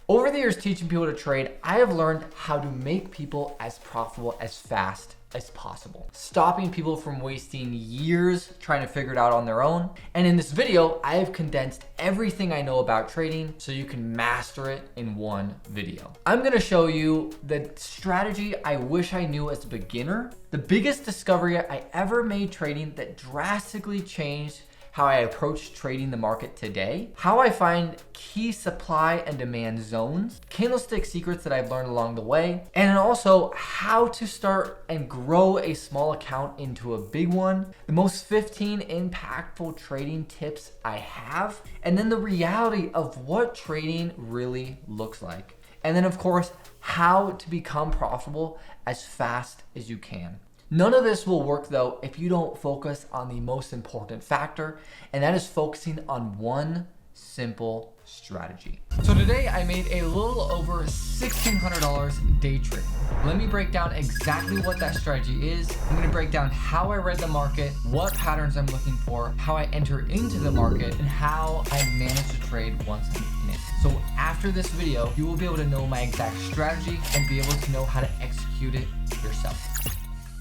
Over the years teaching people to trade, I have learned how to make people as profitable as fast as possible, stopping people from wasting years trying to figure it out on their own. And in this video, I have condensed everything I know about trading so you can master it in one video. I'm gonna show you the strategy I wish I knew as a beginner, the biggest discovery I ever made trading that drastically changed how I approach trading the market today, how I find key supply and demand zones, candlestick secrets that I've learned along the way, and also how to start and grow a small account into a big one, the most 15 impactful trading tips I have, and then the reality of what trading really looks like. And then of course, how to become profitable as fast as you can. None of this will work though if you don't focus on the most important factor, and that is focusing on one simple strategy. So today I made a little over $1,600 day trading. Let me break down exactly what that strategy is. I'm gonna break down how I read the market, what patterns I'm looking for, how I enter into the market, and how I manage to trade once I'm in it. So after this video, you will be able to know my exact strategy and be able to know how to execute it yourself.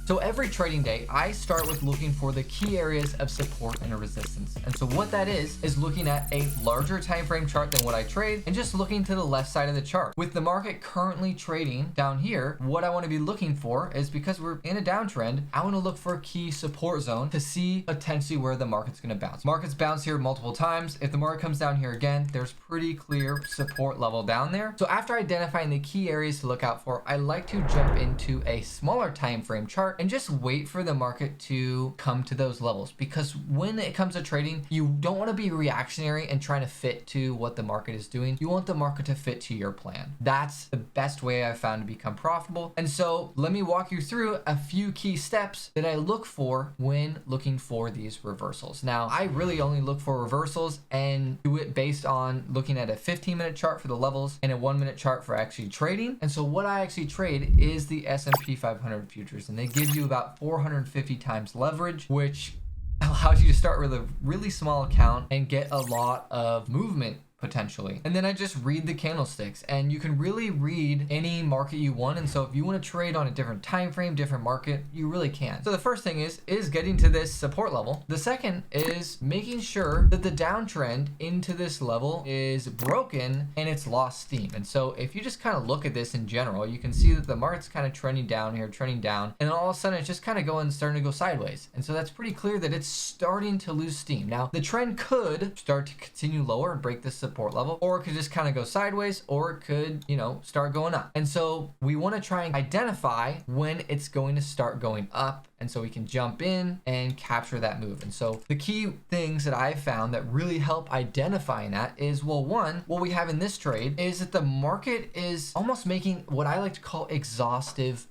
So every trading day, I start with looking for the key areas of support and resistance. And so what that is looking at a larger time frame chart than what I trade and just looking to the left side of the chart. With the market currently trading down here, what I want to be looking for is, because we're in a downtrend, I want to look for a key support zone to see potentially where the market's going to bounce. Markets bounce here multiple times. If the market comes down here again, there's pretty clear support level down there. So after identifying the key areas to look out for, I like to jump into a smaller time frame chart and just wait for the market to come to those levels, because when it comes to trading, you don't want to be reactionary and trying to fit to what the market is doing. You want the market to fit to your plan. That's the best way I've found to become profitable. And so let me walk you through a few key steps that I look for when looking for these reversals. Now, I really only look for reversals and do it based on looking at a 15-minute chart for the levels and a 1-minute chart for actually trading. And so what I actually trade is the S&P 500 futures, and they give you about 450 times leverage, which allows you to start with a really small account and get a lot of movement potentially. And then I just read the candlesticks, and you can really read any market you want. And so if you want to trade on a different time frame, different market, you really can. So the first thing is getting to this support level. The second is making sure that the downtrend into this level is broken and it's lost steam. And so if you just kind of look at this in general, you can see that the market's kind of trending down here, trending down, and then all of a sudden it's just kind of starting to go sideways. And so that's pretty clear that it's starting to lose steam. Now, the trend could start to continue lower and break this support level, or it could just kind of go sideways, or it could, start going up. And so we want to try and identify when it's going to start going up, and so we can jump in and capture that move. And so the key things that I've found that really help identifying that is, well, one, what we have in this trade is that the market is almost making what I like to call exhaustive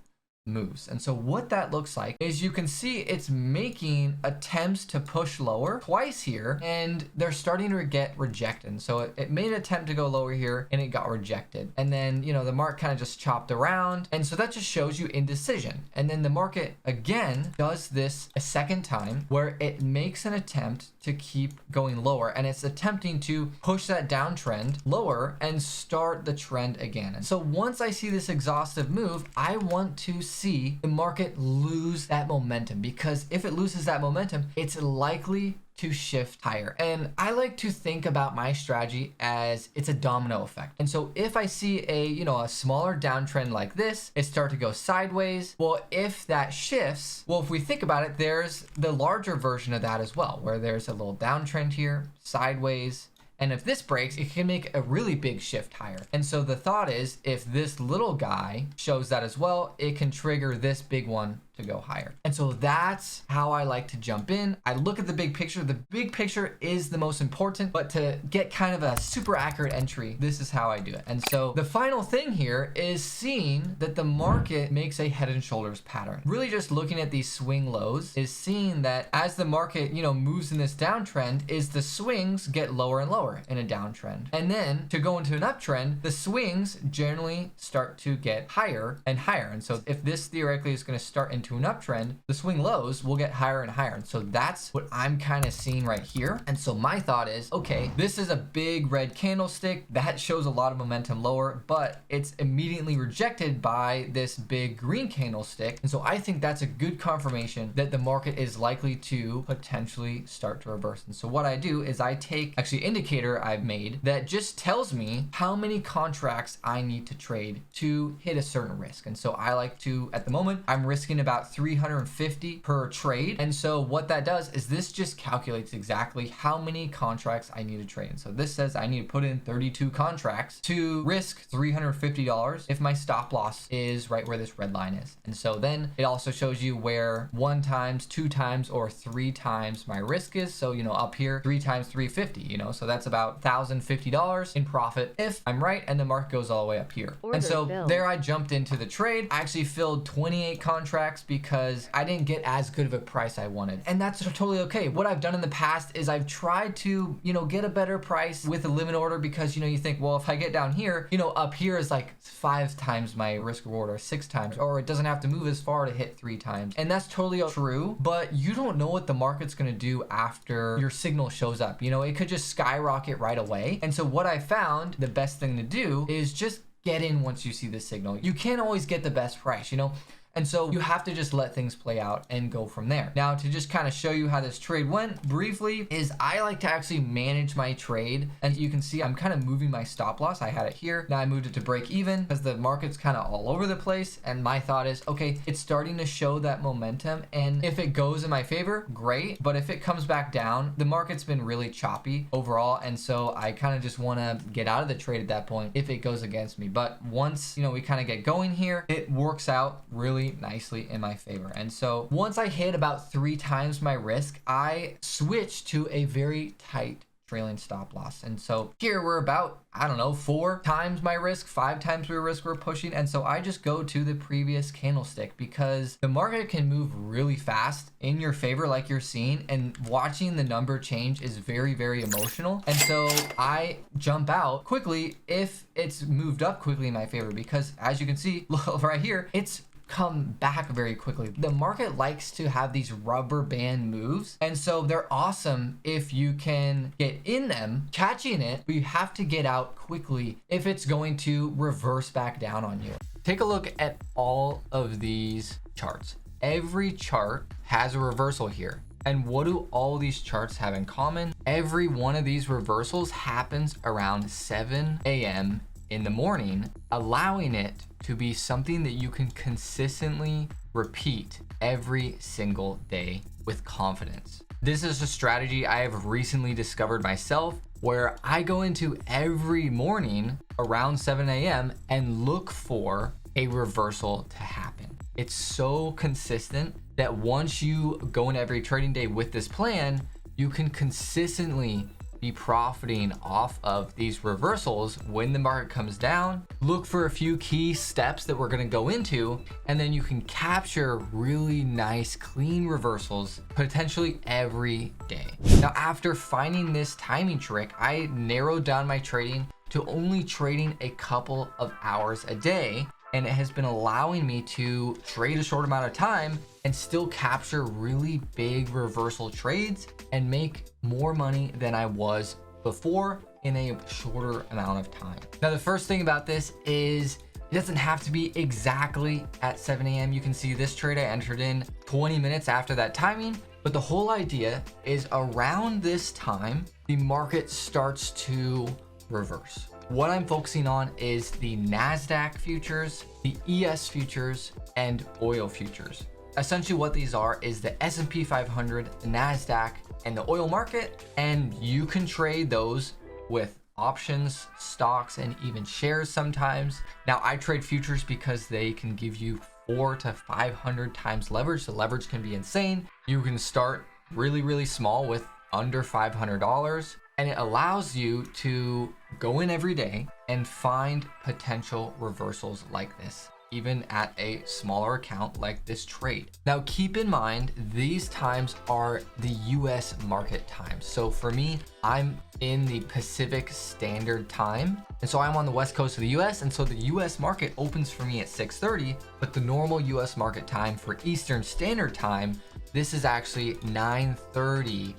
moves. And so what that looks like is, you can see it's making attempts to push lower twice here, and they're starting to get rejected. So it made an attempt to go lower here and it got rejected. And then, the market kind of just chopped around. And so that just shows you indecision. And then the market again does this a second time, where it makes an attempt to keep going lower, and it's attempting to push that downtrend lower and start the trend again. And so once I see this exhaustive move, I want to see the market lose that momentum, because if it loses that momentum, it's likely to shift higher. And I like to think about my strategy as it's a domino effect. And so if I see a smaller downtrend like this, it start to go sideways. Well, if that shifts, if we think about it, there's the larger version of that as well, where there's a little downtrend here, sideways. And if this breaks, it can make a really big shift higher. And so the thought is, if this little guy shows that as well, it can trigger this big one to go higher. And so that's how I like to jump in. I look at the big picture. The big picture is the most important, but to get kind of a super accurate entry, this is how I do it. And so the final thing here is seeing that the market makes a head and shoulders pattern. Really just looking at these swing lows is seeing that as the market, moves in this downtrend, is the swings get lower and lower in a downtrend. And then to go into an uptrend, the swings generally start to get higher and higher. And so if this theoretically is going to start in into an uptrend, the swing lows will get higher and higher. And so that's what I'm kind of seeing right here. And so my thought is, okay, this is a big red candlestick that shows a lot of momentum lower, but it's immediately rejected by this big green candlestick. And so I think that's a good confirmation that the market is likely to potentially start to reverse. And so what I do is I take actually an indicator I've made that just tells me how many contracts I need to trade to hit a certain risk. And so I like to, at the moment, I'm risking about 350 per trade. And so what that does is this just calculates exactly how many contracts I need to trade. And so this says I need to put in 32 contracts to risk $350 if my stop loss is right where this red line is. And so then it also shows you where 1 times, 2 times, or 3 times my risk is. So, you know, up here, 3 times 350, you know, so that's about $1,050 in profit if I'm right and the market goes all the way up here. And so there I jumped into the trade. I actually filled 28 contracts because I didn't get as good of a price I wanted. And that's totally okay. What I've done in the past is I've tried to, you know, get a better price with a limit order because, you know, you think, well, if I get down here, you know, up here is like 5 times my risk reward or 6 times, or it doesn't have to move as far to hit 3 times. And that's totally true, but you don't know what the market's going to do after your signal shows up. You know, it could just skyrocket right away. And so what I found the best thing to do is just get in once you see the signal. You can't always get the best price, you know? And so you have to just let things play out and go from there. Now, to just kind of show you how this trade went briefly is I like to actually manage my trade. And you can see I'm kind of moving my stop loss. I had it here. Now I moved it to break even because the market's kind of all over the place. And my thought is, okay, it's starting to show that momentum. And if it goes in my favor, great. But if it comes back down, the market's been really choppy overall. And so I kind of just want to get out of the trade at that point if it goes against me. But once, you know, we kind of get going here, it works out really nicely in my favor. And so once I hit about 3 times my risk, I switched to a very tight trailing stop loss. And so here we're about, I don't know, 4 times my risk, 5 times my risk we're pushing. And so I just go to the previous candlestick because the market can move really fast in your favor like you're seeing, and watching the number change is very, very emotional. And so I jump out quickly if it's moved up quickly in my favor, because as you can see right here, it's come back very quickly. The market likes to have these rubber band moves, and so they're awesome if you can get in them, catching it, but you have to get out quickly if it's going to reverse back down on you. Take a look at all of these charts. Every chart has a reversal here. And what do all these charts have in common? Every one of these reversals happens around 7 a.m. in the morning, allowing it to be something that you can consistently repeat every single day with confidence. This is a strategy I have recently discovered myself, where I go into every morning around 7 a.m. and look for a reversal to happen. It's so consistent that once you go in every trading day with this plan, you can consistently be profiting off of these reversals when the market comes down. Look for a few key steps that we're going to go into, and then you can capture really nice clean reversals potentially every day. Now, after finding this timing trick, I narrowed down my trading to only trading a couple of hours a day, and it has been allowing me to trade a short amount of time and still capture really big reversal trades and make more money than I was before in a shorter amount of time. Now, the first thing about this is it doesn't have to be exactly at 7 a.m. You can see this trade I entered in 20 minutes after that timing, but the whole idea is around this time, the market starts to reverse. What I'm focusing on is the NASDAQ futures, the ES futures, and oil futures. Essentially what these are is the S&P 500, the NASDAQ, and the oil market, and you can trade those with options, stocks, and even shares sometimes. Now, I trade futures because they can give you 400 to 500 times leverage. The leverage can be insane. You can start really, really small with under $500, and it allows you to go in every day and find potential reversals like this, even at a smaller account like this trade. Now, keep in mind, these times are the US market times. So for me, I'm in the Pacific Standard Time. And so I'm on the west coast of the US, and so the US market opens for me at 6:30, but the normal US market time for Eastern Standard Time, this is actually 9:30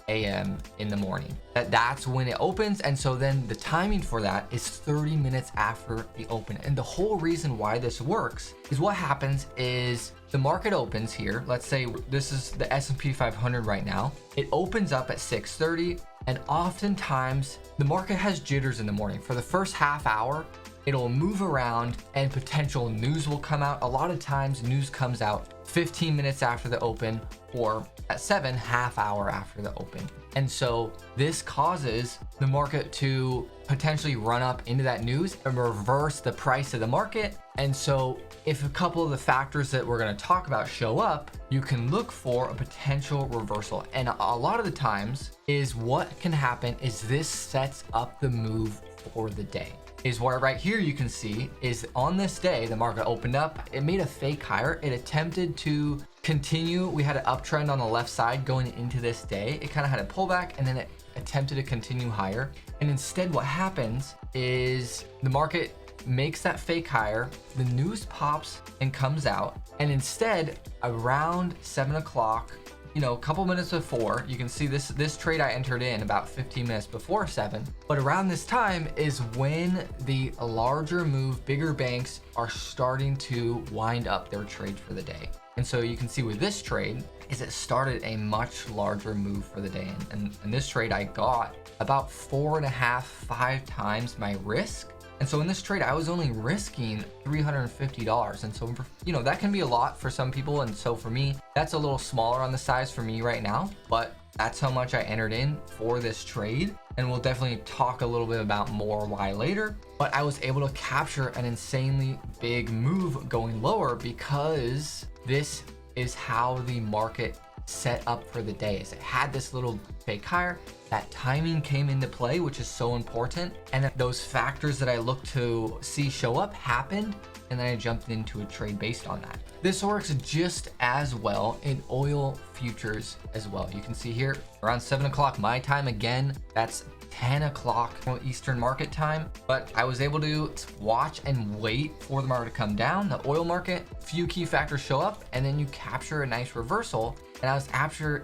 a.m. in the morning. That's when it opens, and so then the timing for that is 30 minutes after the open. And the whole reason why this works is what happens is the market opens here. Let's say this is the S&P 500 right now. It opens up at 6:30, and oftentimes the market has jitters in the morning. For the first half hour, it'll move around and potential news will come out. A lot of times news comes out 15 minutes after the open, or at 7, half hour after the open. And so this causes the market to potentially run up into that news and reverse the price of the market. And so if a couple of the factors that we're going to talk about show up, you can look for a potential reversal. And a lot of the times is what can happen is this sets up the move for the day. Is where right here you can see is on this day, the market opened up, it made a fake higher. It attempted to continue. We had an uptrend on the left side going into this day. It kind of had a pullback and then it attempted to continue higher. And instead what happens is the market makes that fake higher, the news pops and comes out. And instead around 7 o'clock, a couple minutes before, you can see this trade I entered in about 15 minutes before 7. But around this time is when the larger move, bigger banks are starting to wind up their trade for the day. And so you can see with this trade is it started a much larger move for the day. And this trade I got about 4.5, 5 times my risk. And so in this trade, I was only risking $350. And so, that can be a lot for some people. And so for me, that's a little smaller on the size for me right now, but that's how much I entered in for this trade. And we'll definitely talk a little bit about more why later, but I was able to capture an insanely big move going lower because this is how the market set up for the day. Is it had this little fake higher, that timing came into play, which is so important, and those factors that I look to see show up happened, and then I jumped into a trade based on that. This works just as well in oil futures as well. You can see here around 7 o'clock my time, again that's 10 o'clock Eastern market time, but I was able to watch and wait for the market to come down, the oil market, few key factors show up, and then you capture a nice reversal. And I was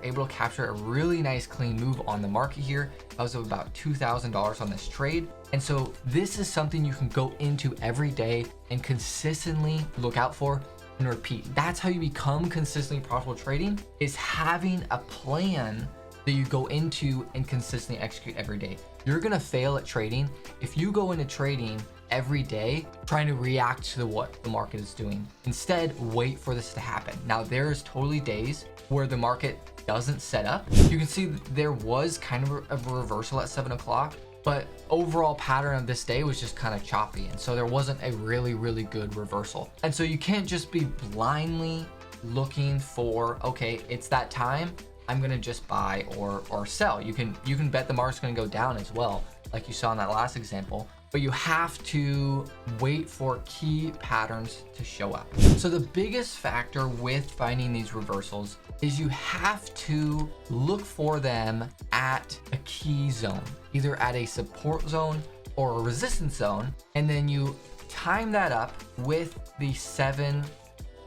able to capture a really nice clean move on the market here. I was about $2,000 on this trade. And so this is something you can go into every day and consistently look out for and repeat. That's how you become consistently profitable trading, is having a plan that you go into and consistently execute every day. You're gonna fail at trading if you go into trading every day trying to react to what the market is doing. Instead, wait for this to happen. Now, there's totally days where the market doesn't set up. You can see there was kind of a reversal at 7 o'clock, but overall pattern of this day was just kind of choppy. And so there wasn't a really, really good reversal. And so you can't just be blindly looking for, okay, it's that time, I'm gonna just buy or sell. You can bet the market's gonna go down as well, like you saw in that last example, but you have to wait for key patterns to show up. So the biggest factor with finding these reversals is you have to look for them at a key zone, either at a support zone or a resistance zone, and then you time that up with the 7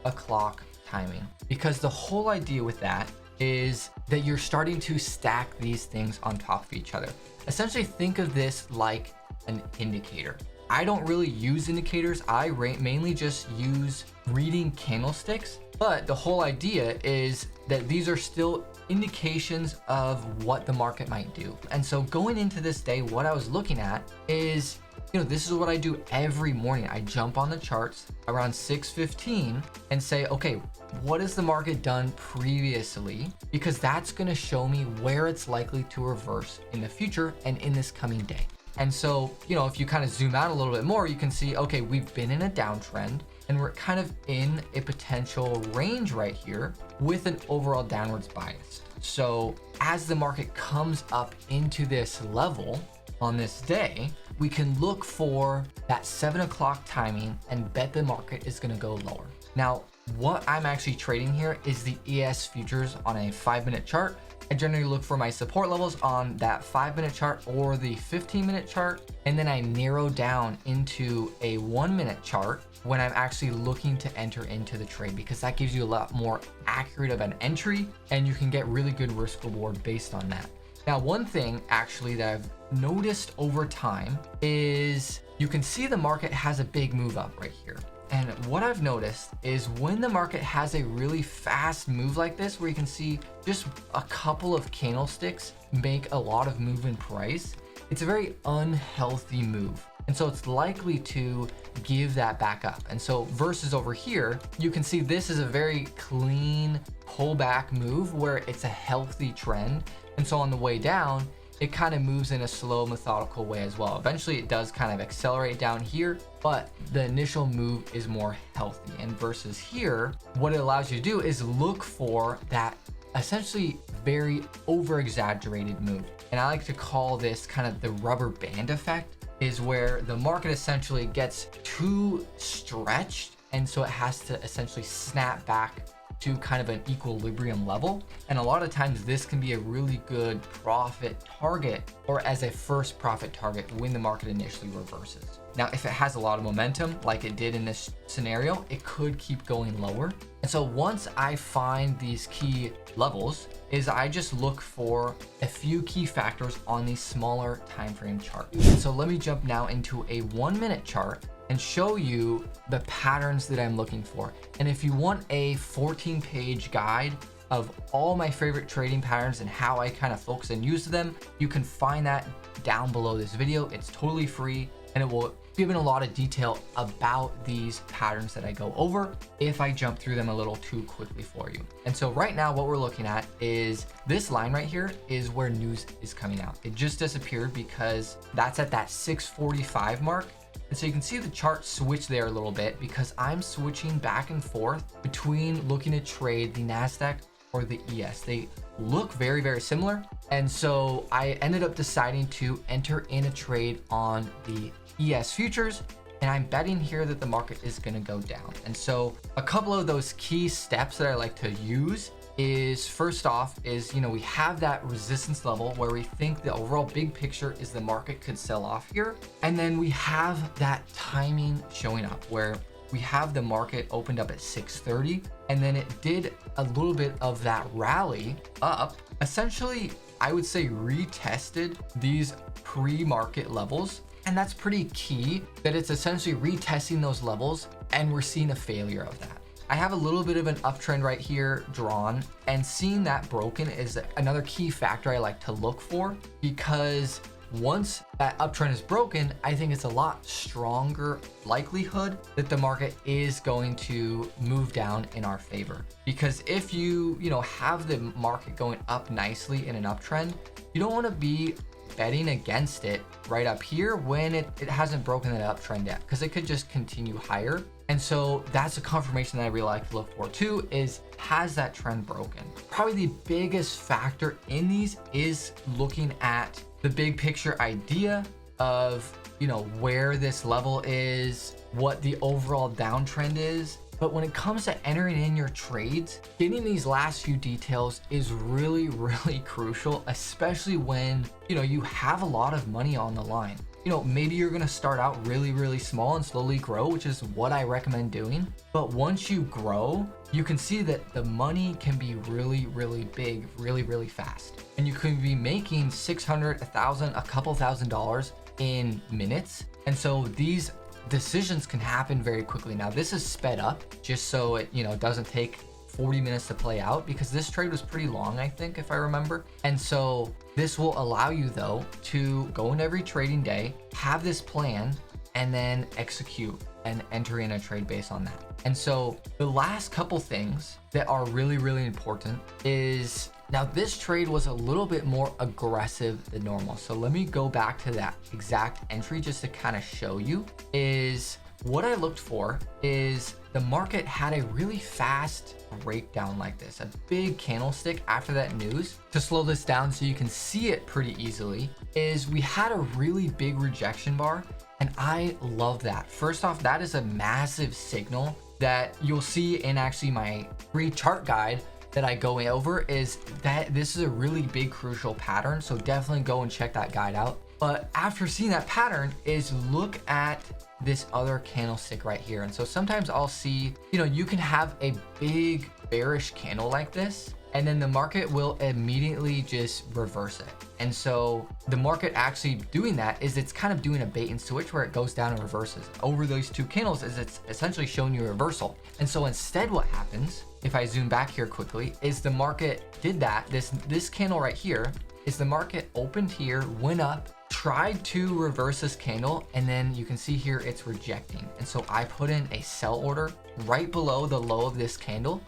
o'clock timing. Because the whole idea with that is that you're starting to stack these things on top of each other. Essentially, think of this like an indicator. I don't really use indicators. I mainly just use reading candlesticks, but the whole idea is that these are still indications of what the market might do. And so going into this day, what I was looking at is, this is what I do every morning. I jump on the charts around 6:15 and say, okay, what has the market done previously? Because that's gonna show me where it's likely to reverse in the future and in this coming day. And so, if you kind of zoom out a little bit more, you can see, okay, we've been in a downtrend and we're kind of in a potential range right here with an overall downwards bias. So as the market comes up into this level on this day, we can look for that 7 o'clock timing and bet the market is gonna go lower. Now, what I'm actually trading here is the ES futures on a 5-minute chart. I generally look for my support levels on that 5-minute chart or the 15-minute chart. And then I narrow down into a 1-minute chart when I'm actually looking to enter into the trade, because that gives you a lot more accurate of an entry and you can get really good risk reward based on that. Now, one thing actually that I've noticed over time is you can see the market has a big move up right here. And what I've noticed is when the market has a really fast move like this, where you can see just a couple of candlesticks make a lot of move in price, it's a very unhealthy move. And so it's likely to give that back up. And so versus over here, you can see this is a very clean pullback move where it's a healthy trend. And so on the way down, it kind of moves in a slow, methodical way as well. Eventually it does kind of accelerate down here, but the initial move is more healthy. And versus here, what it allows you to do is look for that essentially very over-exaggerated move. And I like to call this kind of the rubber band effect, is where the market essentially gets too stretched. And so it has to essentially snap back to kind of an equilibrium level. And a lot of times this can be a really good profit target, or as a first profit target when the market initially reverses. Now, if it has a lot of momentum like it did in this scenario, it could keep going lower. And so once I find these key levels, is I just look for a few key factors on these smaller time frame charts. And so let me jump now into a 1-minute chart and show you the patterns that I'm looking for. And if you want a 14-page guide of all my favorite trading patterns and how I kind of focus and use them, you can find that down below this video. It's totally free and it will give in a lot of detail about these patterns that I go over if I jump through them a little too quickly for you. And so right now what we're looking at is this line right here is where news is coming out. It just disappeared because that's at that 6:45 mark. And so you can see the chart switch there a little bit because I'm switching back and forth between looking to trade the NASDAQ or the ES. They look very, very similar. And so I ended up deciding to enter in a trade on the ES futures. And I'm betting here that the market is going to go down. And so a couple of those key steps that I like to use is, first off is, we have that resistance level where we think the overall big picture is the market could sell off here. And then we have that timing showing up where we have the market opened up at 6:30 and then it did a little bit of that rally up. Essentially, I would say retested these pre-market levels. And that's pretty key, that it's essentially retesting those levels and we're seeing a failure of that. I have a little bit of an uptrend right here drawn, and seeing that broken is another key factor I like to look for, because once that uptrend is broken, I think it's a lot stronger likelihood that the market is going to move down in our favor. Because if you have the market going up nicely in an uptrend, you don't want to be betting against it right up here when it hasn't broken that uptrend yet, because it could just continue higher. And so that's a confirmation that I really like to look for too, is has that trend broken? Probably the biggest factor in these is looking at the big picture idea of, where this level is, what the overall downtrend is. But when it comes to entering in your trades, getting these last few details is really, really crucial, especially when, you have a lot of money on the line. Maybe you're going to start out really, really small and slowly grow, which is what I recommend doing. But once you grow, you can see that the money can be really, really big, really, really fast. And you can be making $600, $1,000, a couple $1,000s in minutes. And so these decisions can happen very quickly. Now this is sped up just so it doesn't take 40 minutes to play out, because this trade was pretty long, I think, if I remember. And so this will allow you though to go in every trading day, have this plan, and then execute and enter in a trade based on that. And so the last couple things that are really, really important is, now this trade was a little bit more aggressive than normal. So let me go back to that exact entry just to kind of show you, is what I looked for is the market had a really fast breakdown like this, a big candlestick after that news. To slow this down so you can see it pretty easily, is we had a really big rejection bar. And I love that. First off, that is a massive signal that you'll see in actually my free chart guide that I go over is that this is a really big crucial pattern. So definitely go and check that guide out. But after seeing that pattern is look at this other candlestick right here. And so sometimes I'll see, you can have a big bearish candle like this, and then the market will immediately just reverse it. And so the market actually doing that is it's kind of doing a bait and switch where it goes down and reverses. Over those two candles is it's essentially showing you a reversal. And so instead what happens, if I zoom back here quickly, is the market did that. This candle right here is the market opened here, went up, tried to reverse this candle, and then you can see here it's rejecting. And so I put in a sell order right below the low of this candle,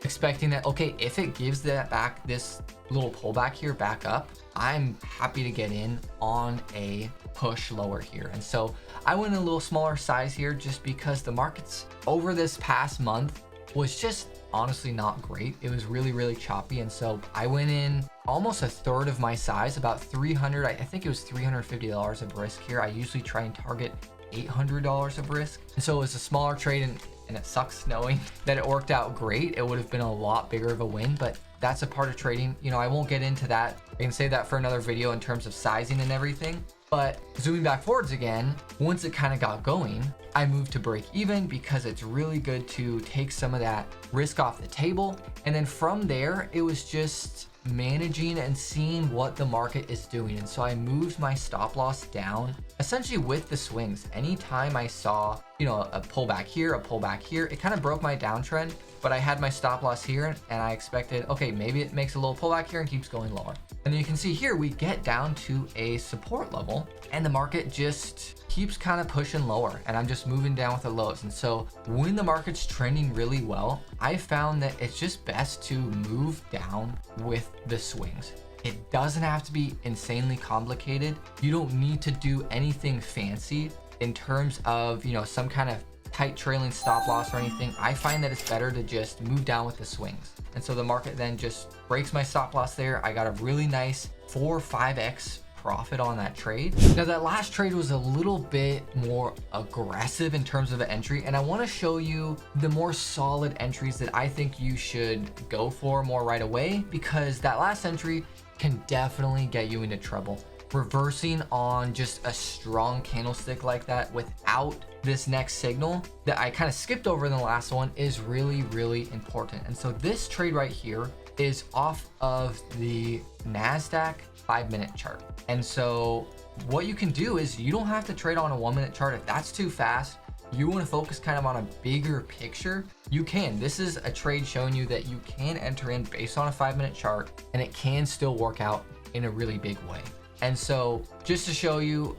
expecting that, okay, if it gives that back, this little pullback here back up, I'm happy to get in on a push lower here. And so I went a little smaller size here just because the markets over this past month was just honestly not great. It was really, really choppy. And so I went in almost a third of my size, about 300, I think it was $350 of risk here. I usually try and target $800 of risk. And so it was a smaller trade, and it sucks knowing that it worked out great. It would have been a lot bigger of a win, but that's a part of trading. I won't get into that. I can save that for another video in terms of sizing and everything. But zooming back forwards again, once it kind of got going, I moved to break even because it's really good to take some of that risk off the table. And then from there, it was just managing and seeing what the market is doing. And so I moved my stop loss down essentially with the swings. Anytime I saw, a pullback here, it kind of broke my downtrend, but I had my stop loss here and I expected, okay, maybe it makes a little pullback here and keeps going lower. And then you can see here, we get down to a support level and the market just keeps kind of pushing lower, and I'm just moving down with the lows. And so when the market's trending really well, I found that it's just best to move down with the swings. It doesn't have to be insanely complicated. You don't need to do anything fancy in terms of, some kind of tight trailing stop loss or anything. I find that it's better to just move down with the swings. And so the market then just breaks my stop loss there. I got a really nice 4 or 5x profit on that trade. Now that last trade was a little bit more aggressive in terms of an entry, and I want to show you the more solid entries that I think you should go for more right away, because that last entry can definitely get you into trouble. Reversing on just a strong candlestick like that without this next signal that I kind of skipped over in the last one is really, really important. And so this trade right here is off of the NASDAQ 5-minute chart. And so what you can do is you don't have to trade on a 1-minute chart. If that's too fast, you want to focus kind of on a bigger picture, you can. This is a trade showing you that you can enter in based on a 5-minute chart and it can still work out in a really big way. And so just to show you,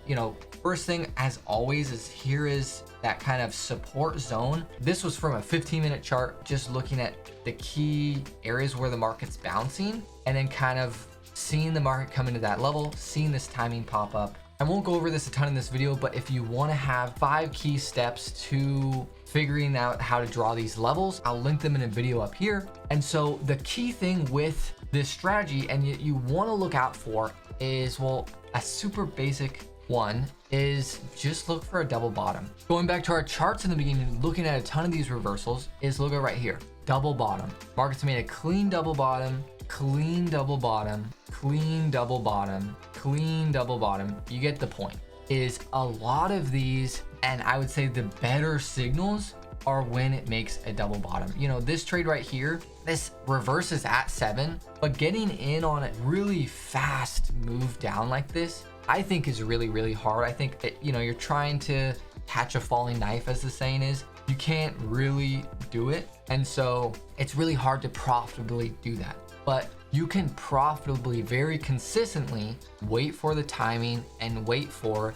first thing as always is here is that kind of support zone. This was from a 15-minute chart, just looking at the key areas where the market's bouncing and then kind of seeing the market come into that level, seeing this timing pop up. I won't go over this a ton in this video, but if you want to have 5 key steps to figuring out how to draw these levels, I'll link them in a video up here. And so the key thing with this strategy and you want to look out for is, well, a super basic one is just look for a double bottom. Going back to our charts in the beginning, looking at a ton of these reversals, is look at right here, double bottom. Market's made a clean double bottom, clean double bottom, clean double bottom, clean double bottom. You get the point. Is a lot of these, and I would say the better signals are when it makes a double bottom. This trade right here, this reverses at 7, but getting in on a really fast move down like this, I think is really, really hard. I think that, you're trying to catch a falling knife, as the saying is. You can't really do it. And so it's really hard to profitably do that. But you can profitably, very consistently wait for the timing and wait for,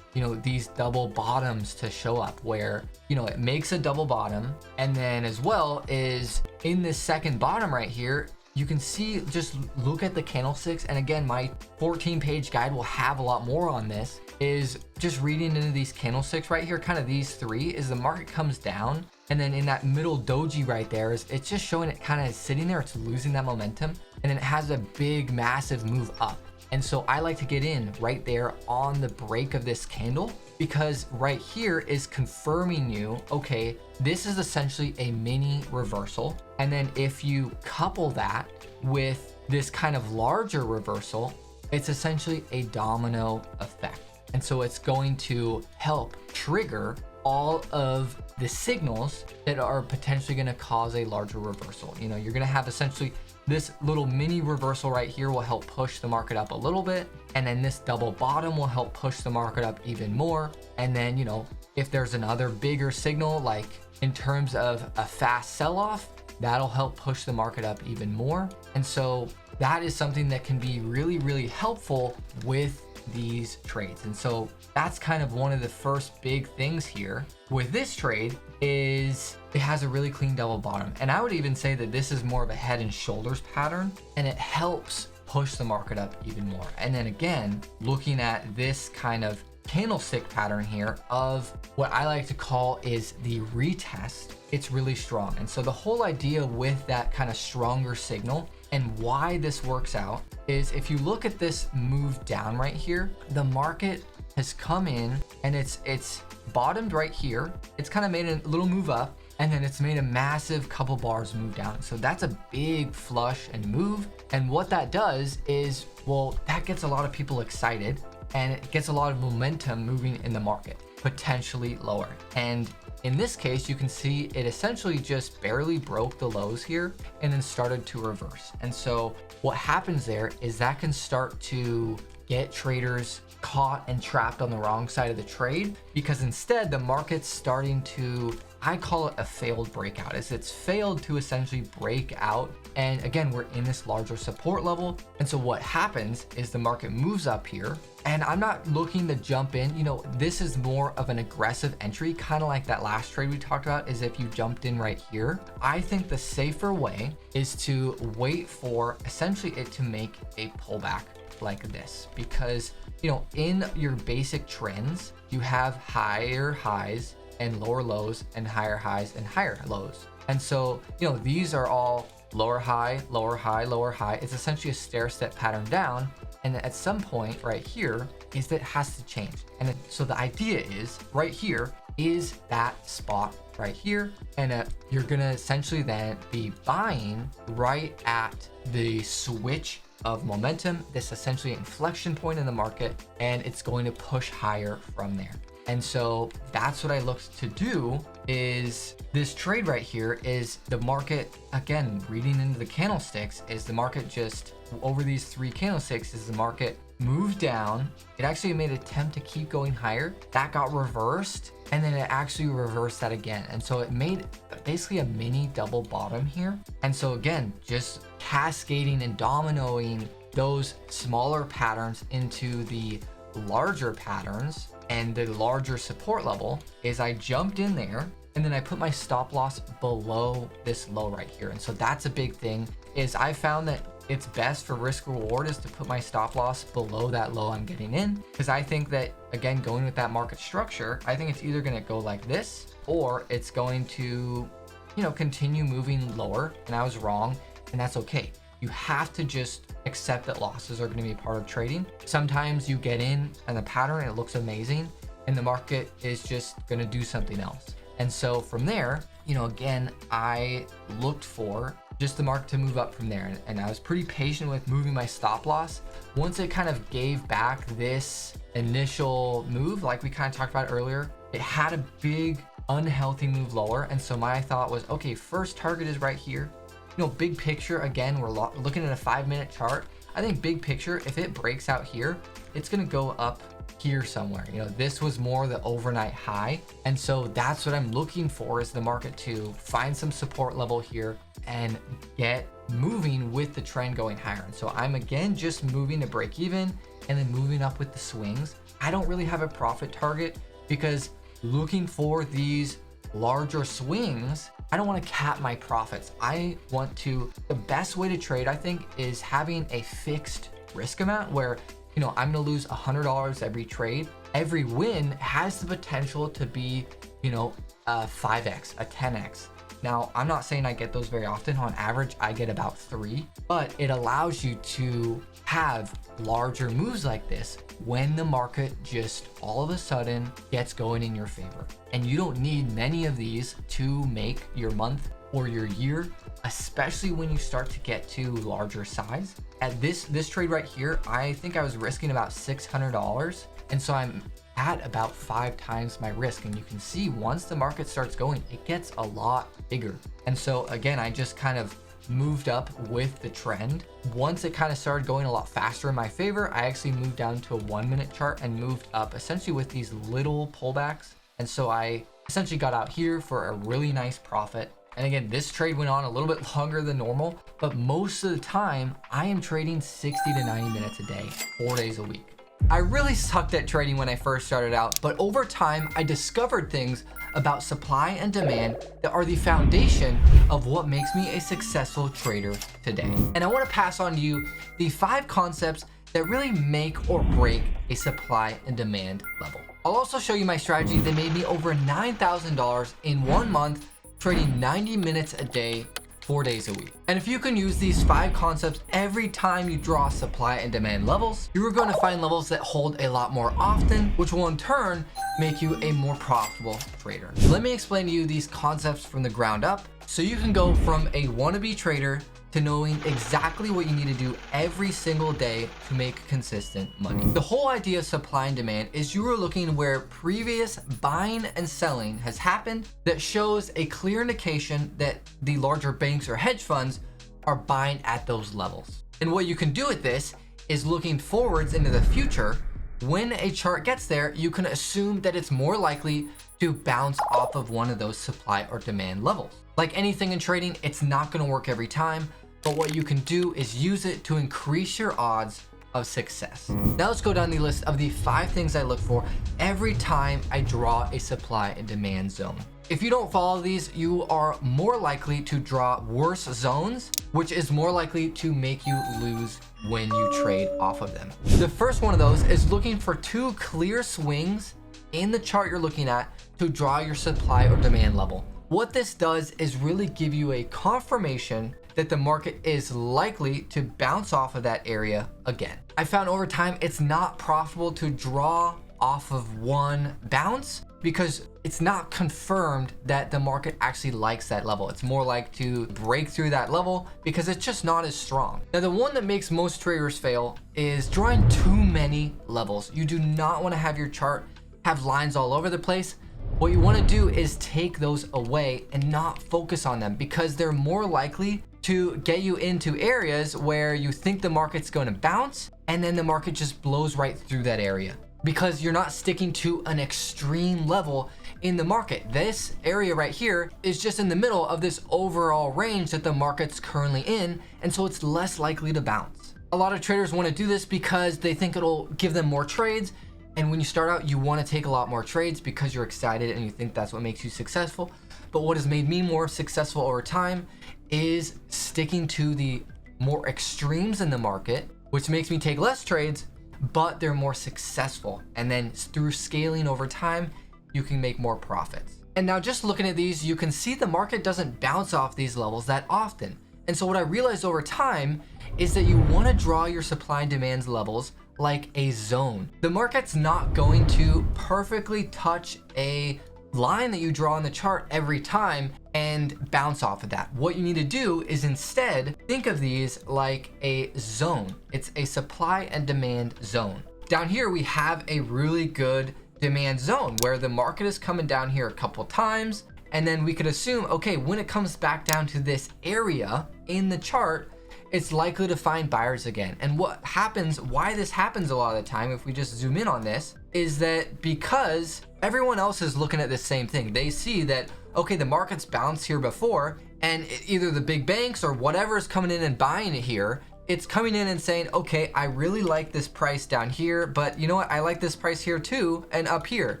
these double bottoms to show up where, it makes a double bottom. And then as well is in this second bottom right here, you can see, just look at the candlesticks. And again, my 14-page guide will have a lot more on this, is just reading into these candlesticks right here, kind of these 3, is the market comes down. And then in that middle doji right there, it's just showing it kind of sitting there. It's losing that momentum. And then it has a big, massive move up. And so I like to get in right there on the break of this candle because right here is confirming you, okay, this is essentially a mini reversal. And then if you couple that with this kind of larger reversal, it's essentially a domino effect. And so it's going to help trigger all of the signals that are potentially going to cause a larger reversal. You know, you're going to have essentially this little mini reversal right here will help push the market up a little bit. And then this double bottom will help push the market up even more. And then, you know, if there's another bigger signal, like in terms of a fast sell-off, that'll help push the market up even more. And so that is something that can be really, really helpful with these trades. And so that's kind of one of the first big things here with this trade is it has a really clean double bottom. And I would even say that this is more of a head and shoulders pattern, and it helps push the market up even more. And then again, looking at this kind of candlestick pattern here of what I like to call is the retest, it's really strong. And so the whole idea with that kind of stronger signal and why this works out is if you look at this move down right here, the market has come in and it's bottomed right here. It's kind of made a little move up, and then it's made a massive couple bars move down. So that's a big flush and move. And what that does is, well, that gets a lot of people excited and it gets a lot of momentum moving in the market, potentially lower. And in this case, you can see it essentially just barely broke the lows here and then started to reverse. And so what happens there is that can start to get traders caught and trapped on the wrong side of the trade, because instead the market's starting to, I call it a failed breakout, as it's failed to essentially break out. And again, we're in this larger support level. And so what happens is the market moves up here, and I'm not looking to jump in. You know, this is more of an aggressive entry, kind of like that last trade we talked about, is if you jumped in right here. I think the safer way is to wait for essentially it to make a pullback like this, because, you know, in your basic trends, you have higher highs and lower lows and higher highs and higher lows. And so, you know, these are all lower high, lower high, lower high. It's essentially a stair step pattern down. And at some point right here is that it has to change. And so the idea is right here is that spot right here. And you're gonna essentially then be buying right at the switch of momentum, this essentially inflection point in the market, and it's going to push higher from there. And so that's what I looked to do. Is this trade right here is the market, again, reading into the candlesticks, is the market just over these three candlesticks is the market moved down. It actually made an attempt to keep going higher. That got reversed, and then it actually reversed that again. And so it made basically a mini double bottom here. And so again, just cascading and dominoing those smaller patterns into the larger patterns and the larger support level is I jumped in there, and then I put my stop loss below this low right here. And so that's a big thing, is I found that it's best for risk reward is to put my stop loss below that low I'm getting in, because I think that, again, going with that market structure, I think it's either going to go like this or it's going to, you know, continue moving lower. And I was wrong, and that's okay. You have to just accept that losses are going to be part of trading. Sometimes you get in and the pattern, it looks amazing, and the market is just going to do something else. And so from there, you know, again, I looked for just the market to move up from there. And I was pretty patient with moving my stop loss. Once it kind of gave back this initial move, like we kind of talked about earlier, it had a big unhealthy move lower. And so my thought was, okay, first target is right here. You know, big picture, again, we're looking at a 5-minute chart. I think big picture, if it breaks out here, it's going to go up here somewhere. You know, this was more the overnight high. And so that's what I'm looking for, is the market to find some support level here and get moving with the trend going higher. And so I'm again just moving to break even and then moving up with the swings. I don't really have a profit target, because looking for these larger swings, I don't want to cap my profits. I want to, the best way to trade, I think, is having a fixed risk amount where, you know, I'm going to lose $100 every trade. Every win has the potential to be, you know, a 5x, a 10x. Now, I'm not saying I get those very often. On average, I get about 3, but it allows you to have larger moves like this when the market just all of a sudden gets going in your favor. And you don't need many of these to make your month or your year, especially when you start to get to larger size. At this trade right here, I think I was risking about $600. And so I'm at about 5 times my risk. And you can see once the market starts going, it gets a lot bigger. And so again, I just kind of moved up with the trend. Once it kind of started going a lot faster in my favor, I actually moved down to a 1-minute chart and moved up essentially with these little pullbacks. And so I essentially got out here for a really nice profit. And again, this trade went on a little bit longer than normal, but most of the time I am trading 60 to 90 minutes a day, 4 days a week. I really sucked at trading when I first started out, but over time I discovered things about supply and demand that are the foundation of what makes me a successful trader today. And I want to pass on to you the 5 concepts that really make or break a supply and demand level. I'll also show you my strategy that made me over $9,000 in 1 month, trading 90 minutes a day, 4 days a week. And if you can use these 5 concepts every time you draw supply and demand levels, you are going to find levels that hold a lot more often, which will in turn make you a more profitable trader. Let me explain to you these concepts from the ground up so you can go from a wannabe trader to knowing exactly what you need to do every single day to make consistent money. The whole idea of supply and demand is you are looking where previous buying and selling has happened that shows a clear indication that the larger banks or hedge funds are buying at those levels. And what you can do with this is looking forwards into the future. When a chart gets there, you can assume that it's more likely to bounce off of one of those supply or demand levels. Like anything in trading, it's not going to work every time, but what you can do is use it to increase your odds of success. Now let's go down the list of the 5 things I look for every time I draw a supply and demand zone. If you don't follow these, you are more likely to draw worse zones, which is more likely to make you lose when you trade off of them. The first one of those is looking for 2 clear swings in the chart you're looking at to draw your supply or demand level. What this does is really give you a confirmation that the market is likely to bounce off of that area again. I found over time it's not profitable to draw off of one bounce because it's not confirmed that the market actually likes that level. It's more like to break through that level because it's just not as strong. Now, the one that makes most traders fail is drawing too many levels. You do not want to have your chart have lines all over the place. What you want to do is take those away and not focus on them because they're more likely to get you into areas where you think the market's going to bounce and then the market just blows right through that area because you're not sticking to an extreme level in the market. This area right here is just in the middle of this overall range that the market's currently in, and so it's less likely to bounce. A lot of traders want to do this because they think it'll give them more trades. And when you start out, you want to take a lot more trades because you're excited and you think that's what makes you successful. But what has made me more successful over time is sticking to the more extremes in the market, which makes me take less trades, but they're more successful. And then through scaling over time, you can make more profits. And now just looking at these, you can see the market doesn't bounce off these levels that often. And so what I realized over time is that you want to draw your supply and demand levels like a zone. The market's not going to perfectly touch a line that you draw on the chart every time and bounce off of that. What you need to do is instead think of these like a zone. It's a supply and demand zone. Down here, we have a really good demand zone where the market is coming down here a couple times. And then we could assume, okay, when it comes back down to this area in the chart, it's likely to find buyers again. And what happens, why this happens a lot of the time, if we just zoom in on this, is that because everyone else is looking at the same thing. They see that, okay, the market's bounced here before, and either the big banks or whatever is coming in and buying it here, it's coming in and saying, okay, I really like this price down here, but you know what? I like this price here too, and up here.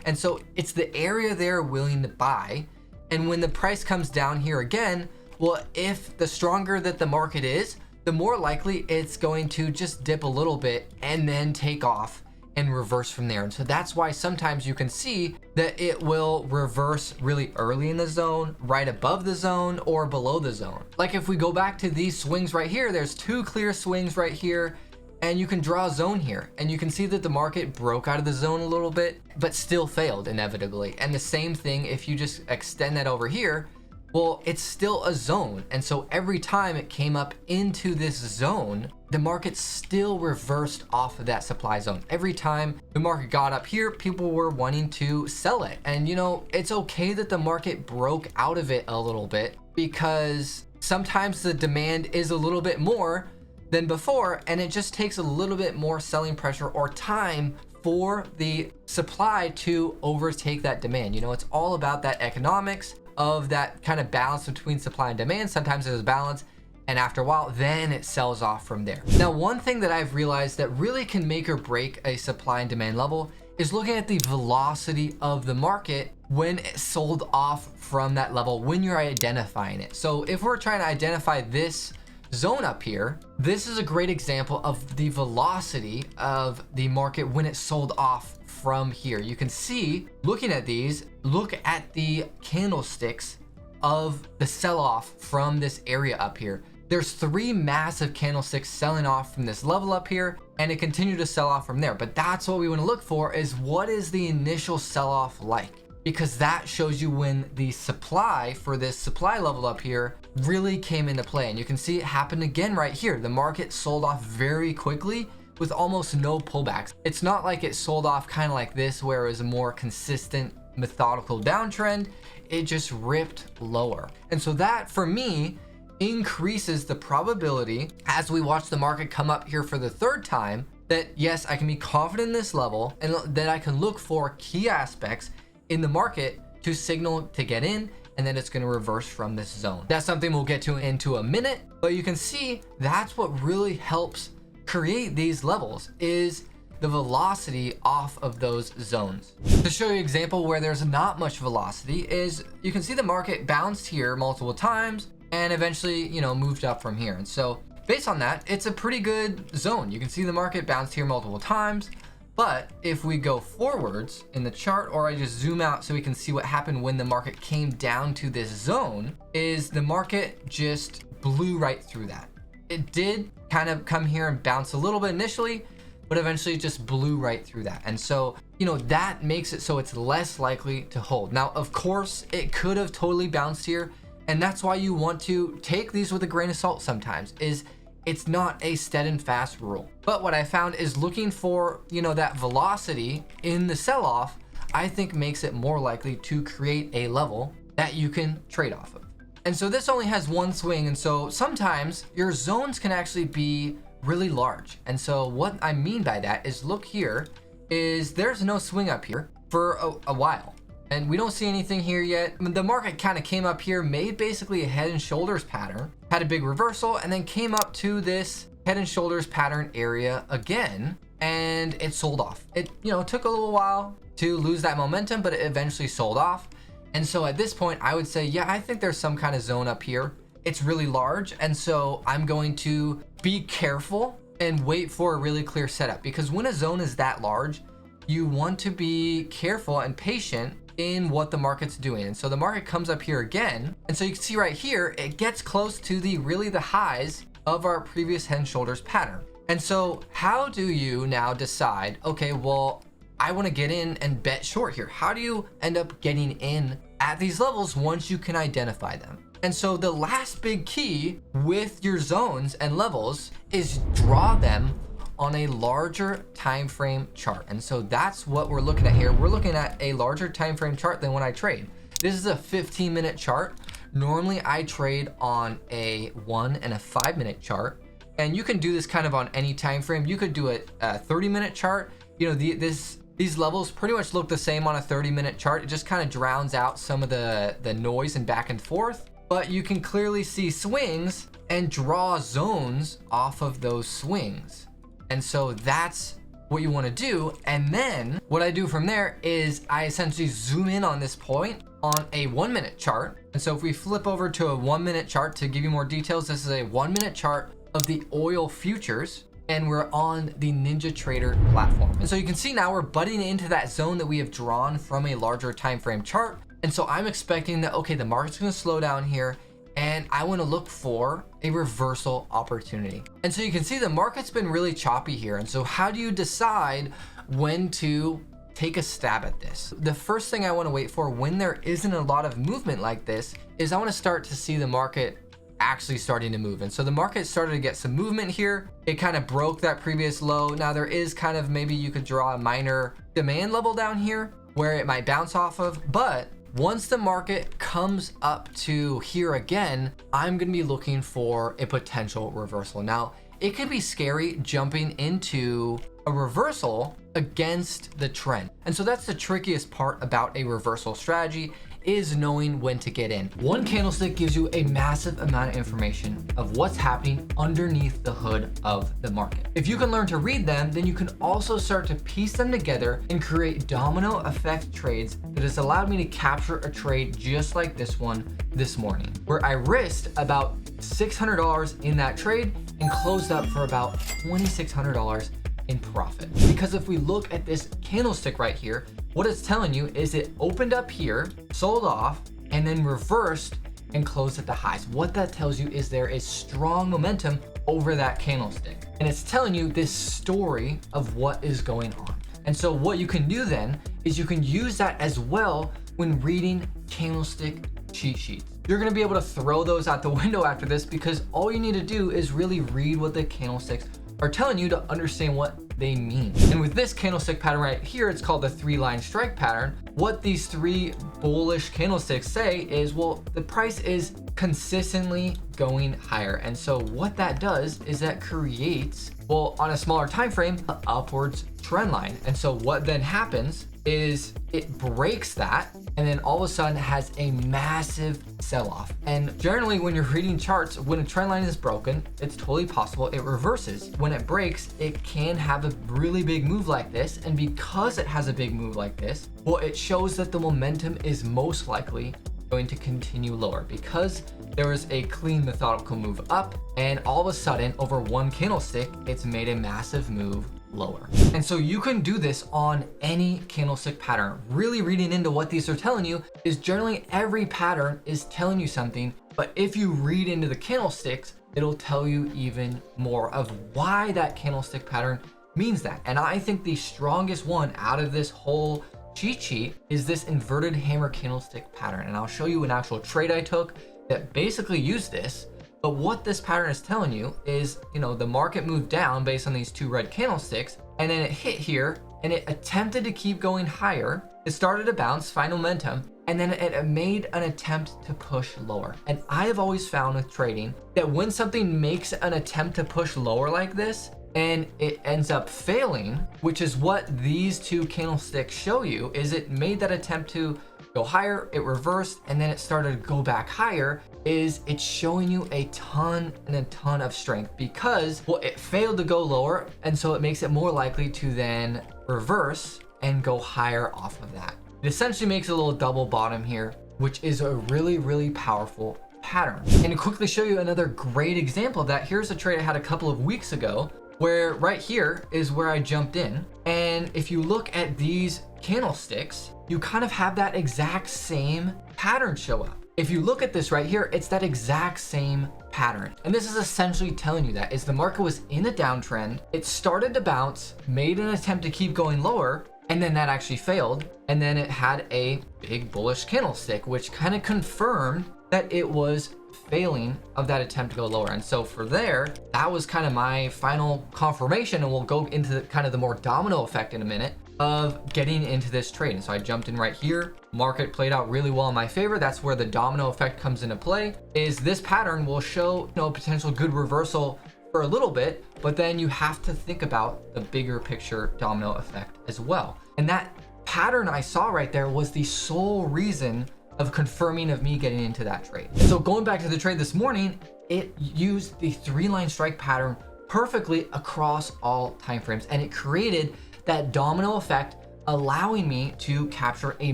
And so it's the area they're willing to buy. And when the price comes down here again, well, if the stronger that the market is, the more likely it's going to just dip a little bit and then take off and reverse from there. And so that's why sometimes you can see that it will reverse really early in the zone, right above the zone, or below the zone. Like if we go back to these swings right here, there's 2 clear swings right here, and you can draw a zone here, and you can see that the market broke out of the zone a little bit, but still failed inevitably. And the same thing if you just extend that over here, well, it's still a zone. And so every time it came up into this zone, the market still reversed off of that supply zone. Every time the market got up here, people were wanting to sell it. And you know, it's okay that the market broke out of it a little bit, because sometimes the demand is a little bit more than before, and it just takes a little bit more selling pressure or time for the supply to overtake that demand. You know, it's all about that economics of that kind of balance between supply and demand. Sometimes there's a balance, and after a while, then it sells off from there. Now, one thing that I've realized that really can make or break a supply and demand level is looking at the velocity of the market when it sold off from that level, when you're identifying it. So if we're trying to identify this zone up here, this is a great example of the velocity of the market when it sold off from here. You can see, looking at these, look at the candlesticks of the sell-off from this area up here. There's 3 massive candlesticks selling off from this level up here, and it continued to sell off from there. But that's what we want to look for, is what is the initial sell-off like? Because that shows you when the supply for this supply level up here really came into play. And you can see it happened again right here. The market sold off very quickly with almost no pullbacks. It's not like it sold off kind of like this, where it was a more consistent, methodical downtrend. It just ripped lower. And so that, for me, increases the probability as we watch the market come up here for the 3rd time, that yes, I can be confident in this level, and that I can look for key aspects in the market to signal to get in, and then it's going to reverse from this zone. That's something we'll get to into a minute, but you can see that's what really helps create these levels, is the velocity off of those zones. To show you an example where there's not much velocity, is you can see the market bounced here multiple times and eventually, you know, moved up from here. And so based on that, it's a pretty good zone. You can see the market bounced here multiple times. But if we go forwards in the chart, or I just zoom out so we can see what happened when the market came down to this zone, is the market just blew right through that. It did kind of come here and bounce a little bit initially, but eventually it just blew right through that. And so, you know, that makes it so it's less likely to hold. Now, of course, it could have totally bounced here, and that's why you want to take these with a grain of salt sometimes, is it's not a steady and fast rule. But what I found is looking for, you know, that velocity in the sell-off, I think makes it more likely to create a level that you can trade off of. And so this only has 1 swing, and so sometimes your zones can actually be really large. And so what I mean by that is, look here, is there's no swing up here for a while. And we don't see anything here yet. The market kind of came up here, made basically a head and shoulders pattern, had a big reversal, and then came up to this head and shoulders pattern area again, and it sold off. It, you know, took a little while to lose that momentum, but it eventually sold off. And so at this point, I would say, yeah, I think there's some kind of zone up here. It's really large, and so I'm going to be careful and wait for a really clear setup, because when a zone is that large, you want to be careful and patient in what the market's doing. And so the market comes up here again, and so you can see right here, it gets close to the highs of our previous head and shoulders pattern. And so how do you now decide, okay, well, I want to get in and bet short here? How do you end up getting in at these levels once you can identify them? And so the last big key with your zones and levels is draw them on a larger time frame chart. And so that's what we're looking at here. We're looking at a larger time frame chart than when I trade. This is a 15-minute chart. Normally I trade on a 1 and a 5-minute chart, and you can do this kind of on any time frame. You could do a 30-minute chart. You know, these levels pretty much look the same on a 30-minute chart. It just kind of drowns out some of the noise and back and forth, but you can clearly see swings and draw zones off of those swings. And so that's what you want to do. And then what I do from there is I essentially zoom in on this point on a 1-minute chart. And so if we flip over to a 1-minute chart to give you more details, this is a 1-minute chart of the oil futures. and we're on the NinjaTrader platform. And so you can see now we're butting into that zone that we have drawn from a larger time frame chart. And so I'm expecting that, okay, the market's gonna slow down here and I wanna look for a reversal opportunity. And so you can see the market's been really choppy here. And so how do you decide when to take a stab at this? The first thing I wanna wait for when there isn't a lot of movement like this is I wanna start to see the market actually starting to move. And so the market started to get some movement here. It kind of broke that previous low. Now there is kind of, maybe you could draw a minor demand level down here where it might bounce off of, but once the market comes up to here again, I'm gonna be looking for a potential reversal. Now, it can be scary jumping into a reversal against the trend. And so that's the trickiest part about a reversal strategy, is knowing when to get in. One candlestick gives you a massive amount of information of what's happening underneath the hood of the market. If you can learn to read them, then you can also start to piece them together and create domino effect trades that has allowed me to capture a trade just like this one this morning, where I risked about $600 in that trade and closed up for about $2,600 in profit. Because if we look at this candlestick right here, what it's telling you is it opened up here, sold off, and then reversed and closed at the highs. What that tells you is there is strong momentum over that candlestick. And it's telling you this story of what is going on. And so what you can do then is you can use that as well when reading candlestick cheat sheets. You're gonna be able to throw those out the window after this, because all you need to do is really read what the candlesticks are telling you to understand what they mean. And with this candlestick pattern right here, it's called the 3-line strike pattern. What these 3 bullish candlesticks say is, well, the price is consistently going higher. And so what that does is that creates, well, on a smaller time frame, an upwards trend line. And so what then happens is it breaks that, and then all of a sudden has a massive sell-off. And generally when you're reading charts, when a trend line is broken, it's totally possible it reverses. When it breaks, it can have a really big move like this. And because it has a big move like this, well, it shows that the momentum is most likely going to continue lower, because there was a clean methodical move up, and all of a sudden over one candlestick, it's made a massive move lower. And so you can do this on any candlestick pattern. Really reading into what these are telling you is generally every pattern is telling you something, but if you read into the candlesticks, it'll tell you even more of why that candlestick pattern means that. And I think the strongest one out of this whole cheat sheet is this inverted hammer candlestick pattern. And I'll show you an actual trade I took that basically used this. But what this pattern is telling you is, the market moved down based on these 2 red candlesticks, and then it hit here and it attempted to keep going higher. It started to bounce, find momentum, and then it made an attempt to push lower. And I have always found with trading that when something makes an attempt to push lower like this, and it ends up failing, which is what these 2 candlesticks show you, is it made that attempt to go higher, it reversed, and then it started to go back higher, is it's showing you a ton and a ton of strength, because, well, it failed to go lower, and so it makes it more likely to then reverse and go higher off of that. It essentially makes a little double bottom here, which is a really, really powerful pattern. And to quickly show you another great example of that, here's a trade I had a couple of weeks ago, where right here is where I jumped in. And if you look at these candlesticks, you kind of have that exact same pattern show up. If you look at this right here, it's that exact same pattern. And this is essentially telling you that is the market was in a downtrend, it started to bounce, made an attempt to keep going lower, and then that actually failed. And then it had a big bullish candlestick, which kind of confirmed that it was failing of that attempt to go lower. And so for there, that was kind of my final confirmation, and we'll go into kind of the more domino effect in a minute of getting into this trade. And so I jumped in right here. Market played out really well in my favor. That's where the domino effect comes into play, is this pattern will show a potential good reversal for a little bit, but then you have to think about the bigger picture domino effect as well. And that pattern I saw right there was the sole reason of confirming of me getting into that trade. And so going back to the trade this morning, it used the 3-line strike pattern perfectly across all timeframes, and it created that domino effect, allowing me to capture a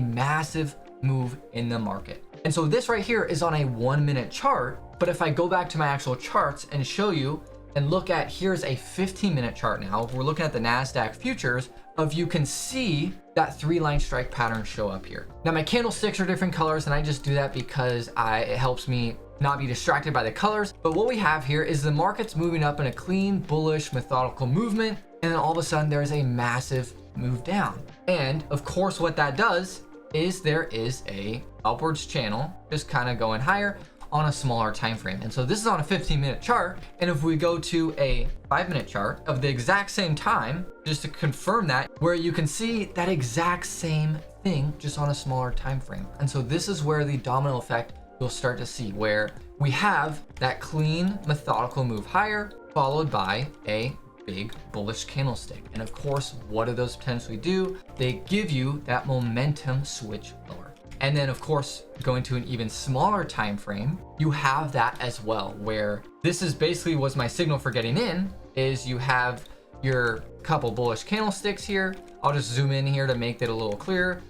massive move in the market. And so this right here is on a 1-minute chart, but if I go back to my actual charts and show you and look at, here's a 15-minute chart now. If we're looking at the NASDAQ futures, you can see that 3-line strike pattern show up here. Now my candlesticks are different colors, and I just do that because it helps me not be distracted by the colors. But what we have here is the market's moving up in a clean, bullish, methodical movement, and then all of a sudden there's a massive move down. And of course what that does is there is a upwards channel just kind of going higher on a smaller time frame. And so this is on a 15-minute chart. And if we go to a 5-minute chart of the exact same time, just to confirm that, where you can see that exact same thing just on a smaller time frame. And so this is where the domino effect you'll start to see, where we have that clean, methodical move higher, followed by a big bullish candlestick. And of course, what do those potentially do? They give you that momentum switch lower. And then of course, going to an even smaller time frame, you have that as well, where this is basically was my signal for getting in, is you have your couple bullish candlesticks here. I'll just zoom in here to make that a little clearer.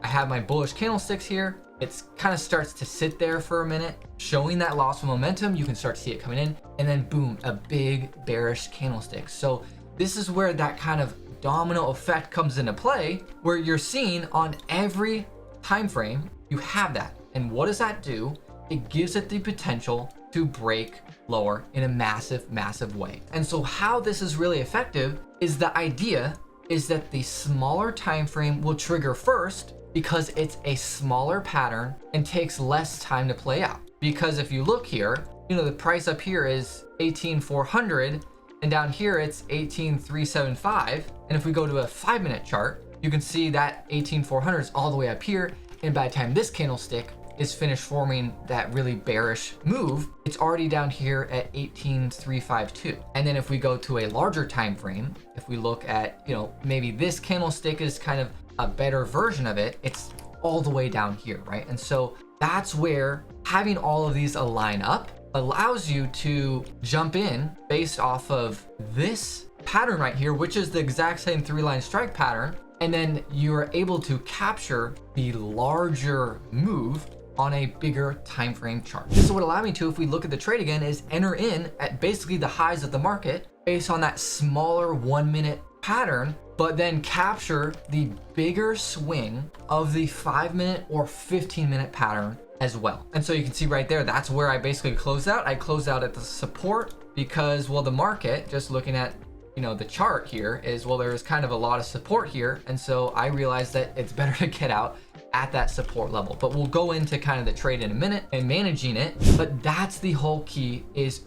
I have my bullish candlesticks here. It kind of starts to sit there for a minute, showing that loss of momentum. You can start to see it coming in, and then boom, a big bearish candlestick. So this is where that kind of domino effect comes into play, where you're seeing on every time frame, you have that. And what does that do? It gives it the potential to break lower in a massive, massive way. And so how this is really effective is the idea is that the smaller time frame will trigger first because it's a smaller pattern and takes less time to play out. Because if you look here, the price up here is 18,400 and down here it's 18,375. And if we go to a 5-minute chart, you can see that 18,400 is all the way up here. And by the time this candlestick is finished forming that really bearish move, it's already down here at 18,352. And then if we go to a larger time frame, if we look at, maybe this candlestick is kind of a better version of it, it's all the way down here, right? And so that's where having all of these align up allows you to jump in based off of this pattern right here, which is the exact same 3-line strike pattern. And then you're able to capture the larger move on a bigger time frame chart. This is what allowed me to, if we look at the trade again, is enter in at basically the highs of the market based on that smaller 1-minute pattern, but then capture the bigger swing of the 5-minute or 15-minute pattern as well. And so you can see right there, that's where I basically closed out. I closed out at the support because, well, the market, just looking at the chart here is, well, there's kind of a lot of support here. And so I realized that it's better to get out at that support level. But we'll go into kind of the trade in a minute and managing it. But that's the whole key, is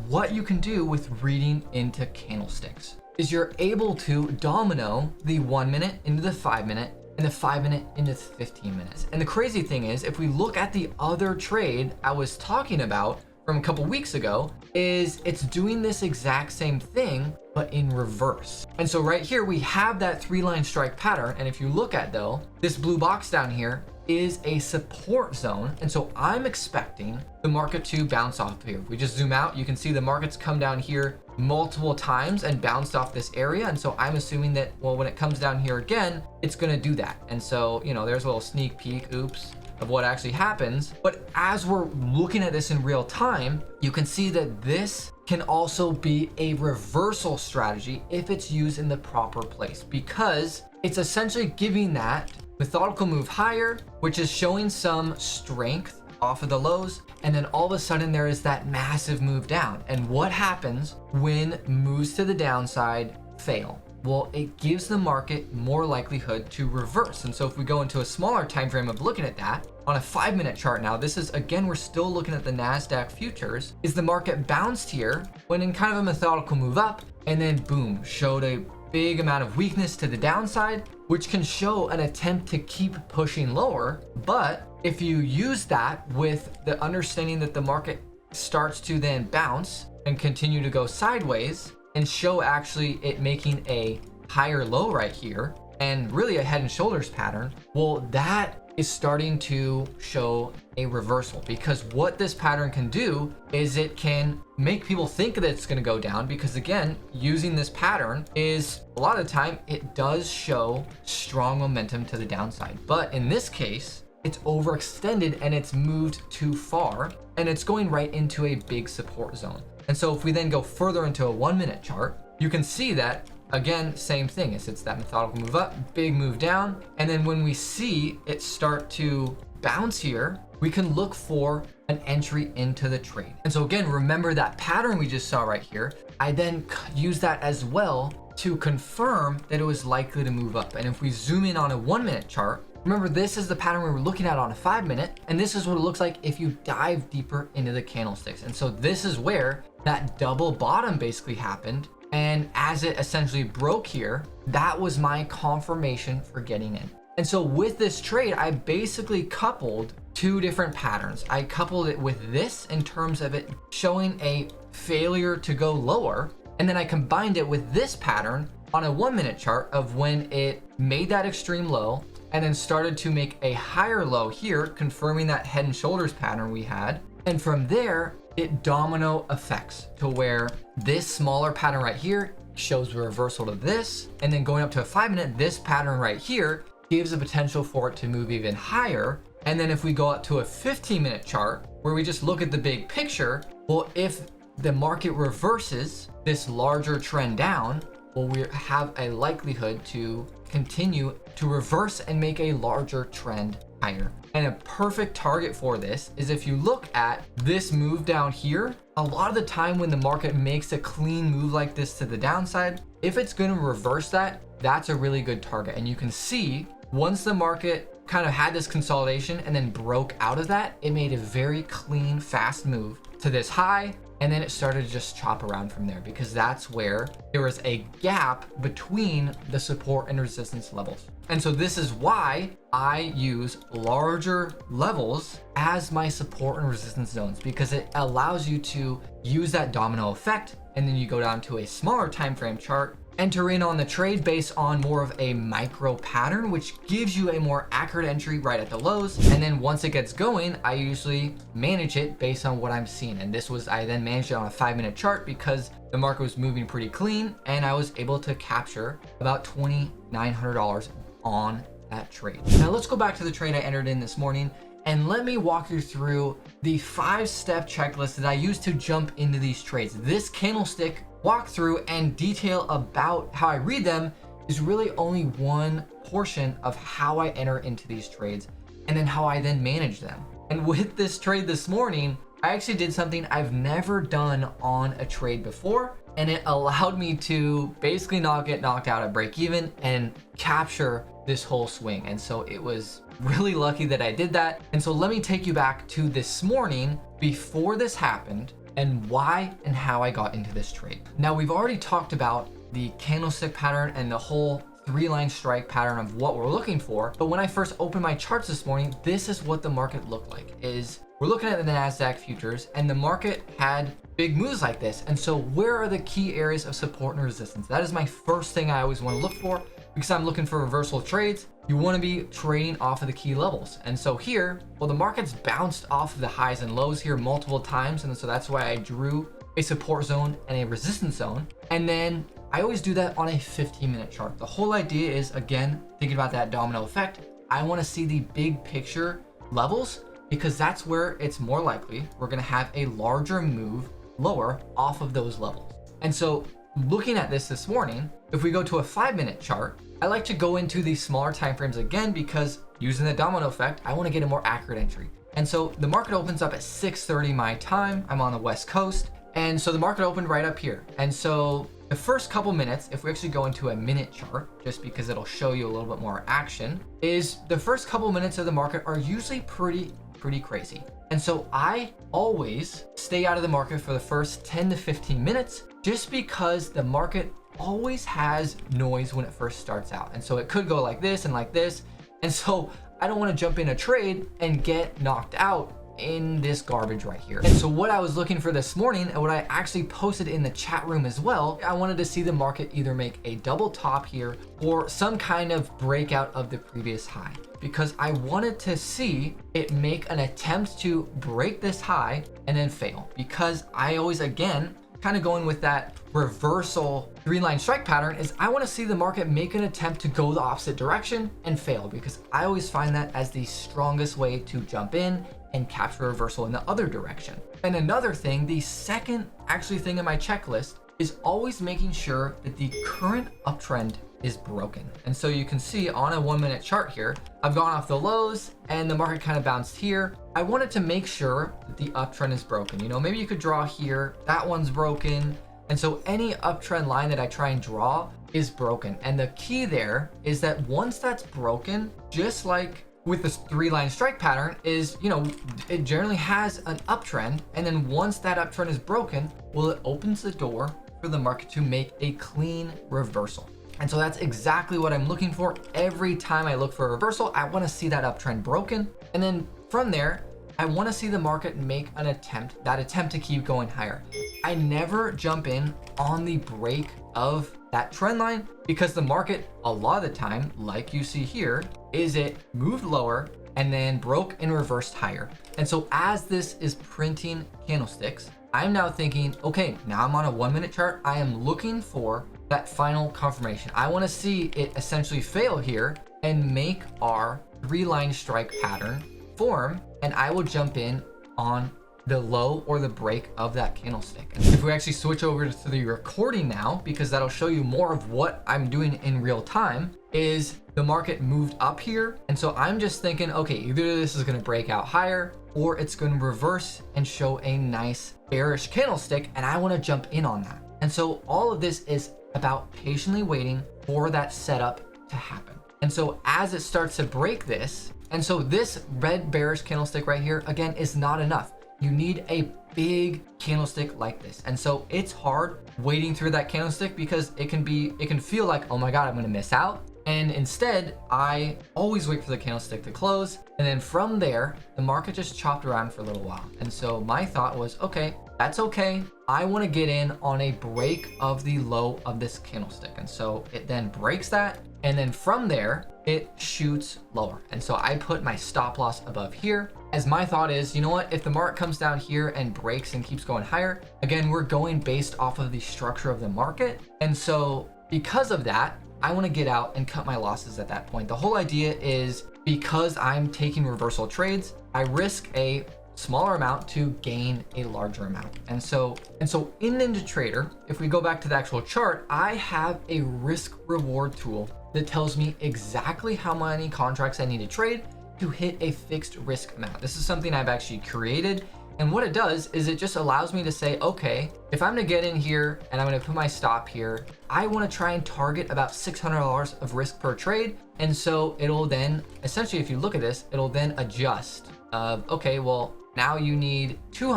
what you can do with reading into candlesticks is you're able to domino the 1-minute into the 5-minute and the 5-minute into 15 minutes. And the crazy thing is, if we look at the other trade I was talking about from a couple weeks ago, is it's doing this exact same thing, but in reverse. And so right here, we have that 3-line strike pattern. And if you look at, though, this blue box down here is a support zone. And so I'm expecting the market to bounce off here. If we just zoom out, you can see the market's come down here multiple times and bounced off this area. And so I'm assuming that, well, when it comes down here again, it's gonna do that. And so, there's a little sneak peek, oops, of what actually happens. But as we're looking at this in real time, you can see that this can also be a reversal strategy if it's used in the proper place, because it's essentially giving that methodical move higher, which is showing some strength off of the lows. And then all of a sudden there is that massive move down. And what happens when moves to the downside fail? Well, it gives the market more likelihood to reverse. And so if we go into a smaller time frame of looking at that, on a 5-minute chart now, this is, again, we're still looking at the NASDAQ futures, is the market bounced here, went in kind of a methodical move up, and then boom, showed a big amount of weakness to the downside, which can show an attempt to keep pushing lower. But if you use that with the understanding that the market starts to then bounce and continue to go sideways, and show actually it making a higher low right here and really a head and shoulders pattern, well, that is starting to show a reversal, because what this pattern can do is it can make people think that it's going to go down, because again, using this pattern is a lot of the time it does show strong momentum to the downside. But in this case, it's overextended and it's moved too far, and it's going right into a big support zone. And so if we then go further into a 1 minute chart, you can see that again, same thing. It's that methodical move up, big move down. And then when we see it start to bounce here, we can look for an entry into the trade. And so again, remember that pattern we just saw right here. I then use that as well to confirm that it was likely to move up. And if we zoom in on a 1 minute chart, remember this is the pattern we were looking at on a 5 minute, and this is what it looks like if you dive deeper into the candlesticks. And so this is where that double bottom basically happened. And as it essentially broke here, that was my confirmation for getting in. And so with this trade, I basically coupled two different patterns. I coupled it with this in terms of it showing a failure to go lower. And then I combined it with this pattern on a 1 minute chart of when it made that extreme low and then started to make a higher low here, confirming that head and shoulders pattern we had. And from there, it domino effects to where this smaller pattern right here shows a reversal to this. And then going up to a 5 minute, this pattern right here gives a potential for it to move even higher. And then if we go up to a 15 minute chart where we just look at the big picture, well, if the market reverses this larger trend down, well, we have a likelihood to continue to reverse and make a larger trend higher. And a perfect target for this is if you look at this move down here, a lot of the time when the market makes a clean move like this to the downside, if it's going to reverse that, that's a really good target. And you can see once the market kind of had this consolidation and then broke out of that, it made a very clean, fast move to this high. And then it started to just chop around from there because that's where there was a gap between the support and resistance levels. And so this is why I use larger levels as my support and resistance zones, because it allows you to use that domino effect. And then you go down to a smaller time frame chart, enter in on the trade based on more of a micro pattern, which gives you a more accurate entry right at the lows. And then once it gets going, I usually manage it based on what I'm seeing. And this was, I then managed it on a 5 minute chart because the market was moving pretty clean and I was able to capture about $2,900 on that trade. Now let's go back to the trade I entered in this morning and let me walk you through the 5-step checklist that I use to jump into these trades. This candlestick walkthrough and detail about how I read them is really only one portion of how I enter into these trades and then how I then manage them. And with this trade this morning, I actually did something I've never done on a trade before, and it allowed me to basically not get knocked out at break even and capture this whole swing. And so it was really lucky that I did that. And so let me take you back to this morning before this happened and why and how I got into this trade. Now we've already talked about the candlestick pattern and the whole 3-line strike pattern of what we're looking for. But when I first opened my charts this morning, this is what the market looked like. Is we're looking at the NASDAQ futures and the market had big moves like this. And so where are the key areas of support and resistance? That is my first thing I always want to look for because I'm looking for reversal trades. You want to be trading off of the key levels. And so here, well, the market's bounced off of the highs and lows here multiple times. And so that's why I drew a support zone and a resistance zone. And then I always do that on a 15-minute chart. The whole idea is, again, thinking about that domino effect. I want to see the big picture levels because that's where it's more likely we're going to have a larger move lower off of those levels. And so looking at this morning, if we go to a 5-minute chart, I like to go into these smaller time frames again because using the domino effect, I want to get a more accurate entry. And so the market opens up at 6:30 my time. I'm on the West Coast. And so the market opened right up here. And so the first couple minutes, if we actually go into a minute chart, just because it'll show you a little bit more action, is the first couple minutes of the market are usually pretty crazy. And so I always stay out of the market for the first 10 to 15 minutes, just because the market always has noise when it first starts out. And so it could go like this and like this. And so I don't want to jump in a trade and get knocked out in this garbage right here. And so what I was looking for this morning and what I actually posted in the chat room as well, I wanted to see the market either make a double top here or some kind of breakout of the previous high, because I wanted to see it make an attempt to break this high and then fail, because I always, again, kind of going with that reversal 3-line strike pattern, is I want to see the market make an attempt to go the opposite direction and fail, because I always find that as the strongest way to jump in and capture a reversal in the other direction. And another thing, the second actually thing in my checklist is always making sure that the current uptrend is broken. And so you can see on a 1 minute chart here, I've gone off the lows and the market kind of bounced here. I wanted to make sure that the uptrend is broken. You know, maybe you could draw here, that one's broken. And so any uptrend line that I try and draw is broken. And the key there is that once that's broken, just like with this 3-line strike pattern is, you know, it generally has an uptrend. And then once that uptrend is broken, well, it opens the door for the market to make a clean reversal. And so that's exactly what I'm looking for. Every time I look for a reversal, I want to see that uptrend broken. And then from there, I want to see the market make an attempt to keep going higher. I never jump in on the break of that trend line because the market, a lot of the time, like you see here, is it moved lower and then broke and reversed higher. And so as this is printing candlesticks, I'm now thinking, okay, now I'm on a 1 minute chart. I am looking for that final confirmation. I want to see it essentially fail here and make our 3-line strike pattern form, and I will jump in on the low or the break of that candlestick. And if we actually switch over to the recording now, because that'll show you more of what I'm doing in real time, is the market moved up here. And so I'm just thinking, okay, either this is going to break out higher or it's going to reverse and show a nice bearish candlestick, and I want to jump in on that. And so all of this is about patiently waiting for that setup to happen. And so as it starts to break this, and so this red bearish candlestick right here, again, is not enough. You need a big candlestick like this. And so it's hard waiting through that candlestick because it can feel like, oh my God, I'm gonna miss out. And instead, I always wait for the candlestick to close. And then from there, the market just chopped around for a little while. And so my thought was, okay, that's okay. I want to get in on a break of the low of this candlestick. And so it then breaks that. And then from there, it shoots lower. And so I put my stop loss above here, as my thought is, you know what, if the market comes down here and breaks and keeps going higher, again, we're going based off of the structure of the market. And so because of that, I want to get out and cut my losses at that point. The whole idea is because I'm taking reversal trades, I risk a smaller amount to gain a larger amount. And so in NinjaTrader, if we go back to the actual chart, I have a risk reward tool that tells me exactly how many contracts I need to trade to hit a fixed risk amount. This is something I've actually created. And what it does is it just allows me to say, okay, if I'm gonna get in here and I'm gonna put my stop here, I wanna try and target about $600 of risk per trade. And so it'll then, essentially, if you look at this, it'll then adjust of, okay, well, now you need 2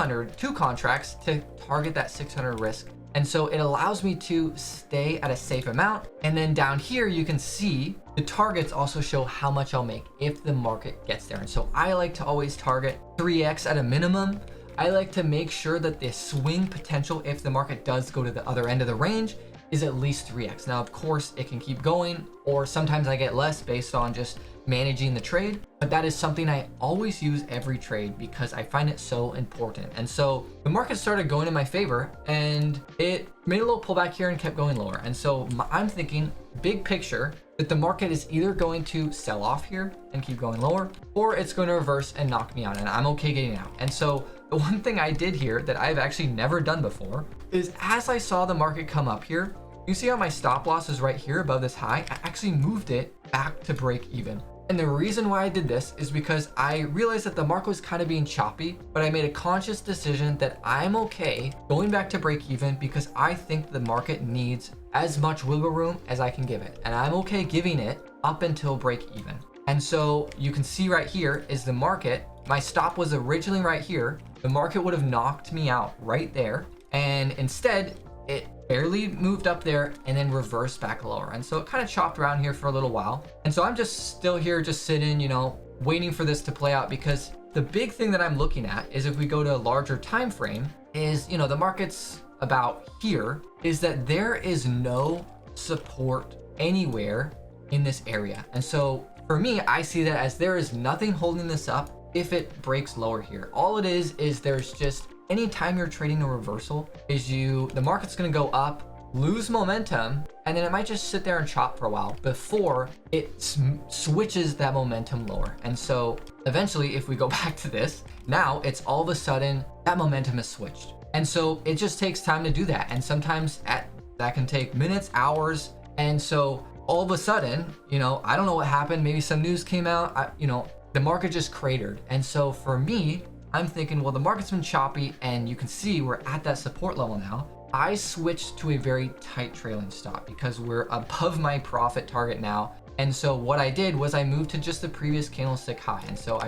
contracts to target that 600 risk. And so it allows me to stay at a safe amount. And then down here, you can see the targets also show how much I'll make if the market gets there. And so I like to always target 3x at a minimum. I like to make sure that the swing potential, if the market does go to the other end of the range, is at least 3x. Now, of course, it can keep going, or sometimes I get less based on just managing the trade, but that is something I always use every trade because I find it so important. And so the market started going in my favor and it made a little pullback here and kept going lower. And so I'm thinking big picture that the market is either going to sell off here and keep going lower, or it's going to reverse and knock me out, and I'm okay getting out. And so the one thing I did here that I've actually never done before is, as I saw the market come up here, you see how my stop loss is right here above this high? I actually moved it back to break even. And the reason why I did this is because I realized that the market was kind of being choppy, but I made a conscious decision that I'm okay going back to break even because I think the market needs as much wiggle room as I can give it. And I'm okay giving it up until break even. And so you can see right here is the market. My stop was originally right here. The market would have knocked me out right there. And instead, it barely moved up there and then reversed back lower. And so it kind of chopped around here for a little while. And so I'm just still here, just sitting, waiting for this to play out, because the big thing that I'm looking at is, if we go to a larger time frame, is, the market's about here, is that there is no support anywhere in this area. And so for me, I see that as there is nothing holding this up if it breaks lower here. All it is there's just, anytime you're trading a reversal, is the market's gonna go up, lose momentum, and then it might just sit there and chop for a while before it switches that momentum lower. And so Eventually, if we go back to this, now it's all of a sudden that momentum has switched. And so it just takes time to do that. And sometimes that can take minutes, hours. And so all of a sudden, I don't know what happened. Maybe some news came out, the market just cratered. And so for me, I'm thinking, well, the market's been choppy and you can see we're at that support level now. I switched to a very tight trailing stop because we're above my profit target now. And so what I did was I moved to just the previous candlestick high. And so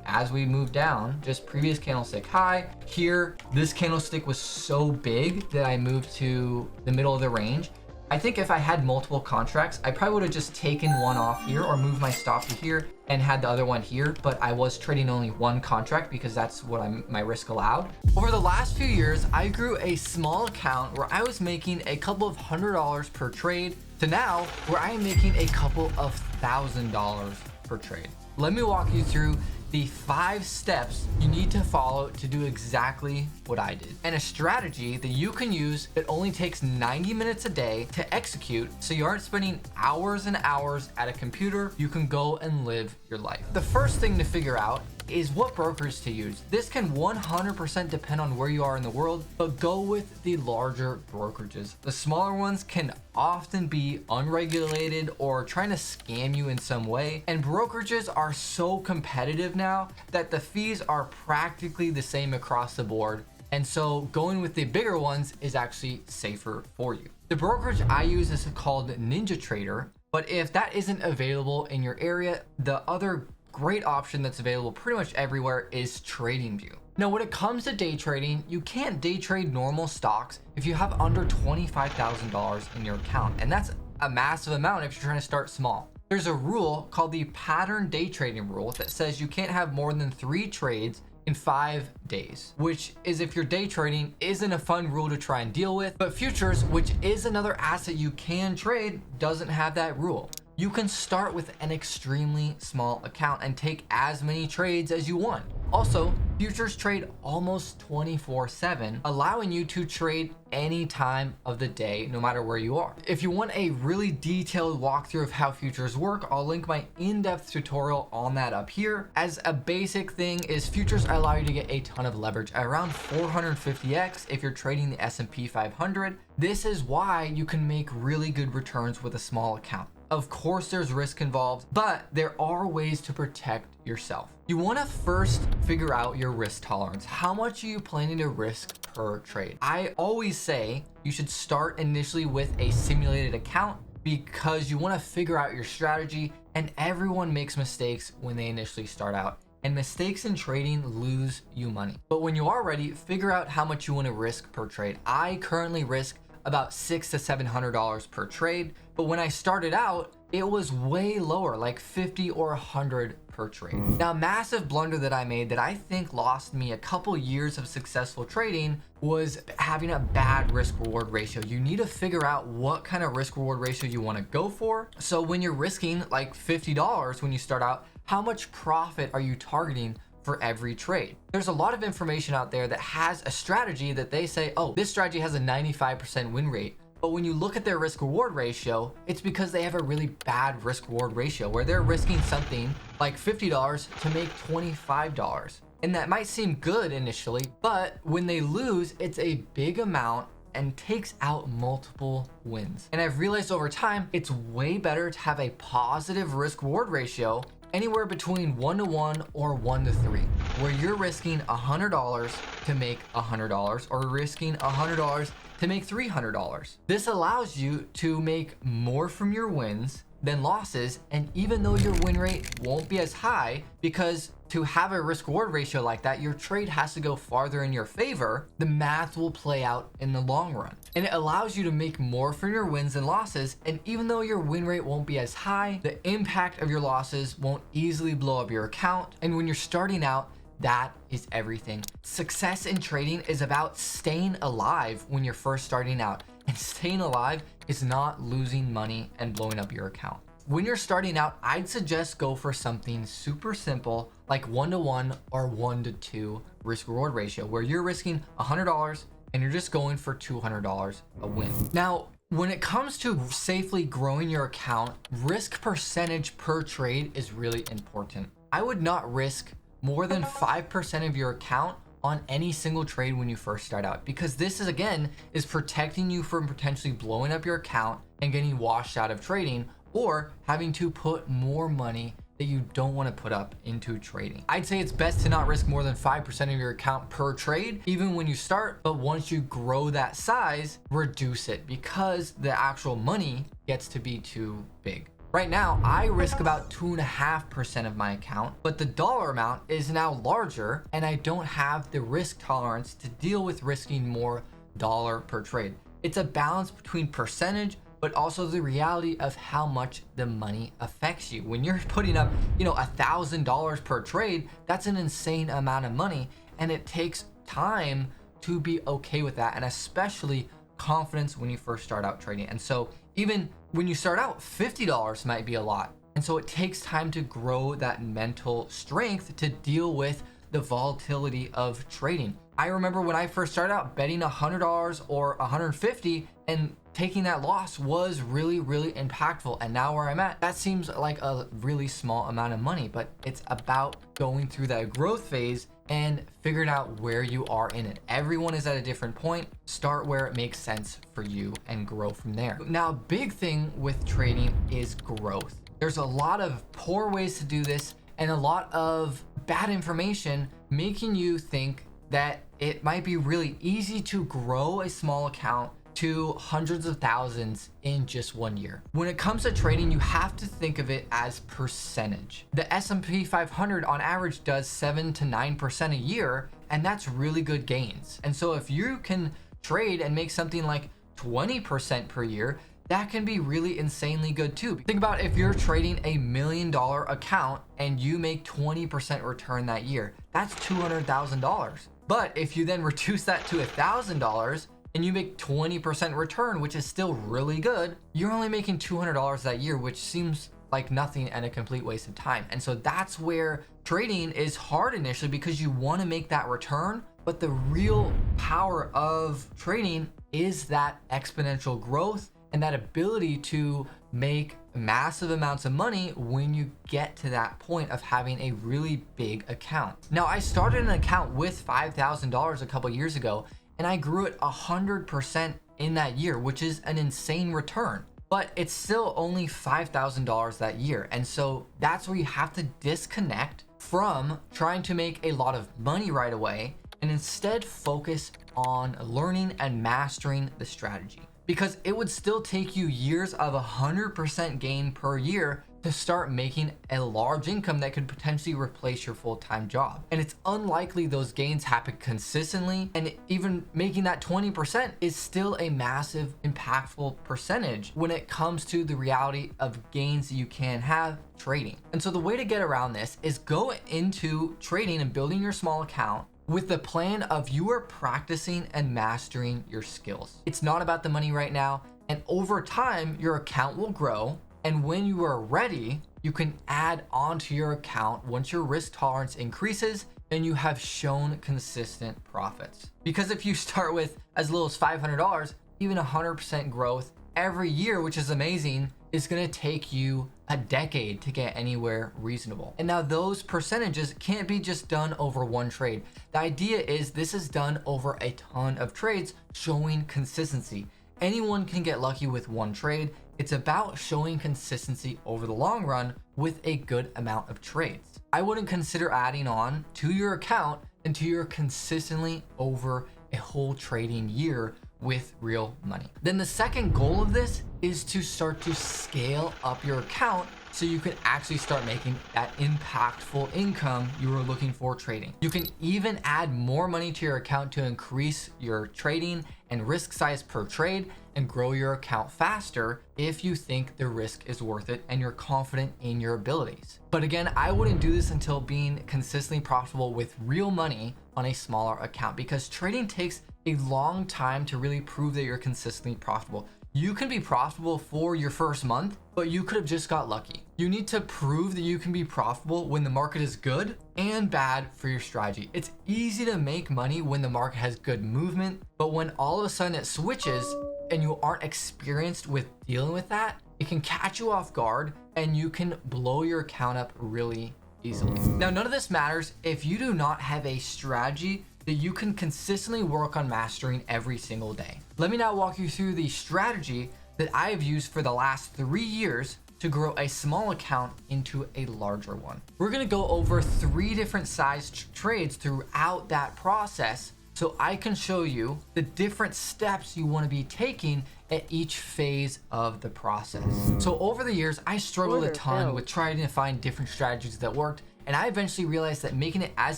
as we moved down, just previous candlestick high here, this candlestick was so big that I moved to the middle of the range. I think if I had multiple contracts, I probably would have just taken one off here or moved my stop to here and had the other one here, but I was trading only one contract because that's what my risk allowed. Over the last few years, I grew a small account where I was making a couple of $100 per trade to now where I am making a couple of $1,000 per trade. Let me walk you through the 5 steps you need to follow to do exactly what I did. And a strategy that you can use that only takes 90 minutes a day to execute so you aren't spending hours and hours at a computer. You can go and live your life. The first thing to figure out is what brokers to use. This can 100% depend on where you are in the world, but go with the larger brokerages. The smaller ones can often be unregulated or trying to scam you in some way. And brokerages are so competitive now that the fees are practically the same across the board. And so going with the bigger ones is actually safer for you. The brokerage I use is called Ninja Trader, but if that isn't available in your area, the other great option that's available pretty much everywhere is TradingView. Now, when it comes to day trading, you can't day trade normal stocks if you have under $25,000 in your account. And that's a massive amount if you're trying to start small. There's a rule called the pattern day trading rule that says you can't have more than 3 trades in 5 days, which is, if you're day trading, isn't a fun rule to try and deal with. But futures, which is another asset you can trade, doesn't have that rule. You can start with an extremely small account and take as many trades as you want. Also, futures trade almost 24/7, allowing you to trade any time of the day, no matter where you are. If you want a really detailed walkthrough of how futures work, I'll link my in-depth tutorial on that up here. As a basic thing is futures allow you to get a ton of leverage, around 450x if you're trading the S&P 500. This is why you can make really good returns with a small account. Of course, there's risk involved, but there are ways to protect yourself. You want to first figure out your risk tolerance. How much are you planning to risk per trade? I always say you should start initially with a simulated account because you want to figure out your strategy, and everyone makes mistakes when they initially start out. And mistakes in trading lose you money. But when you are ready, figure out how much you want to risk per trade. I currently risk about $600 to $700 per trade, but when I started out, it was way lower, like 50 or 100 per trade. Now, a massive blunder that I made that I think lost me a couple years of successful trading was having a bad risk reward ratio. You need to figure out what kind of risk reward ratio you want to go for. So when you're risking like $50 when you start out, how much profit are you targeting for every trade? There's a lot of information out there that has a strategy that they say, oh, this strategy has a 95% win rate. But when you look at their risk reward ratio, it's because they have a really bad risk reward ratio where they're risking something like $50 to make $25. And that might seem good initially, but when they lose, it's a big amount and takes out multiple wins. And I've realized over time, it's way better to have a positive risk reward ratio anywhere between 1-to-1 or 1-to-3, where you're risking $100 to make $100 or risking $100 to make $300. This allows you to make more from your wins than losses, and even though your win rate won't be as high, because to have a risk reward ratio like that, your trade has to go farther in your favor, the math will play out in the long run. And it allows you to make more from your wins and losses, and even though your win rate won't be as high, the impact of your losses won't easily blow up your account. And when you're starting out, that is everything. Success in trading is about staying alive when you're first starting out. And staying alive is not losing money and blowing up your account. When you're starting out, I'd suggest go for something super simple like 1-to-1 or 1-to-2 risk reward ratio, where you're risking $100 and you're just going for $200 a win. Now, when it comes to safely growing your account, risk percentage per trade is really important. I would not risk more than 5% of your account on any single trade when you first start out, because this is, again, is protecting you from potentially blowing up your account and getting washed out of trading, or having to put more money that you don't want to put up into trading. I'd say it's best to not risk more than 5% of your account per trade, even when you start, but once you grow that size, reduce it, because the actual money gets to be too big. Right now, I risk about 2.5% of my account, but the dollar amount is now larger and I don't have the risk tolerance to deal with risking more dollar per trade. It's a balance between percentage, but also the reality of how much the money affects you. When you're putting up, $1,000 per trade, that's an insane amount of money, and it takes time to be okay with that, and especially confidence when you first start out trading. And so even when you start out, $50 might be a lot. And so it takes time to grow that mental strength to deal with the volatility of trading. I remember when I first started out, betting $100 or $150 and taking that loss was really, really impactful. And now where I'm at, that seems like a really small amount of money, but it's about going through that growth phase and figuring out where you are in it. Everyone is at a different point. Start where it makes sense for you and grow from there. Now, big thing with trading is growth. There's a lot of poor ways to do this and a lot of bad information making you think that it might be really easy to grow a small account to hundreds of thousands in just 1 year. When it comes to trading, you have to think of it as percentage. The S&P 500 on average does 7 to 9% a year, and that's really good gains. And so if you can trade and make something like 20% per year, that can be really insanely good too. Think about if you're trading $1 million account and you make 20% return that year, that's $200,000. But if you then reduce that to $1,000 and you make 20% return, which is still really good, you're only making $200 that year, which seems like nothing and a complete waste of time. And so that's where trading is hard initially, because you want to make that return, but the real power of trading is that exponential growth and that ability to make massive amounts of money when you get to that point of having a really big account. Now, I started an account with $5,000 a couple years ago, and I grew it 100% in that year, which is an insane return, but it's still only $5,000 that year. And so that's where you have to disconnect from trying to make a lot of money right away and instead focus on learning and mastering the strategy. Because it would still take you years of 100% gain per year to start making a large income that could potentially replace your full-time job. And it's unlikely those gains happen consistently, and even making that 20% is still a massive, impactful percentage when it comes to the reality of gains that you can have trading. And so the way to get around this is go into trading and building your small account with the plan of you are practicing and mastering your skills. It's not about the money right now, and over time, your account will grow. And when you are ready, you can add onto your account once your risk tolerance increases and you have shown consistent profits. Because if you start with as little as $500, even 100% growth every year, which is amazing, is gonna take you a decade to get anywhere reasonable. And now those percentages can't be just done over one trade. The idea is this is done over a ton of trades, showing consistency. Anyone can get lucky with one trade. It's about showing consistency over the long run with a good amount of trades. I wouldn't consider adding on to your account until you're consistently over a whole trading year with real money. Then the second goal of this is to start to scale up your account so you can actually start making that impactful income you were looking for trading. You can even add more money to your account to increase your trading and risk size per trade and grow your account faster if you think the risk is worth it and you're confident in your abilities. But again, I wouldn't do this until being consistently profitable with real money on a smaller account, because trading takes a long time to really prove that you're consistently profitable. You can be profitable for your first month, but you could have just got lucky. You need to prove that you can be profitable when the market is good and bad for your strategy. It's easy to make money when the market has good movement, but when all of a sudden it switches and you aren't experienced with dealing with that, it can catch you off guard and you can blow your account up really easily. Now, none of this matters if you do not have a strategy that you can consistently work on mastering every single day. Let me now walk you through the strategy that I have used for the last 3 years to grow a small account into a larger one. We're gonna go over 3 different sized trades throughout that process so I can show you the different steps you wanna be taking at each phase of the process. So over the years, I struggled a ton with trying to find different strategies that worked, and I eventually realized that making it as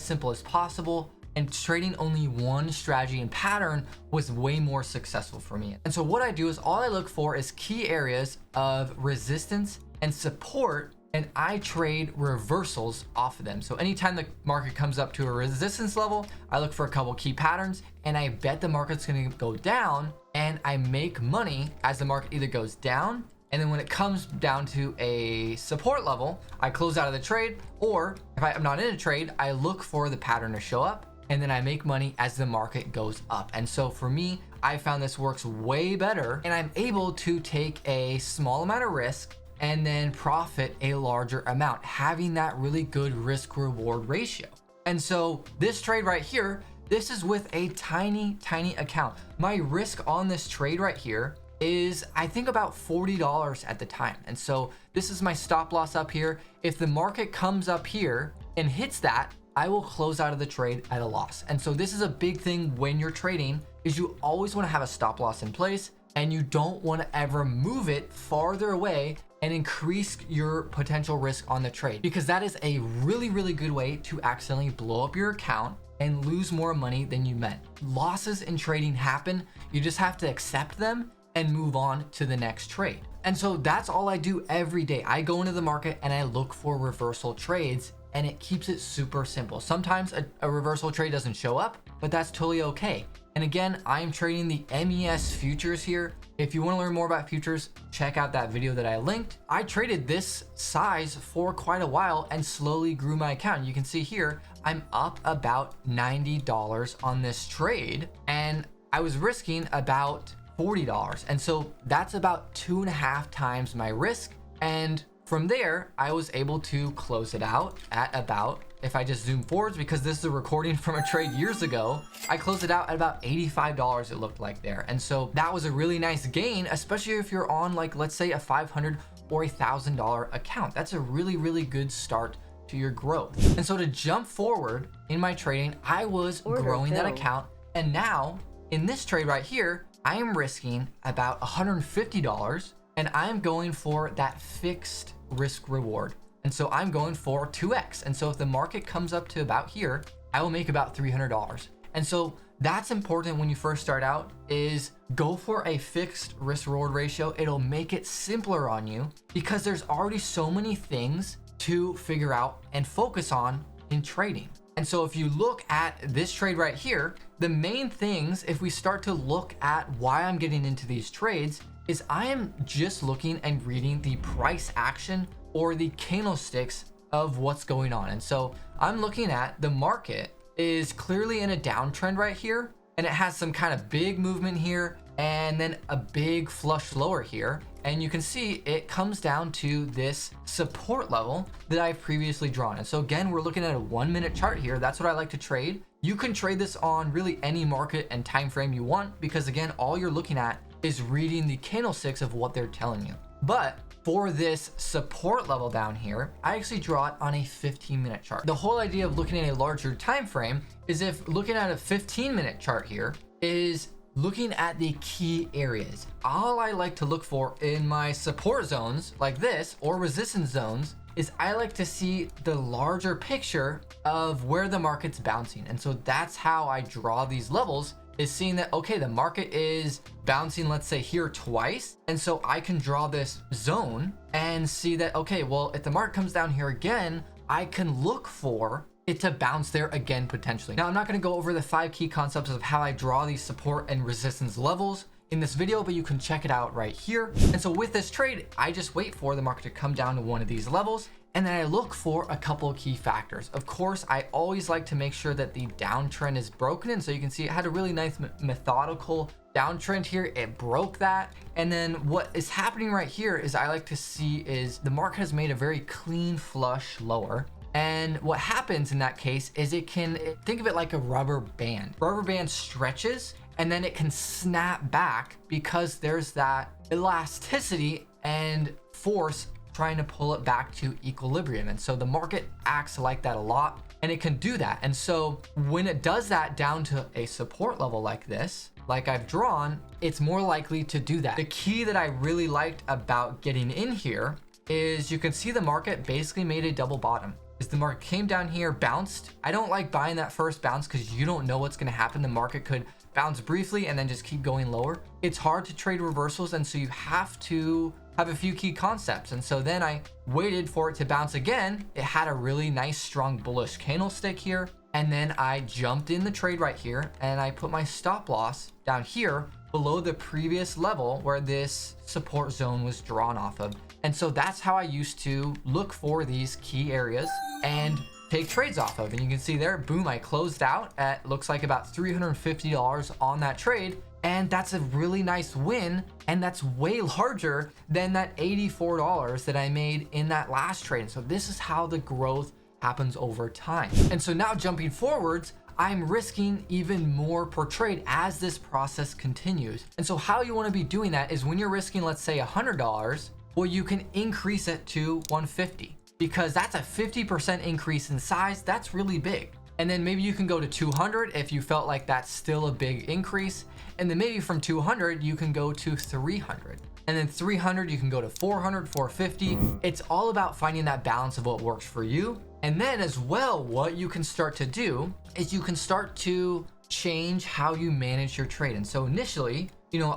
simple as possible and trading only one strategy and pattern was way more successful for me. And so what I do is all I look for is key areas of resistance and support, and I trade reversals off of them. So anytime the market comes up to a resistance level, I look for a couple key patterns and I bet the market's gonna go down, and I make money as the market either goes down, and then when it comes down to a support level, I close out of the trade, or if I'm not in a trade, I look for the pattern to show up, and then I make money as the market goes up. And so for me, I found this works way better, and I'm able to take a small amount of risk and then profit a larger amount, having that really good risk reward ratio. And so this trade right here, this is with a tiny account. My risk on this trade right here is, I think, about $40 at the time. And so this is my stop loss up here. If the market comes up here and hits that, I will close out of the trade at a loss. And so this is a big thing when you're trading, is you always want to have a stop loss in place, and you don't want to ever move it farther away and increase your potential risk on the trade, because that is a really good way to accidentally blow up your account and lose more money than you meant. Losses in trading happen. You just have to accept them and move on to the next trade. And so that's all I do every day. I go into the market and I look for reversal trades, and it keeps it super simple. Sometimes a reversal trade doesn't show up, but that's totally okay. And again, I'm trading the MES futures here. If you want to learn more about futures, check out that video that I linked. I traded this size for quite a while and slowly grew my account. You can see here, I'm up about $90 on this trade, and I was risking about $40. And so that's about 2.5 times my risk. And from there, I was able to close it out at about, if I just zoom forwards, because this is a recording from a trade years ago, I closed it out at about $85, it looked like there. And so that was a really nice gain, especially if you're on, like, let's say a $500 or $1,000 account. That's a really good start to your growth. And so to jump forward in my trading, I was growing that account. And now in this trade right here, I am risking about $150, and I'm going for that fixed risk reward. And so I'm going for 2x. And so if the market comes up to about here, I will make about $300. And so that's important when you first start out, is go for a fixed risk reward ratio. It'll make it simpler on you because there's already so many things to figure out and focus on in trading. And so if you look at this trade right here, the main things, if we start to look at why I'm getting into these trades, is I am just looking and reading the price action or the candlesticks of what's going on. And so I'm looking at the market is clearly in a downtrend right here, and it has some kind of big movement here and then a big flush lower here. And you can see it comes down to this support level that I've previously drawn. And so again, we're looking at a 1-minute chart here. That's what I like to trade. You can trade this on really any market and time frame you want, because again, all you're looking at is reading the candlesticks of what they're telling you. But for this support level down here, I actually draw it on a 15-minute chart. The whole idea of looking at a larger time frame is, if looking at a 15-minute chart here, is looking at the key areas. All I like to look for in my support zones like this, or resistance zones, is I like to see the larger picture of where the market's bouncing. And so that's how I draw these levels, is seeing that, okay, the market is bouncing, let's say here twice. And so I can draw this zone and see that, okay, well, if the market comes down here again, I can look for it to bounce there again potentially. Now, I'm not going to go over the 5 key concepts of how I draw these support and resistance levels in this video, but you can check it out right here. And so with this trade, I just wait for the market to come down to one of these levels, and then I look for a couple of key factors. Of course, I always like to make sure that the downtrend is broken. And so you can see it had a really nice methodical downtrend here. It broke that. And then what is happening right here is I like to see is the market has made a very clean flush lower. And what happens in that case is think of it like a rubber band. Rubber band stretches and then it can snap back because there's that elasticity and force trying to pull it back to equilibrium. And so the market acts like that a lot, and it can do that. And so when it does that down to a support level like this, like I've drawn, it's more likely to do that. The key that I really liked about getting in here is you can see the market basically made a double bottom. As the market came down here, bounced. I don't like buying that first bounce because you don't know what's going to happen. The market could bounce briefly and then just keep going lower. It's hard to trade reversals, and so you have to have a few key concepts. And so then I waited for it to bounce again. It had a really nice strong bullish candlestick here, and then I jumped in the trade right here and I put my stop loss down here below the previous level where this support zone was drawn off of. And so that's how I used to look for these key areas and take trades off of. And you can see there, boom, I closed out at looks like about $350 on that trade. And that's a really nice win. And that's way larger than that $84 that I made in that last trade. So this is how the growth happens over time. And so now jumping forwards, I'm risking even more per trade as this process continues. And so how you want to be doing that is when you're risking, let's say $100, well, you can increase it to 150 because that's a 50% increase in size. That's really big. And then maybe you can go to 200 if you felt like that's still a big increase. And then maybe from 200, you can go to 300. And then 300, you can go to 400, 450. It's all about finding that balance of what works for you. And then as well, what you can start to do is you can start to change how you manage your trade. And so initially,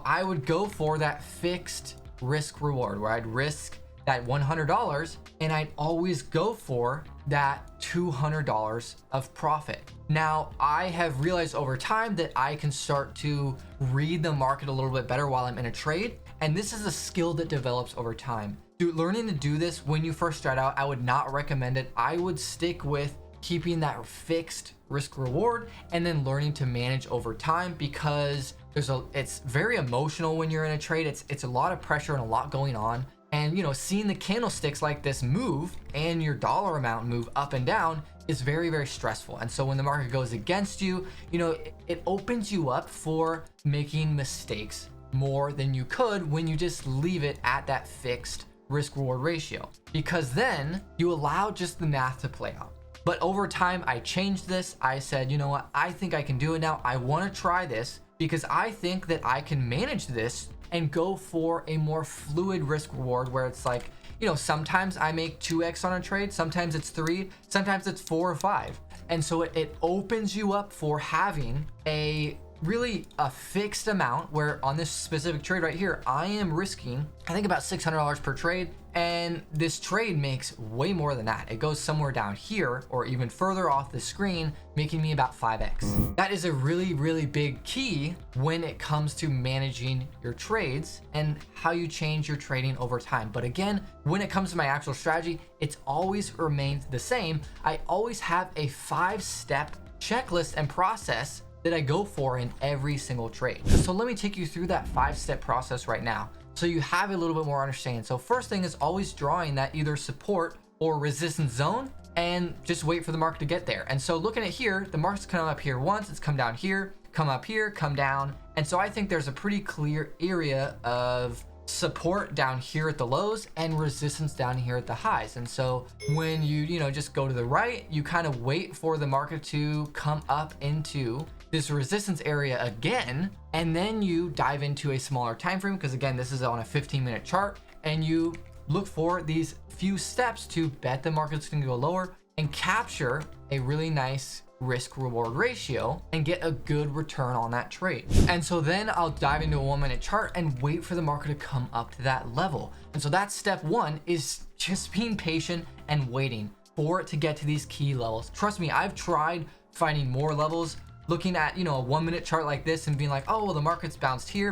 I would go for that fixed risk reward where I'd risk that $100 and I'd always go for that $200 of profit. Now, I have realized over time that I can start to read the market a little bit better while I'm in a trade. And this is a skill that develops over time. Learning to do this when you first start out, I would not recommend it. I would stick with keeping that fixed risk reward and then learning to manage over time because it's very emotional when you're in a trade. It's a lot of pressure and a lot going on. And seeing the candlesticks like this move and your dollar amount move up and down is very, very stressful. And so when the market goes against you, it opens you up for making mistakes more than you could when you just leave it at that fixed risk reward ratio, because then you allow just the math to play out. But over time, I changed this. I said, you know what? I think I can do it now. I want to try this because I think that I can manage this and go for a more fluid risk reward where it's like, sometimes I make 2x on a trade, sometimes it's 3, sometimes it's 4 or 5. And so it opens you up for having a fixed amount where on this specific trade right here, I am risking, I think about $600 per trade. And this trade makes way more than that. It goes somewhere down here or even further off the screen, making me about 5x. That is a really, really big key when it comes to managing your trades and how you change your trading over time. But again, when it comes to my actual strategy, it's always remained the same. I always have a 5-step checklist and process that I go for in every single trade. So let me take you through that 5-step process right now so you have a little bit more understanding. So first thing is always drawing that either support or resistance zone and just wait for the market to get there. And so looking at here, the market's come up here once, it's come down here, come up here, come down. And so I think there's a pretty clear area of support down here at the lows and resistance down here at the highs. And so when you just go to the right, you kind of wait for the market to come up into this resistance area again, and then you dive into a smaller time frame because again, this is on a 15-minute chart, and you look for these few steps to bet the market's going to go lower and capture a really nice risk reward ratio and get a good return on that trade. And so then I'll dive into a 1-minute chart and wait for the market to come up to that level. And so that's step 1, is just being patient and waiting for it to get to these key levels. Trust me, I've tried finding more levels, looking at a 1-minute chart like this and being like, oh well, the market's bounced here,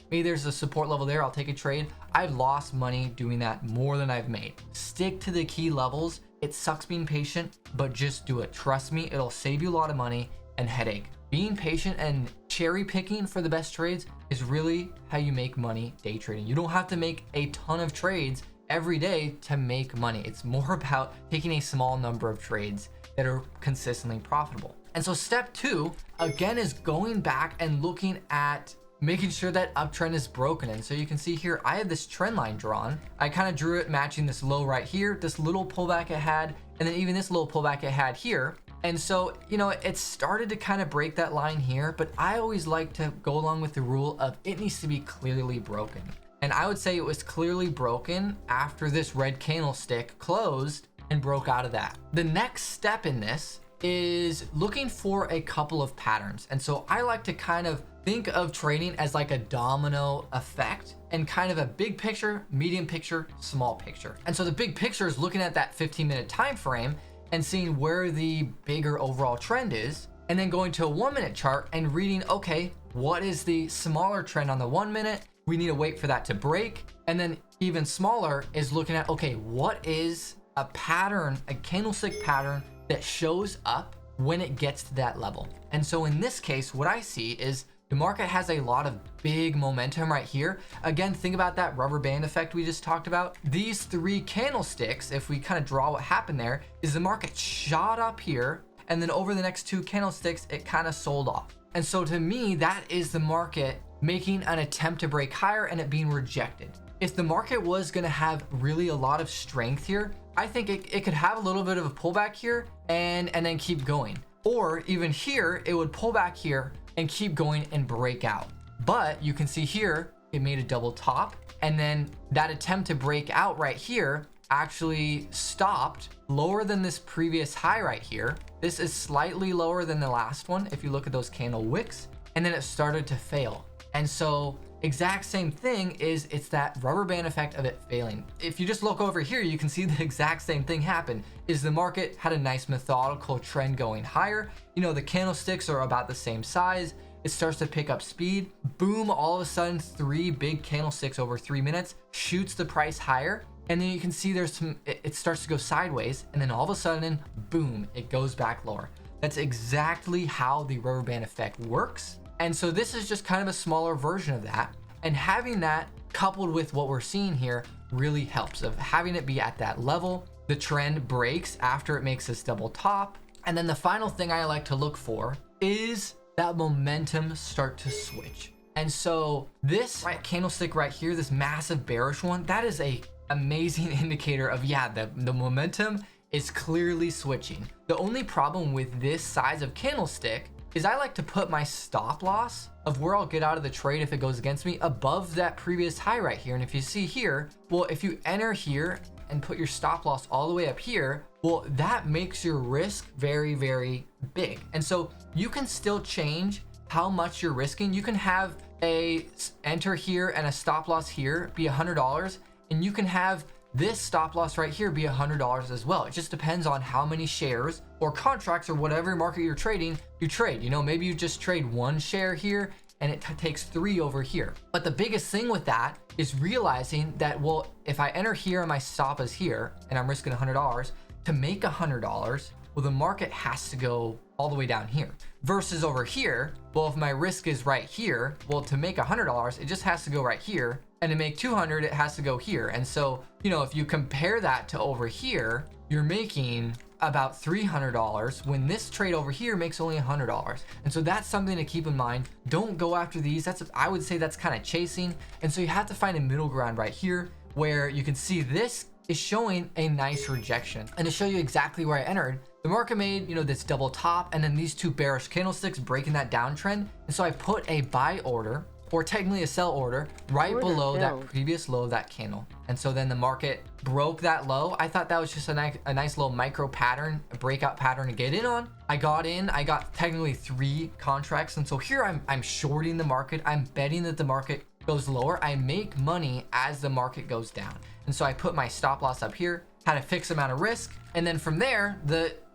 maybe there's a support level there, I'll take a trade. I've lost money doing that more than I've made. Stick to the key levels. It sucks being patient, but just do it. Trust me, it'll save you a lot of money and headache. Being patient and cherry picking for the best trades is really how you make money day trading. You don't have to make a ton of trades every day to make money. It's more about taking a small number of trades that are consistently profitable. And so step 2, again, is going back and looking at making sure that uptrend is broken. And so you can see here, I have this trend line drawn. I kind of drew it matching this low right here, this little pullback it had, and then even this little pullback it had here. And so, you know, it started to kind of break that line here, but I always like to go along with the rule of it needs to be clearly broken. And I would say it was clearly broken after this red candlestick closed and broke out of that. The next step in this is looking for a couple of patterns. And so I like to kind of think of trading as like a domino effect and kind of a big picture, medium picture, small picture. And so the big picture is looking at that 15-minute time frame and seeing where the bigger overall trend is, and then going to a 1-minute chart and reading, okay, what is the smaller trend on the 1 minute? We need to wait for that to break. And then even smaller is looking at, okay, what is a pattern, a candlestick pattern that shows up when it gets to that level. And so in this case, what I see is the market has a lot of big momentum right here. Again, think about that rubber band effect we just talked about. These 3 candlesticks, if we kind of draw what happened there, is the market shot up here, and then over the next 2 candlesticks, it kind of sold off. And so to me, that is the market making an attempt to break higher and it being rejected. If the market was going to have really a lot of strength here, I think it could have a little bit of a pullback here and then keep going. Or even here, it would pull back here and keep going and break out. But you can see here, it made a double top, and then that attempt to break out right here actually stopped lower than this previous high right here. This is slightly lower than the last one if you look at those candle wicks, and then it started to fail. And so exact same thing is it's that rubber band effect of it failing. If you just look over here, you can see the exact same thing happen. Is the market had a nice methodical trend going higher. You know, the candlesticks are about the same size. It starts to pick up speed. Boom, all of a sudden 3 big candlesticks over 3 minutes shoots the price higher. And then you can see there's some, it starts to go sideways. And then all of a sudden, boom, it goes back lower. That's exactly how the rubber band effect works. And so this is just kind of a smaller version of that. And having that coupled with what we're seeing here really helps, of having it be at that level. The trend breaks after it makes this double top. And then the final thing I like to look for is that momentum start to switch. And so this candlestick right here, this massive bearish one, that is a amazing indicator of, yeah, the momentum is clearly switching. The only problem with this size of candlestick is I like to put my stop loss of where I'll get out of the trade if it goes against me above that previous high right here. And if you see here, well, if you enter here and put your stop loss all the way up here, well, that makes your risk very, very big. And so you can still change how much you're risking. You can have a enter here and a stop loss here be $100, and you can have this stop loss right here be $100 as well. It just depends on how many shares or contracts or whatever market you're trading, you trade. You know, maybe you just trade 1 share here and it takes 3 over here. But the biggest thing with that is realizing that, well, if I enter here and my stop is here and I'm risking $100, to make $100, well, the market has to go all the way down here. Versus over here, well, if my risk is right here, well, to make $100, it just has to go right here. And to make 200, it has to go here. And so, you know, if you compare that to over here, you're making about $300 when this trade over here makes only $100. And so that's something to keep in mind. Don't go after these. I would say that's kind of chasing. And so you have to find a middle ground right here where you can see this is showing a nice rejection. And to show you exactly where I entered, the market made, you know, this double top and then these 2 bearish candlesticks breaking that downtrend. And so I put a buy order, or technically a sell order, right below that previous low of that candle. And so then the market broke that low. I thought that was just a nice little micro pattern, a breakout pattern to get in on. I got in, I got technically 3 contracts. And so here I'm shorting the market. I'm betting that the market goes lower. I make money as the market goes down. And so I put my stop loss up here, had a fixed amount of risk. And then from there,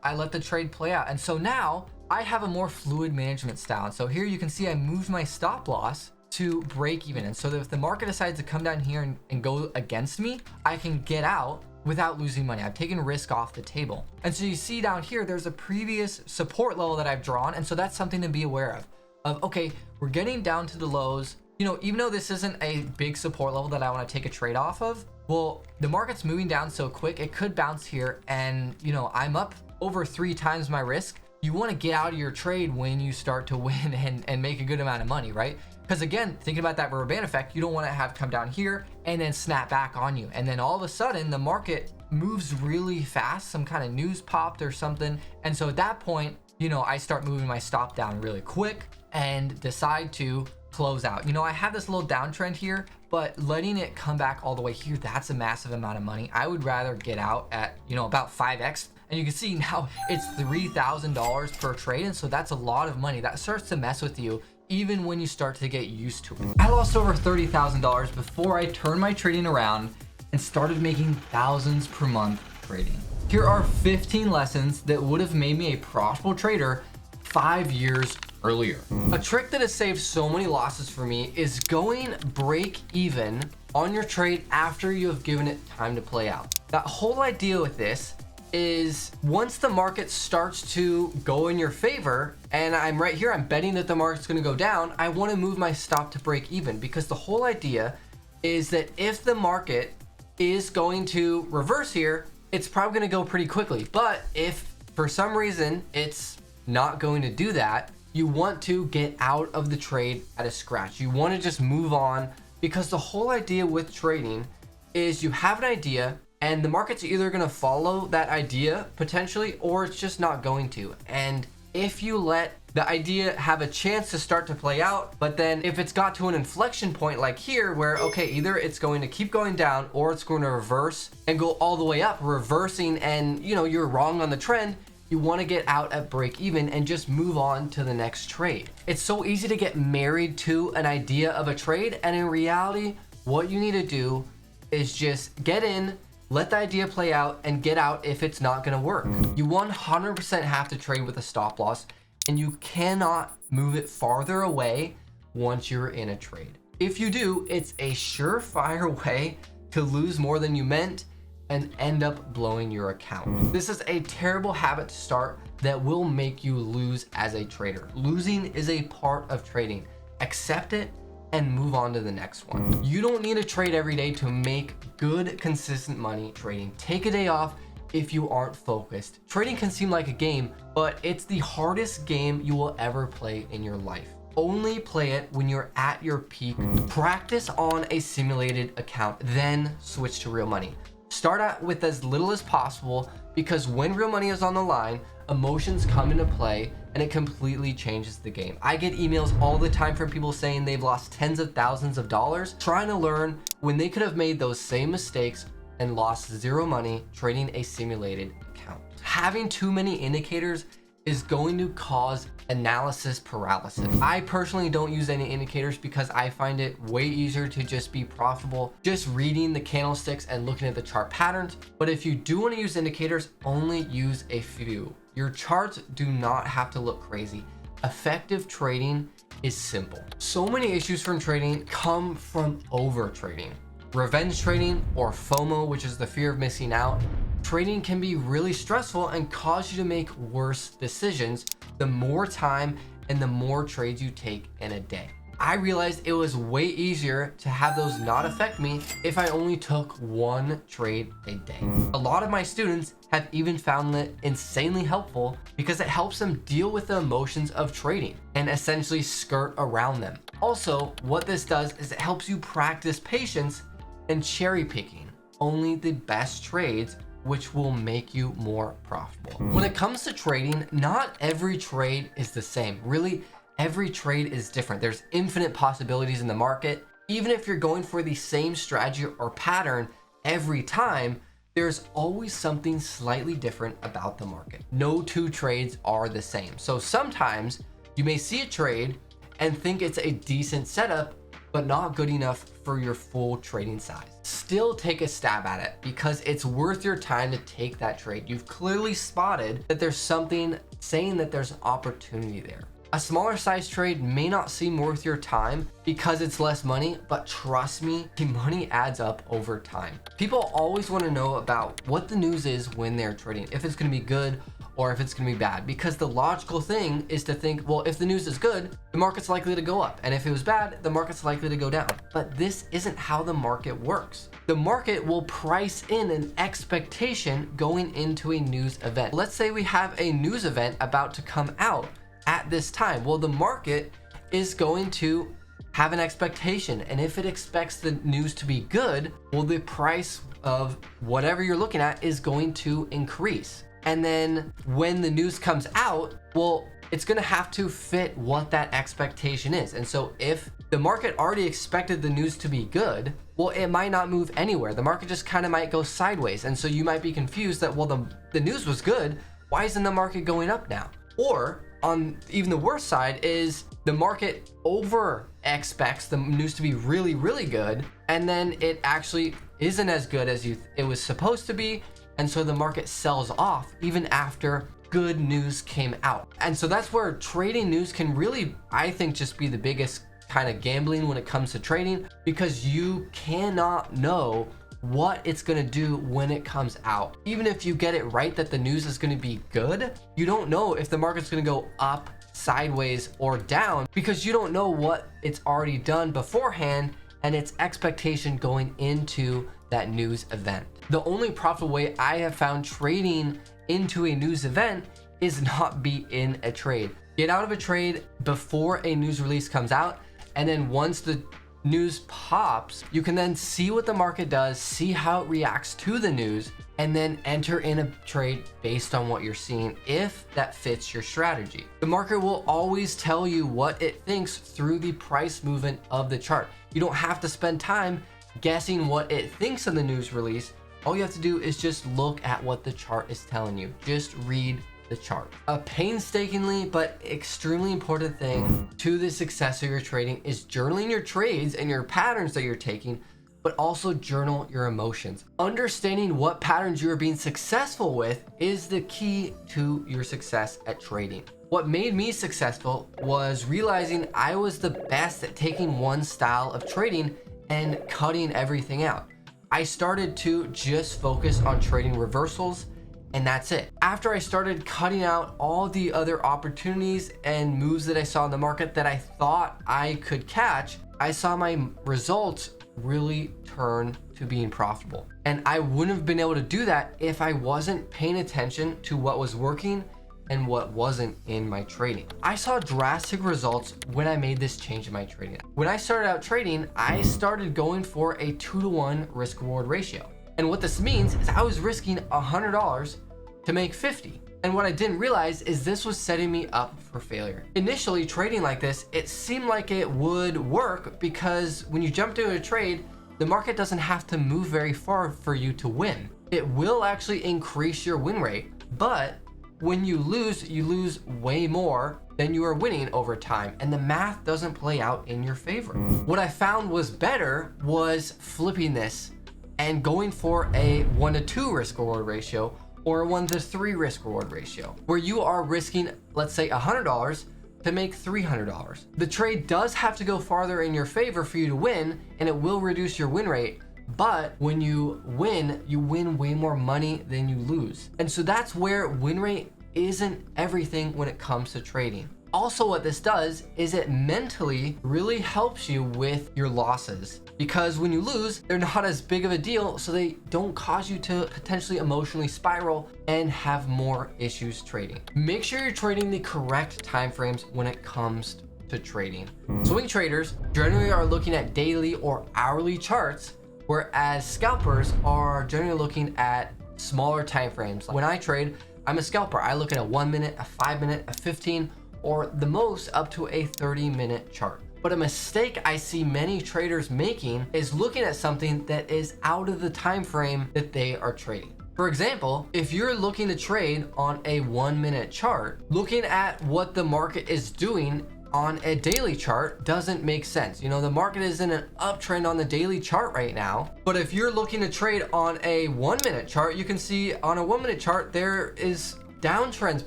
I let the trade play out. And so now I have a more fluid management style. And so here you can see I moved my stop loss to break even. And so that if the market decides to come down here and go against me, I can get out without losing money. I've taken risk off the table. And so you see down here, there's a previous support level that I've drawn. And so that's something to be aware of, okay, we're getting down to the lows Even though this isn't a big support level that I want to take a trade off of, well, the market's moving down so quick, it could bounce here, and I'm up over 3 times my risk. You want to get out of your trade when you start to win and make a good amount of money, right? Because again, thinking about that rubber band effect, you don't want to have come down here and then snap back on you. And then all of a sudden the market moves really fast, some kind of news popped or something. And so at that point, I start moving my stop down really quick and decide to close out. I have this little downtrend here, but letting it come back all the way here, that's a massive amount of money. I would rather get out at, about 5x. And you can see now it's $3,000 per trade. And so that's a lot of money. That starts to mess with you even when you start to get used to it. I lost over $30,000 before I turned my trading around and started making thousands per month trading. Here are 15 lessons that would have made me a profitable trader 5 years earlier. A trick that has saved so many losses for me is going break even on your trade after you have given it time to play out. That whole idea with this is once the market starts to go in your favor, and I'm right here, I'm betting that the market's gonna go down, I wanna move my stop to break even, because the whole idea is that if the market is going to reverse here, it's probably gonna go pretty quickly. But if for some reason it's not going to do that, you want to get out of the trade at a scratch. You wanna just move on, because the whole idea with trading is you have an idea, and the market's either gonna follow that idea potentially, or it's just not going to. And if you let the idea have a chance to start to play out, but then if it's got to an inflection point like here, where, okay, either it's going to keep going down or it's going to reverse and go all the way up, reversing, and you're wrong on the trend, you wanna get out at break even and just move on to the next trade. It's so easy to get married to an idea of a trade, and in reality, what you need to do is just get in, let the idea play out, and get out if it's not gonna work. You 100% have to trade with a stop loss, and you cannot move it farther away once you're in a trade. If you do, it's a surefire way to lose more than you meant and end up blowing your account. This is a terrible habit to start that will make you lose as a trader. Losing is a part of trading. Accept it and move on to the next one. You don't need to trade every day to make good, consistent money trading. Take a day off if you aren't focused. Trading can seem like a game, but it's the hardest game you will ever play in your life. Only play it when you're at your peak. Practice on a simulated account, then switch to real money. Start out with as little as possible, because when real money is on the line, emotions come into play and it completely changes the game. I get emails all the time from people saying they've lost tens of thousands of dollars trying to learn when they could have made those same mistakes and lost zero money trading a simulated account. Having too many indicators is going to cause analysis paralysis. I personally don't use any indicators because I find it way easier to just be profitable just reading the candlesticks and looking at the chart patterns. But if you do want to use indicators, only use a few. Your charts do not have to look crazy. Effective trading is simple. So many issues from trading come from over trading. Revenge trading, or FOMO, which is the fear of missing out. Trading can be really stressful and cause you to make worse decisions the more time and the more trades you take in a day. I realized it was way easier to have those not affect me if I only took one trade a day. A lot of my students have even found it insanely helpful because it helps them deal with the emotions of trading and essentially skirt around them. Also, what this does is it helps you practice patience and cherry picking only the best trades, which will make you more profitable. When it comes to trading, not every trade is the same. Really, every trade is different. There's infinite possibilities in the market. Even if you're going for the same strategy or pattern every time, there's always something slightly different about the market. No two trades are the same. So sometimes you may see a trade and think it's a decent setup, but not good enough for your full trading size. Still take a stab at it because it's worth your time to take that trade. You've clearly spotted that there's something saying that there's opportunity there. A smaller size trade may not seem worth your time because it's less money, but trust me, the money adds up over time. People always want to know about what the news is when they're trading, if it's going to be good or if it's going to be bad, because the logical thing is to think, well, if the news is good, the market's likely to go up, and if it was bad, the market's likely to go down. But this isn't how the market works. The market will price in an expectation going into a news event. Let's say we have a news event about to come out at this time. Well, the market is going to have an expectation, and if it expects the news to be good, well, the price of whatever you're looking at is going to increase. And then when the news comes out, well, it's going to have to fit what that expectation is. And so if the market already expected the news to be good, well, it might not move anywhere. The market just kind of might go sideways. And so you might be confused that, well, the news was good. Why isn't the market going up now? Or on even the worst side is the market over expects the news to be really, really good, and then it actually isn't as good as it was supposed to be, and so the market sells off even after good news came out. And so that's where trading news can really, I think, just be the biggest kind of gambling when it comes to trading, because you cannot know what it's going to do when it comes out. Even if you get it right that the news is going to be good, you don't know if the market's going to go up, sideways, or down, because you don't know what it's already done beforehand and its expectation going into that news event. The only profitable way I have found trading into a news event is not be in a trade. Get out of a trade before a news release comes out, and then once the news pops, you can then see what the market does, see how it reacts to the news, and then enter in a trade based on what you're seeing if that fits your strategy. The market will always tell you what it thinks through the price movement of the chart. You don't have to spend time guessing what it thinks of the news release. All you have to do is just look at what the chart is telling you. Just read the chart. A painstakingly but extremely important thing to the success of your trading is journaling your trades and your patterns that you're taking, but also journal your emotions. Understanding what patterns you are being successful with is the key to your success at trading. What made me successful was realizing I was the best at taking one style of trading and cutting everything out. I started to just focus on trading reversals, and that's it. After I started cutting out all the other opportunities and moves that I saw in the market that I thought I could catch, I saw my results really turn to being profitable. And I wouldn't have been able to do that if I wasn't paying attention to what was working and what wasn't in my trading. I saw drastic results when I made this change in my trading. When I started out trading, I started going for a 2-to-1 risk reward ratio. And what this means is I was risking $100 to make 50. And what I didn't realize is this was setting me up for failure. Initially, trading like this, it seemed like it would work because when you jump into a trade, the market doesn't have to move very far for you to win. It will actually increase your win rate, but when you lose way more than you are winning over time, and the math doesn't play out in your favor. What I found was better was flipping this and going for a 1-to-2 risk reward ratio or a 1-to-3 risk reward ratio, where you are risking, let's say, $100 to make $300. The trade does have to go farther in your favor for you to win, and it will reduce your win rate, but when you win way more money than you lose. And so that's where win rate isn't everything when it comes to trading. Also, what this does is it mentally really helps you with your losses, because when you lose, they're not as big of a deal, so they don't cause you to potentially emotionally spiral and have more issues trading. Make sure you're trading the correct timeframes when it comes to trading. Swing traders generally are looking at daily or hourly charts, whereas scalpers are generally looking at smaller timeframes. When I trade, I'm a scalper. I look at a 1 minute, a 5 minute, a 15, or the most up to a 30-minute chart. But a mistake I see many traders making is looking at something that is out of the time frame that they are trading. For example, if you're looking to trade on a 1-minute chart, looking at what the market is doing on a daily chart doesn't make sense. You know, the market is in an uptrend on the daily chart right now, but if you're looking to trade on a 1-minute chart, you can see on a 1-minute chart there is downtrends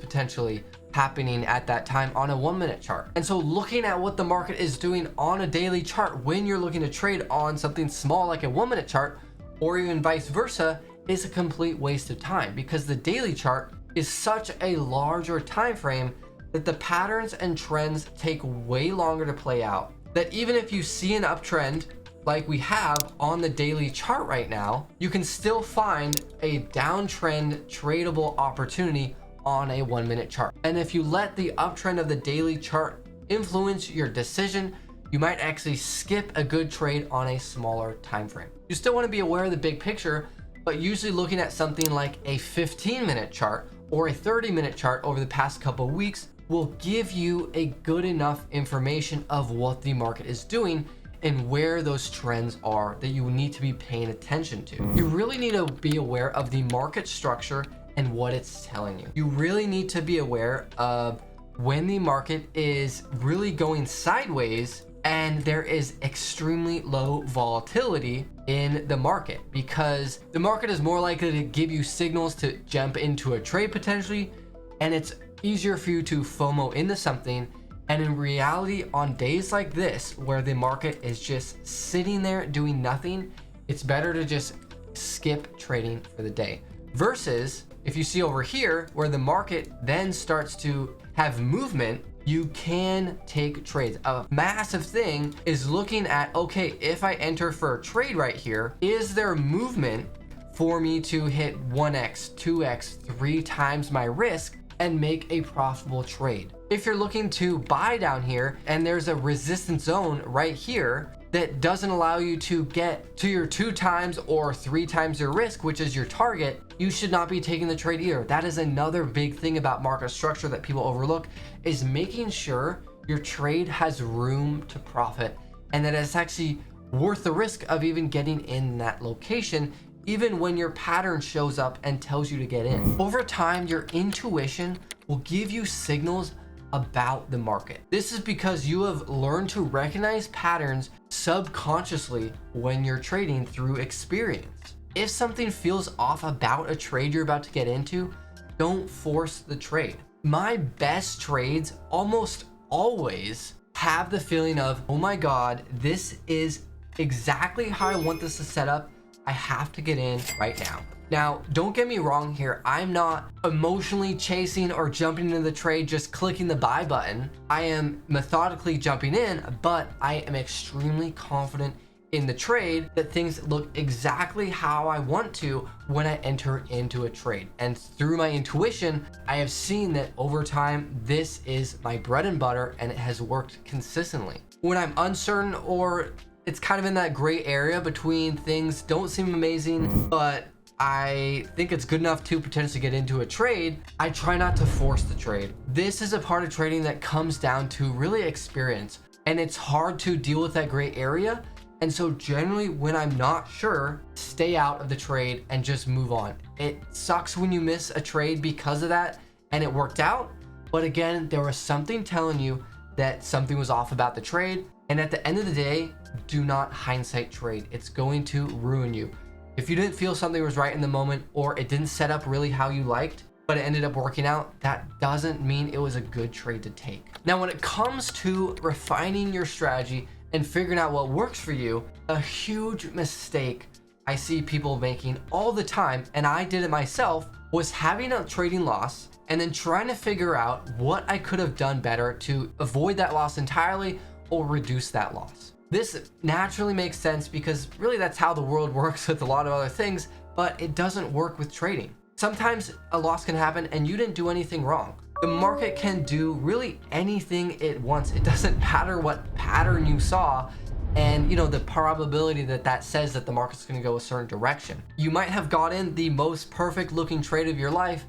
potentially happening at that time on a 1-minute chart. And so looking at what the market is doing on a daily chart when you're looking to trade on something small like a 1-minute chart, or even vice versa, is a complete waste of time, because the daily chart is such a larger time frame that the patterns and trends take way longer to play out. That even if you see an uptrend like we have on the daily chart right now, you can still find a downtrend tradable opportunity on a 1 minute chart. And if you let the uptrend of the daily chart influence your decision, you might actually skip a good trade on a smaller time frame. You still want to be aware of the big picture, but usually looking at something like a 15-minute chart or a 30-minute chart over the past couple of weeks will give you a good enough information of what the market is doing and where those trends are that you need to be paying attention to. You really need to be aware of the market structure and what it's telling you. You really need to be aware of when the market is really going sideways and there is extremely low volatility in the market, because the market is more likely to give you signals to jump into a trade potentially, and it's easier for you to FOMO into something. And in reality, on days like this where the market is just sitting there doing nothing, it's better to just skip trading for the day. Versus if you see over here where the market then starts to have movement, you can take trades. A massive thing is looking at, okay, if I enter for a trade right here, is there movement for me to hit 1x, 2x, 3 times my risk and make a profitable trade? If you're looking to buy down here and there's a resistance zone right here that doesn't allow you to get to your 2 times or 3 times your risk, which is your target, you should not be taking the trade either. That is another big thing about market structure that people overlook, is making sure your trade has room to profit and that it's actually worth the risk of even getting in that location, even when your pattern shows up and tells you to get in. Over time, your intuition will give you signals about the market. This is because you have learned to recognize patterns subconsciously when you're trading through experience. If something feels off about a trade you're about to get into, don't force the trade. My best trades almost always have the feeling of, oh my God, this is exactly how I want this to set up. I have to get in right now. Now, don't get me wrong here. I'm not emotionally chasing or jumping into the trade, just clicking the buy button. I am methodically jumping in, but I am extremely confident in the trade that things look exactly how I want to when I enter into a trade. And through my intuition, I have seen that over time, this is my bread and butter and it has worked consistently. When I'm uncertain or it's kind of in that gray area between things don't seem amazing, but I think it's good enough to potentially get into a trade, I try not to force the trade. This is a part of trading that comes down to really experience, and it's hard to deal with that gray area. And so generally when I'm not sure, stay out of the trade and just move on. It sucks when you miss a trade because of that and it worked out, but again, there was something telling you that something was off about the trade. And at the end of the day, do not hindsight trade. It's going to ruin you. If you didn't feel something was right in the moment, or it didn't set up really how you liked, but it ended up working out, that doesn't mean it was a good trade to take. Now, when it comes to refining your strategy and figuring out what works for you, a huge mistake I see people making all the time, and I did it myself, was having a trading loss and then trying to figure out what I could have done better to avoid that loss entirely or reduce that loss. This naturally makes sense because really that's how the world works with a lot of other things, but it doesn't work with trading. Sometimes a loss can happen and you didn't do anything wrong. The market can do really anything it wants. It doesn't matter what pattern you saw and the probability that says that the market's going to go a certain direction. You might have got in the most perfect looking trade of your life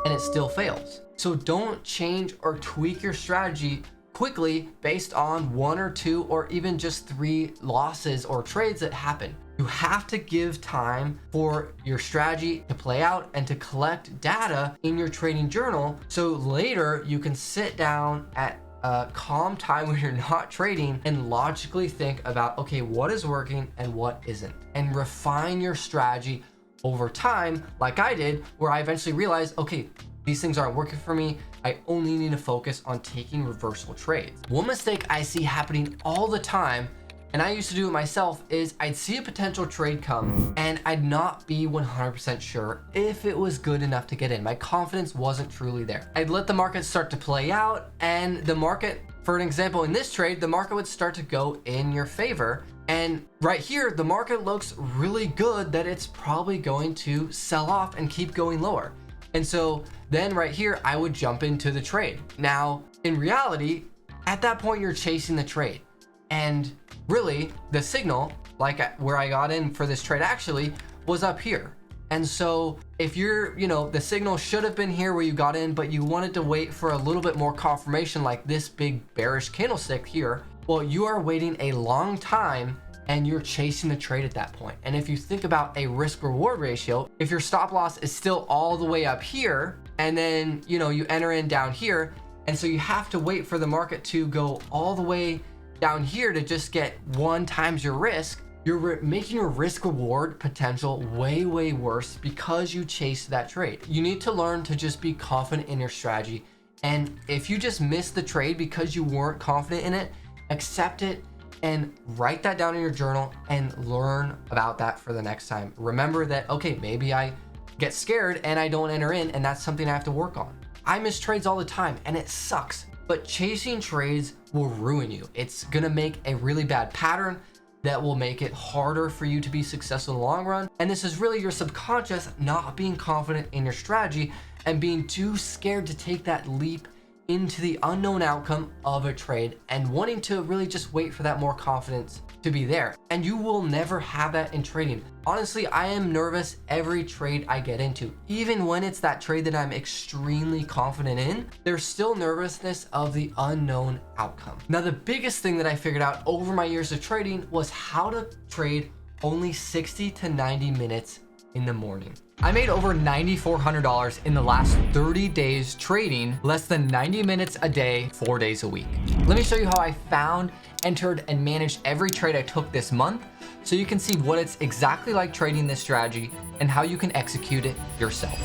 and it still fails. So don't change or tweak your strategy quickly based on 1 or 2 or even just 3 losses or trades that happen. You have to give time for your strategy to play out and to collect data in your trading journal, so later you can sit down at a calm time when you're not trading and logically think about, okay, what is working and what isn't, and refine your strategy over time, like I did, where I eventually realized, okay, these things aren't working for me. I only need to focus on taking reversal trades. One mistake I see happening all the time and I used to do it myself, is I'd see a potential trade come and I'd not be 100% sure if it was good enough to get in. My confidence wasn't truly there. I'd let the market start to play out, and the market, for an example, in this trade, the market would start to go in your favor. And right here, the market looks really good that it's probably going to sell off and keep going lower. And so then right here, I would jump into the trade. Now, in reality, at that point, you're chasing the trade. And really, the signal, like where I got in for this trade actually, was up here. And so if you're, the signal should have been here where you got in, but you wanted to wait for a little bit more confirmation like this big bearish candlestick here, well, you are waiting a long time and you're chasing the trade at that point. And if you think about a risk reward ratio, if your stop loss is still all the way up here, and then, you enter in down here, and so you have to wait for the market to go all the way down here to just get 1 times your risk, you're making your risk reward potential way, way worse because you chased that trade. You need to learn to just be confident in your strategy. And if you just missed the trade because you weren't confident in it, accept it and write that down in your journal and learn about that for the next time. Remember that, okay, maybe I get scared and I don't enter in, and that's something I have to work on. I miss trades all the time and it sucks, but chasing trades will ruin you. It's gonna make a really bad pattern that will make it harder for you to be successful in the long run. And this is really your subconscious not being confident in your strategy and being too scared to take that leap into the unknown outcome of a trade and wanting to really just wait for that more confidence to be there. And you will never have that in trading. Honestly, I am nervous every trade I get into. Even when it's that trade that I'm extremely confident in, there's still nervousness of the unknown outcome. Now, the biggest thing that I figured out over my years of trading was how to trade only 60 to 90 minutes in the morning. I made over $9,400 in the last 30 days trading less than 90 minutes a day, 4 days a week. Let me show you how I found, entered, and managed every trade I took this month so you can see what it's exactly like trading this strategy and how you can execute it yourself.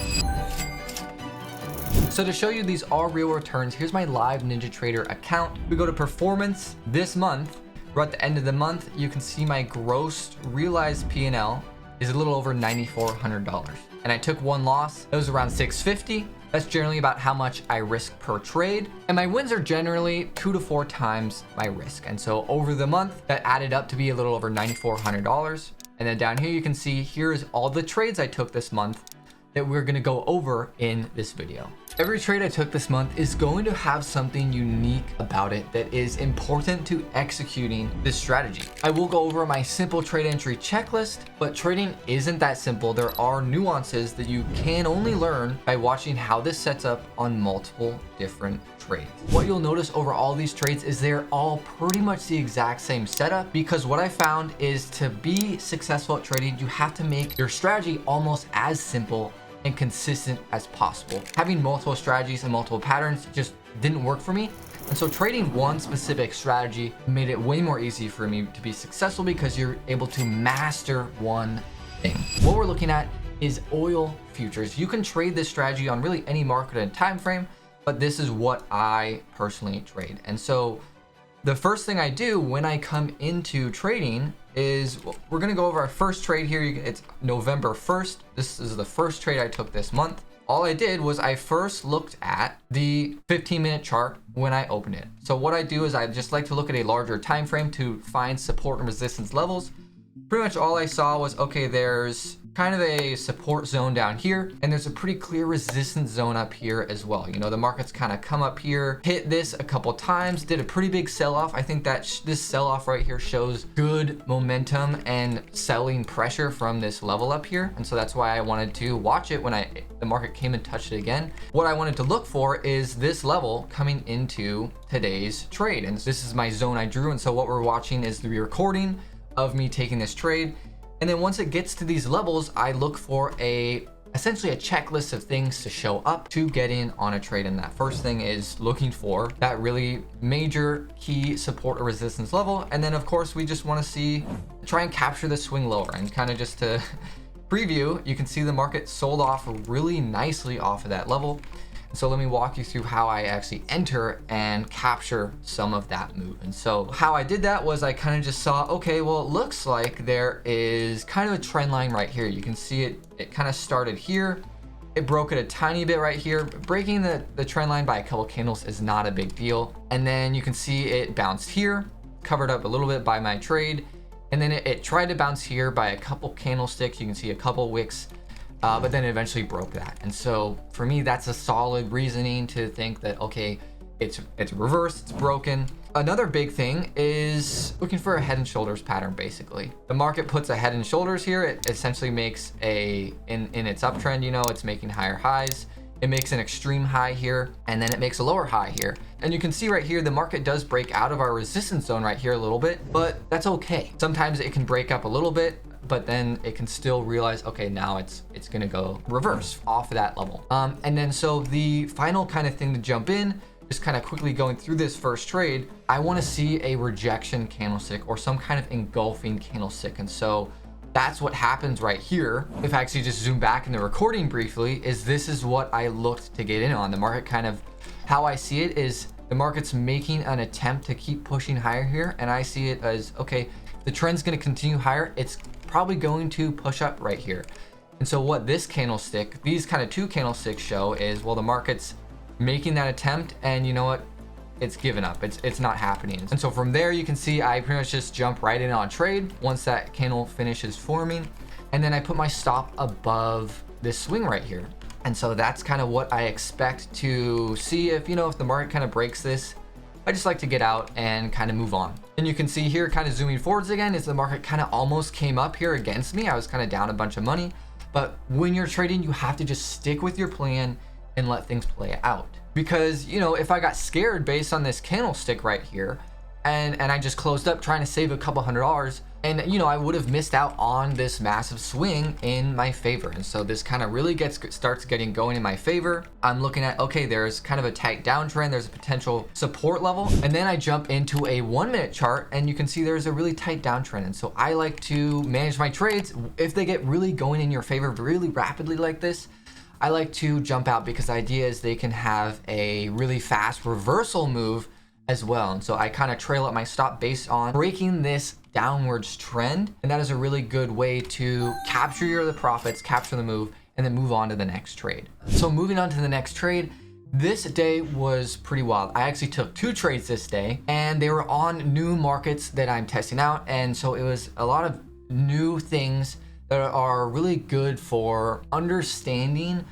So to show you these are real returns, here's my live NinjaTrader account. We go to performance this month. We're at the end of the month. You can see my gross realized P&L is a little over $9,400. And I took 1 loss. It was around $650. That's generally about how much I risk per trade. And my wins are generally 2 to 4 times my risk. And so over the month, that added up to be a little over $9,400. And then down here, you can see here's all the trades I took this month that we're gonna go over in this video. Every trade I took this month is going to have something unique about it that is important to executing this strategy. I will go over my simple trade entry checklist, but trading isn't that simple. There are nuances that you can only learn by watching how this sets up on multiple different trades. What you'll notice over all these trades is they're all pretty much the exact same setup, because what I found is to be successful at trading, you have to make your strategy almost as simple and consistent as possible. Having multiple strategies and multiple patterns just didn't work for me. And so trading one specific strategy made it way more easy for me to be successful because you're able to master one thing. What we're looking at is oil futures. You can trade this strategy on really any market and time frame, but this is what I personally trade. And so the first thing I do when I come into trading is we're gonna go over our first trade here. It's November 1st. This is the first trade I took this month. All I did was I first looked at the 15-minute chart when I opened it. So what I do is I just like to look at a larger time frame to find support and resistance levels. Pretty much all I saw was, okay, there's kind of a support zone down here, and there's a pretty clear resistance zone up here as well. You know, the market's kind of come up here, hit this a couple times, did a pretty big sell-off. I think that this sell-off right here shows good momentum and selling pressure from this level up here. And so that's why I wanted to watch it when the market came and touched it again. What I wanted to look for is this level coming into today's trade. And this is my zone I drew. And so what we're watching is the recording of me taking this trade. And then once it gets to these levels, I look for essentially a checklist of things to show up to get in on a trade. And that first thing is looking for that really major key support or resistance level. And then of course, we just want to try and capture the swing lower. And kind of just to preview, you can see the market sold off really nicely off of that level. So let me walk you through how I actually enter and capture some of that move. And so how I did that was I kind of just saw, okay, well, it looks like there is kind of a trend line right here. You can see it kind of started here. It broke it a tiny bit right here. Breaking the trend line by a couple candles is not a big deal. And then you can see it bounced here, covered up a little bit by my trade. And then it tried to bounce here by a couple candlesticks. You can see a couple wicks. But then it eventually broke that. And so for me, that's a solid reasoning to think that, okay, it's reversed, it's broken. Another big thing is looking for a head and shoulders pattern, basically. The market puts a head and shoulders here. It essentially makes in its uptrend, you know, it's making higher highs. It makes an extreme high here, and then it makes a lower high here. And you can see right here, the market does break out of our resistance zone right here a little bit, but that's okay. Sometimes it can break up a little bit, but then it can still realize, okay, now it's gonna go reverse off of that level. And then so the final kind of thing to jump in, just kind of quickly going through this first trade, I wanna see a rejection candlestick or some kind of engulfing candlestick. And so that's what happens right here. If I actually just zoom back in the recording briefly, this is what I looked to get in on. The market kind of, how I see it is the market's making an attempt to keep pushing higher here. And I see it as, okay, the trend's gonna continue higher. It's probably going to push up right here. And so what this candlestick, these kind of two candlesticks show is, well, the market's making that attempt, and you know what? It's given up. It's not happening. And so from there, you can see I pretty much just jump right in on trade once that candle finishes forming. And then I put my stop above this swing right here. And so that's kind of what I expect to see if, you know, if the market kind of breaks this. I just like to get out and kind of move on. And you can see here, kind of zooming forwards again, is the market kind of almost came up here against me. I was kind of down a bunch of money, but when you're trading, you have to just stick with your plan and let things play out. Because, you know, if I got scared based on this candlestick right here, and I just closed up trying to save a couple $100, and you know, I would have missed out on this massive swing in my favor. And so this kind of really starts getting going in my favor. I'm looking at, okay, there's kind of a tight downtrend, there's a potential support level, and then I jump into a 1 minute chart, and you can see there's a really tight downtrend. And so I like to manage my trades. If they get really going in your favor really rapidly like this, I like to jump out, because the idea is they can have a really fast reversal move as well. And so I kind of trail up my stop based on breaking this downwards trend. And that is a really good way to capture the profits, capture the move, and then move on to the next trade. So moving on to the next trade, this day was pretty wild. I actually took 2 trades this day, and they were on new markets that I'm testing out. And so it was a lot of new things that are really good for understanding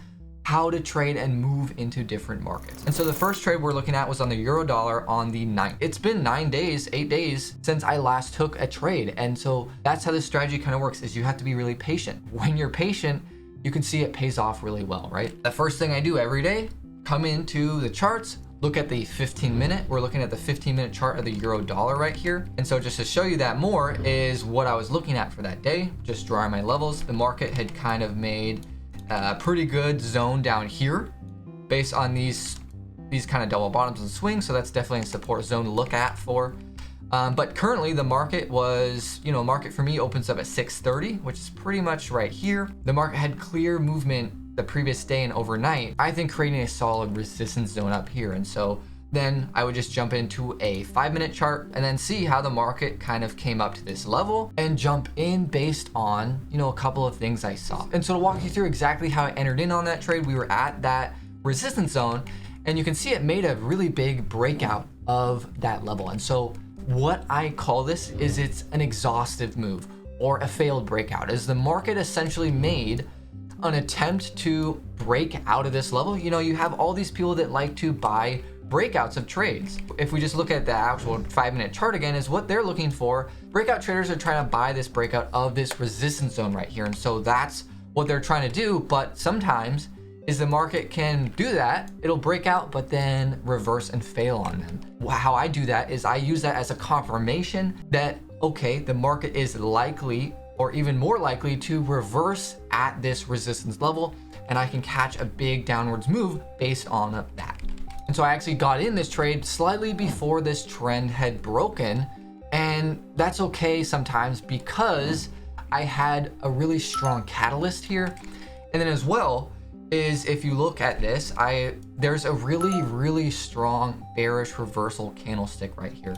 how to trade and move into different markets. And so the first trade we're looking at was on the euro dollar on the 9th. It's been 8 days since I last took a trade. And so that's how this strategy kind of works, is you have to be really patient. When you're patient, you can see it pays off really well, right? The first thing I do every day, come into the charts, look at the 15-minute. We're looking at the 15-minute chart of the euro dollar right here. And so just to show you that more is what I was looking at for that day, just drawing my levels. The market had kind of made a pretty good zone down here based on these kind of double bottoms and swings. So that's definitely a support zone to look at for. But currently the market was, you know, market for me opens up at 630, which is pretty much right here. The market had clear movement the previous day and overnight, I think, creating a solid resistance zone up here. And so then I would just jump into a 5-minute chart and then see how the market kind of came up to this level and jump in based on, you know, a couple of things I saw. And so to walk you through exactly how I entered in on that trade, we were at that resistance zone, and you can see it made a really big breakout of that level. And so what I call this is it's an exhaustive move or a failed breakout, as the market essentially made an attempt to break out of this level. You know, you have all these people that like to buy breakouts of trades. If we just look at the actual 5-minute chart again, is what they're looking for. Breakout traders are trying to buy this breakout of this resistance zone right here. And so that's what they're trying to do. But sometimes is the market can do that. It'll break out, but then reverse and fail on them. How I do that is I use that as a confirmation that, okay, the market is likely or even more likely to reverse at this resistance level, and I can catch a big downwards move based on that. And so I actually got in this trade slightly before this trend had broken, and that's okay sometimes because I had a really strong catalyst here. And then as well, is if you look at this, there's a really strong bearish reversal candlestick right here.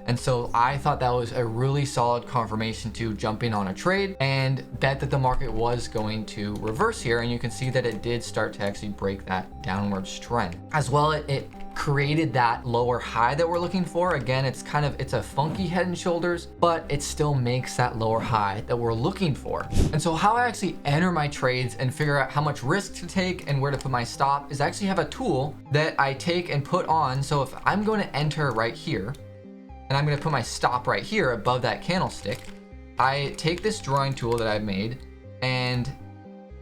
And so I thought that was a really solid confirmation to jump in on a trade and bet that the market was going to reverse here. And you can see that it did start to actually break that downwards trend. As well, it created that lower high that we're looking for. Again, it's a funky head and shoulders, but it still makes that lower high that we're looking for. And so how I actually enter my trades and figure out how much risk to take and where to put my stop is I actually have a tool that I take and put on. So if I'm going to enter right here, and I'm going to put my stop right here above that candlestick, I take this drawing tool that I've made and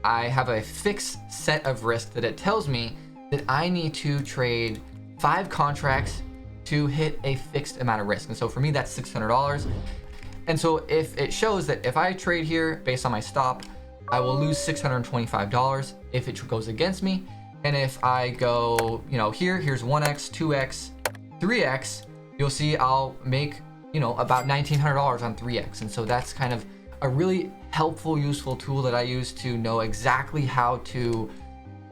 I have a fixed set of risk that it tells me that I need to trade 5 contracts to hit a fixed amount of risk. And so for me, that's $600. And so if it shows that if I trade here based on my stop, I will lose $625 if it goes against me. And if I go, here's 1x, 2x, 3x, you'll see I'll make, about $1,900 on 3x. And so that's kind of a really helpful, useful tool that I use to know exactly how to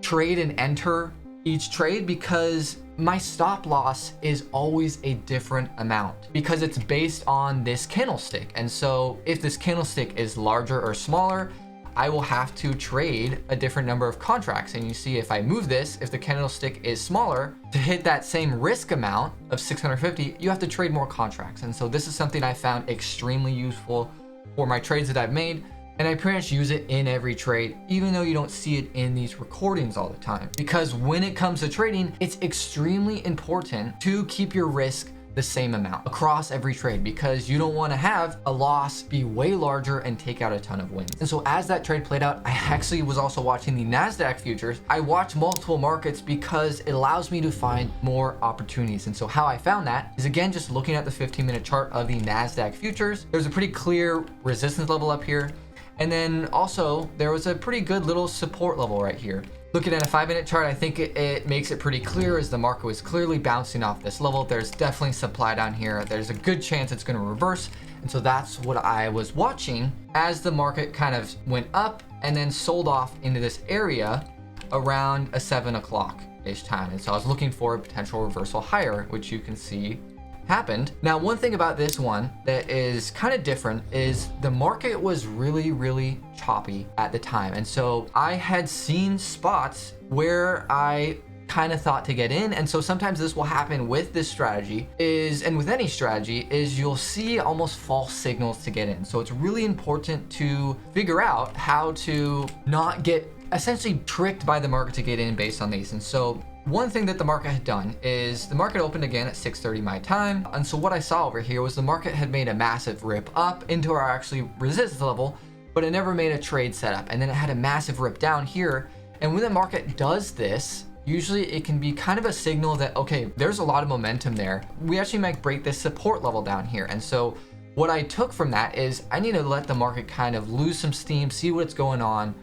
trade and enter each trade, because my stop loss is always a different amount because it's based on this candlestick. And so if this candlestick is larger or smaller, I will have to trade a different number of contracts. And you see, if I move this, if the candlestick is smaller, to hit that same risk amount of 650, you have to trade more contracts. And so this is something I found extremely useful for my trades that I've made. And I pretty much use it in every trade, even though you don't see it in these recordings all the time. Because when it comes to trading, it's extremely important to keep your risk the same amount across every trade, because you don't want to have a loss be way larger and take out a ton of wins. And so as that trade played out, I actually was also watching the NASDAQ futures. I watch multiple markets because it allows me to find more opportunities. And so how I found that is, again, just looking at the 15-minute chart of the NASDAQ futures. There's a pretty clear resistance level up here. And then also there was a pretty good little support level right here. Looking at a 5-minute chart, I think it makes it pretty clear as the market was clearly bouncing off this level. There's definitely supply down here. There's a good chance it's going to reverse. And so that's what I was watching as the market kind of went up and then sold off into this area around a 7 o'clock-ish time. And so I was looking for a potential reversal higher, which you can see happened. Now, one thing about this one that is kind of different is the market was really choppy at the time. And so I had seen spots where I kind of thought to get in. And so sometimes this will happen with this strategy and with any strategy, is you'll see almost false signals to get in. So it's really important to figure out how to not get essentially tricked by the market to get in based on these. And so one thing that the market had done is the market opened again at 6:30 my time. And so what I saw over here was the market had made a massive rip up into our actually resistance level, but it never made a trade setup. And then it had a massive rip down here. And when the market does this, usually it can be kind of a signal that, okay, there's a lot of momentum there. We actually might break this support level down here. And so what I took from that is I need to let the market kind of lose some steam, see what's going on.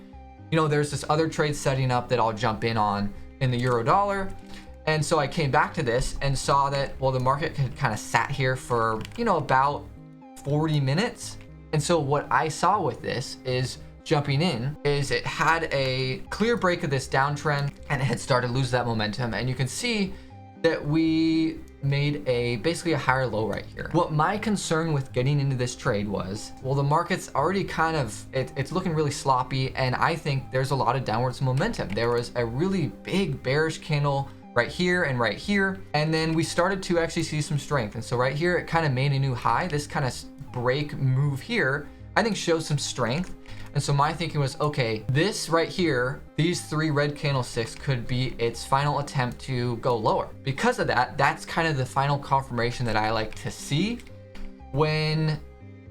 There's this other trade setting up that I'll jump in on in the euro dollar. And so I came back to this and saw that, well, the market had kind of sat here for, about 40 minutes. And so what I saw with this is jumping in is it had a clear break of this downtrend and it had started to lose that momentum. And you can see that we made basically a higher low right here. What my concern with getting into this trade was, well, the market's already kind of, it's looking really sloppy, and I think there's a lot of downwards momentum. There was a really big bearish candle right here and right here, and then we started to actually see some strength. And so right here, it kind of made a new high. This kind of break move here, I think, shows some strength. And so my thinking was, okay, this right here, these 3 red candlesticks could be its final attempt to go lower. Because of that, that's kind of the final confirmation that I like to see when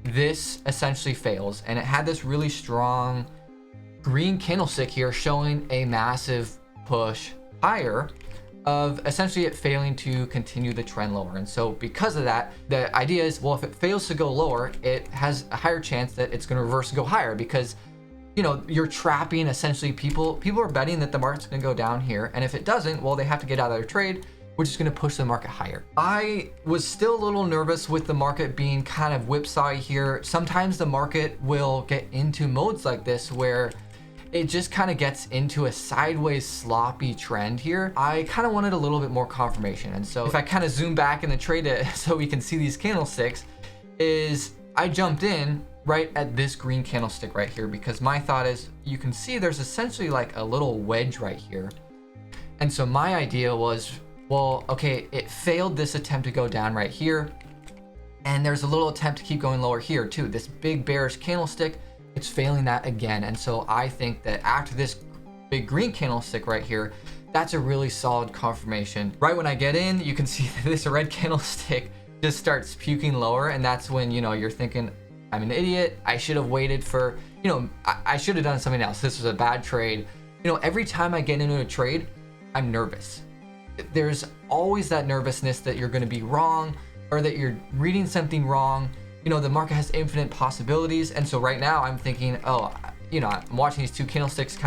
this essentially fails. And it had this really strong green candlestick here showing a massive push higher of essentially it failing to continue the trend lower. And so because of that, the idea is, well, if it fails to go lower, it has a higher chance that it's going to reverse and go higher, because you're trapping essentially people are betting that the market's going to go down here, and if it doesn't, well, they have to get out of their trade, which is going to push the market higher. I was still a little nervous with the market being kind of whipsaw here. Sometimes the market will get into modes like this where it just kind of gets into a sideways sloppy trend here, I kind of wanted a little bit more confirmation. And so if I kind of zoom back in the trade so we can see these candlesticks, is I jumped in right at this green candlestick right here, because my thought is, you can see there's essentially like a little wedge right here. And so my idea was, well, okay, it failed this attempt to go down right here. And there's a little attempt to keep going lower here too. This big bearish candlestick, it's failing that again. And so I think that after this big green candlestick right here, that's a really solid confirmation. Right when I get in, you can see that this red candlestick just starts puking lower. And that's when, you're thinking, I'm an idiot. I should have waited for, I should have done something else. This was a bad trade. Every time I get into a trade, I'm nervous. There's always that nervousness that you're going to be wrong, or that you're reading something wrong. The market has infinite possibilities. And so right now I'm thinking, I'm watching these two candlesticks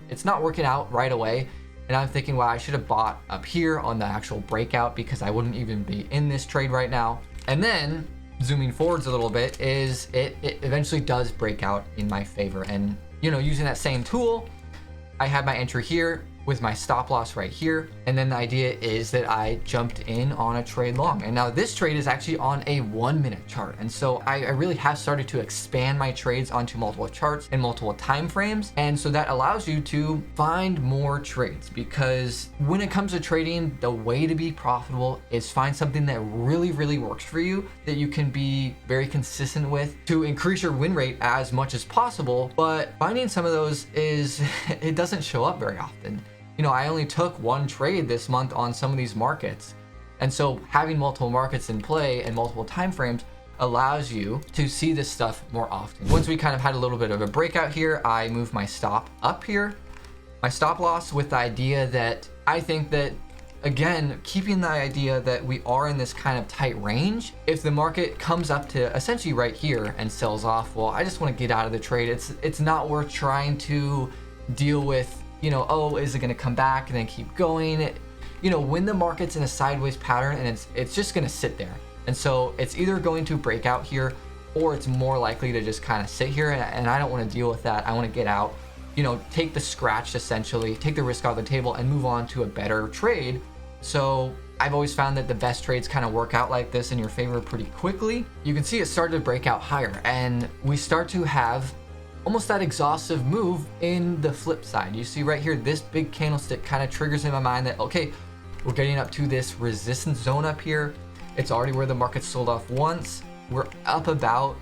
it's not working out right away. And I'm thinking, well, I should have bought up here on the actual breakout, because I wouldn't even be in this trade right now. And then zooming forwards a little bit, is it eventually does break out in my favor. And, using that same tool, I had my entry here with my stop loss right here. And then the idea is that I jumped in on a trade long. And now this trade is actually on a 1 minute chart. And so I really have started to expand my trades onto multiple charts and multiple time frames. And so that allows you to find more trades, because when it comes to trading, the way to be profitable is find something that really, really works for you, that you can be very consistent with to increase your win rate as much as possible. But finding some of those it doesn't show up very often. I only took one trade this month on some of these markets. And so having multiple markets in play and multiple time frames allows you to see this stuff more often. Once we kind of had a little bit of a breakout here, I moved my stop up here, my stop loss, with the idea that I think that, again, keeping the idea that we are in this kind of tight range. If the market comes up to essentially right here and sells off, well, I just want to get out of the trade. It's not worth trying to deal with, is it going to come back and then keep going? When the market's in a sideways pattern, and it's just going to sit there. And so it's either going to break out here, or it's more likely to just kind of sit here. And I don't want to deal with that. I want to get out, take the scratch, essentially, take the risk off the table and move on to a better trade. So I've always found that the best trades kind of work out like this in your favor pretty quickly. You can see it started to break out higher, and we start to have almost that exhaustive move in the flip side. You see right here, this big candlestick kind of triggers in my mind that, okay, we're getting up to this resistance zone up here. It's already where the market sold off once. We're up about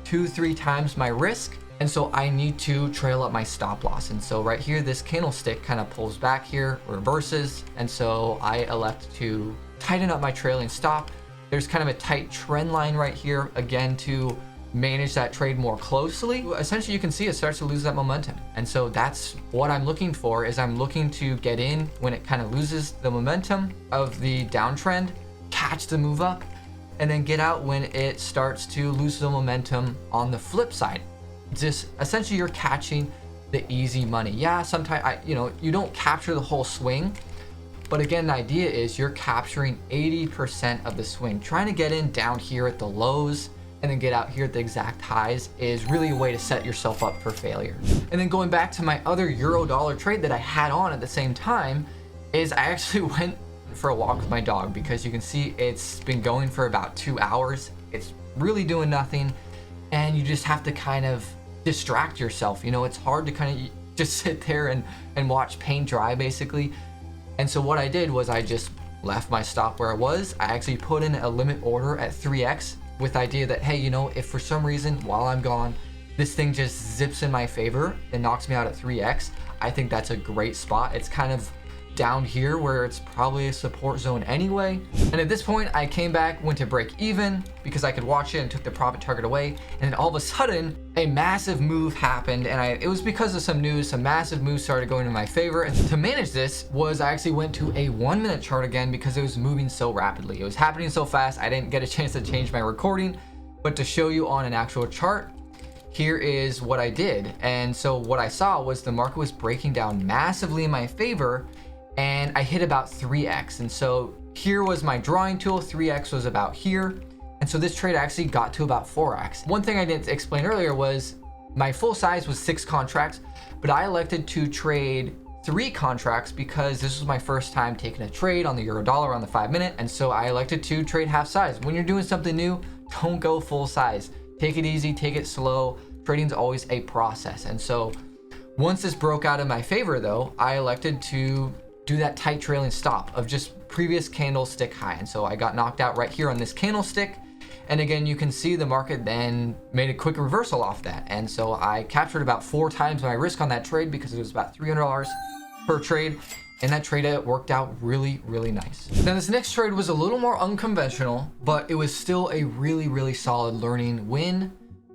2-3 times my risk. And so I need to trail up my stop loss. And so right here, this candlestick kind of pulls back here, reverses. And so I elect to tighten up my trailing stop. There's kind of a tight trend line right here, again, to manage that trade more closely. Essentially, you can see it starts to lose that momentum. And so that's what I'm looking for, is I'm looking to get in when it kind of loses the momentum of the downtrend, catch the move up, and then get out when it starts to lose the momentum on the flip side. Just essentially, you're catching the easy money. Yeah, sometimes you don't capture the whole swing, but again, the idea is you're capturing 80% of the swing. Trying to get in down here at the lows and then get out here at the exact highs is really a way to set yourself up for failure. And then going back to my other euro dollar trade that I had on at the same time, is I actually went for a walk with my dog, because you can see it's been going for about 2 hours. It's really doing nothing, and you just have to kind of distract yourself. It's hard to kind of just sit there and watch paint dry, basically. And so what I did was I just left my stop where I was. I actually put in a limit order at 3x, with the idea that, hey, if for some reason while I'm gone, this thing just zips in my favor and knocks me out at 3x, I think that's a great spot. It's kind of down here where it's probably a support zone anyway. And at this point, I came back, went to break even because I could watch it, and took the profit target away. And then all of a sudden, a massive move happened, and it was because of some news. Some massive moves started going in my favor. And to manage this was I actually went to a 1 minute chart again, because it was moving so rapidly. It was happening so fast, I didn't get a chance to change my recording. But to show you on an actual chart, here is what I did. And so what I saw was the market was breaking down massively in my favor, and I hit about 3x. And so here was my drawing tool, 3x was about here. And so this trade actually got to about 4x. One thing I didn't explain earlier was My full size was 6 contracts, but I elected to trade 3 contracts because this was my first time taking a trade on the euro dollar on the 5-minute, and so I elected to trade half size. When you're doing something new, don't go full size. Take it easy, take it slow. Trading's always a process. And so once this broke out in my favor though, I elected to do that tight trailing stop of just previous candlestick high. And so I got knocked out right here on this candlestick. And again, you can see the market then made a quick reversal off that. And so I captured about 4 times my risk on that trade because it was about $300 per trade. And that trade worked out really, really nice. Now this next trade was a little more unconventional, but it was still a really, really solid learning win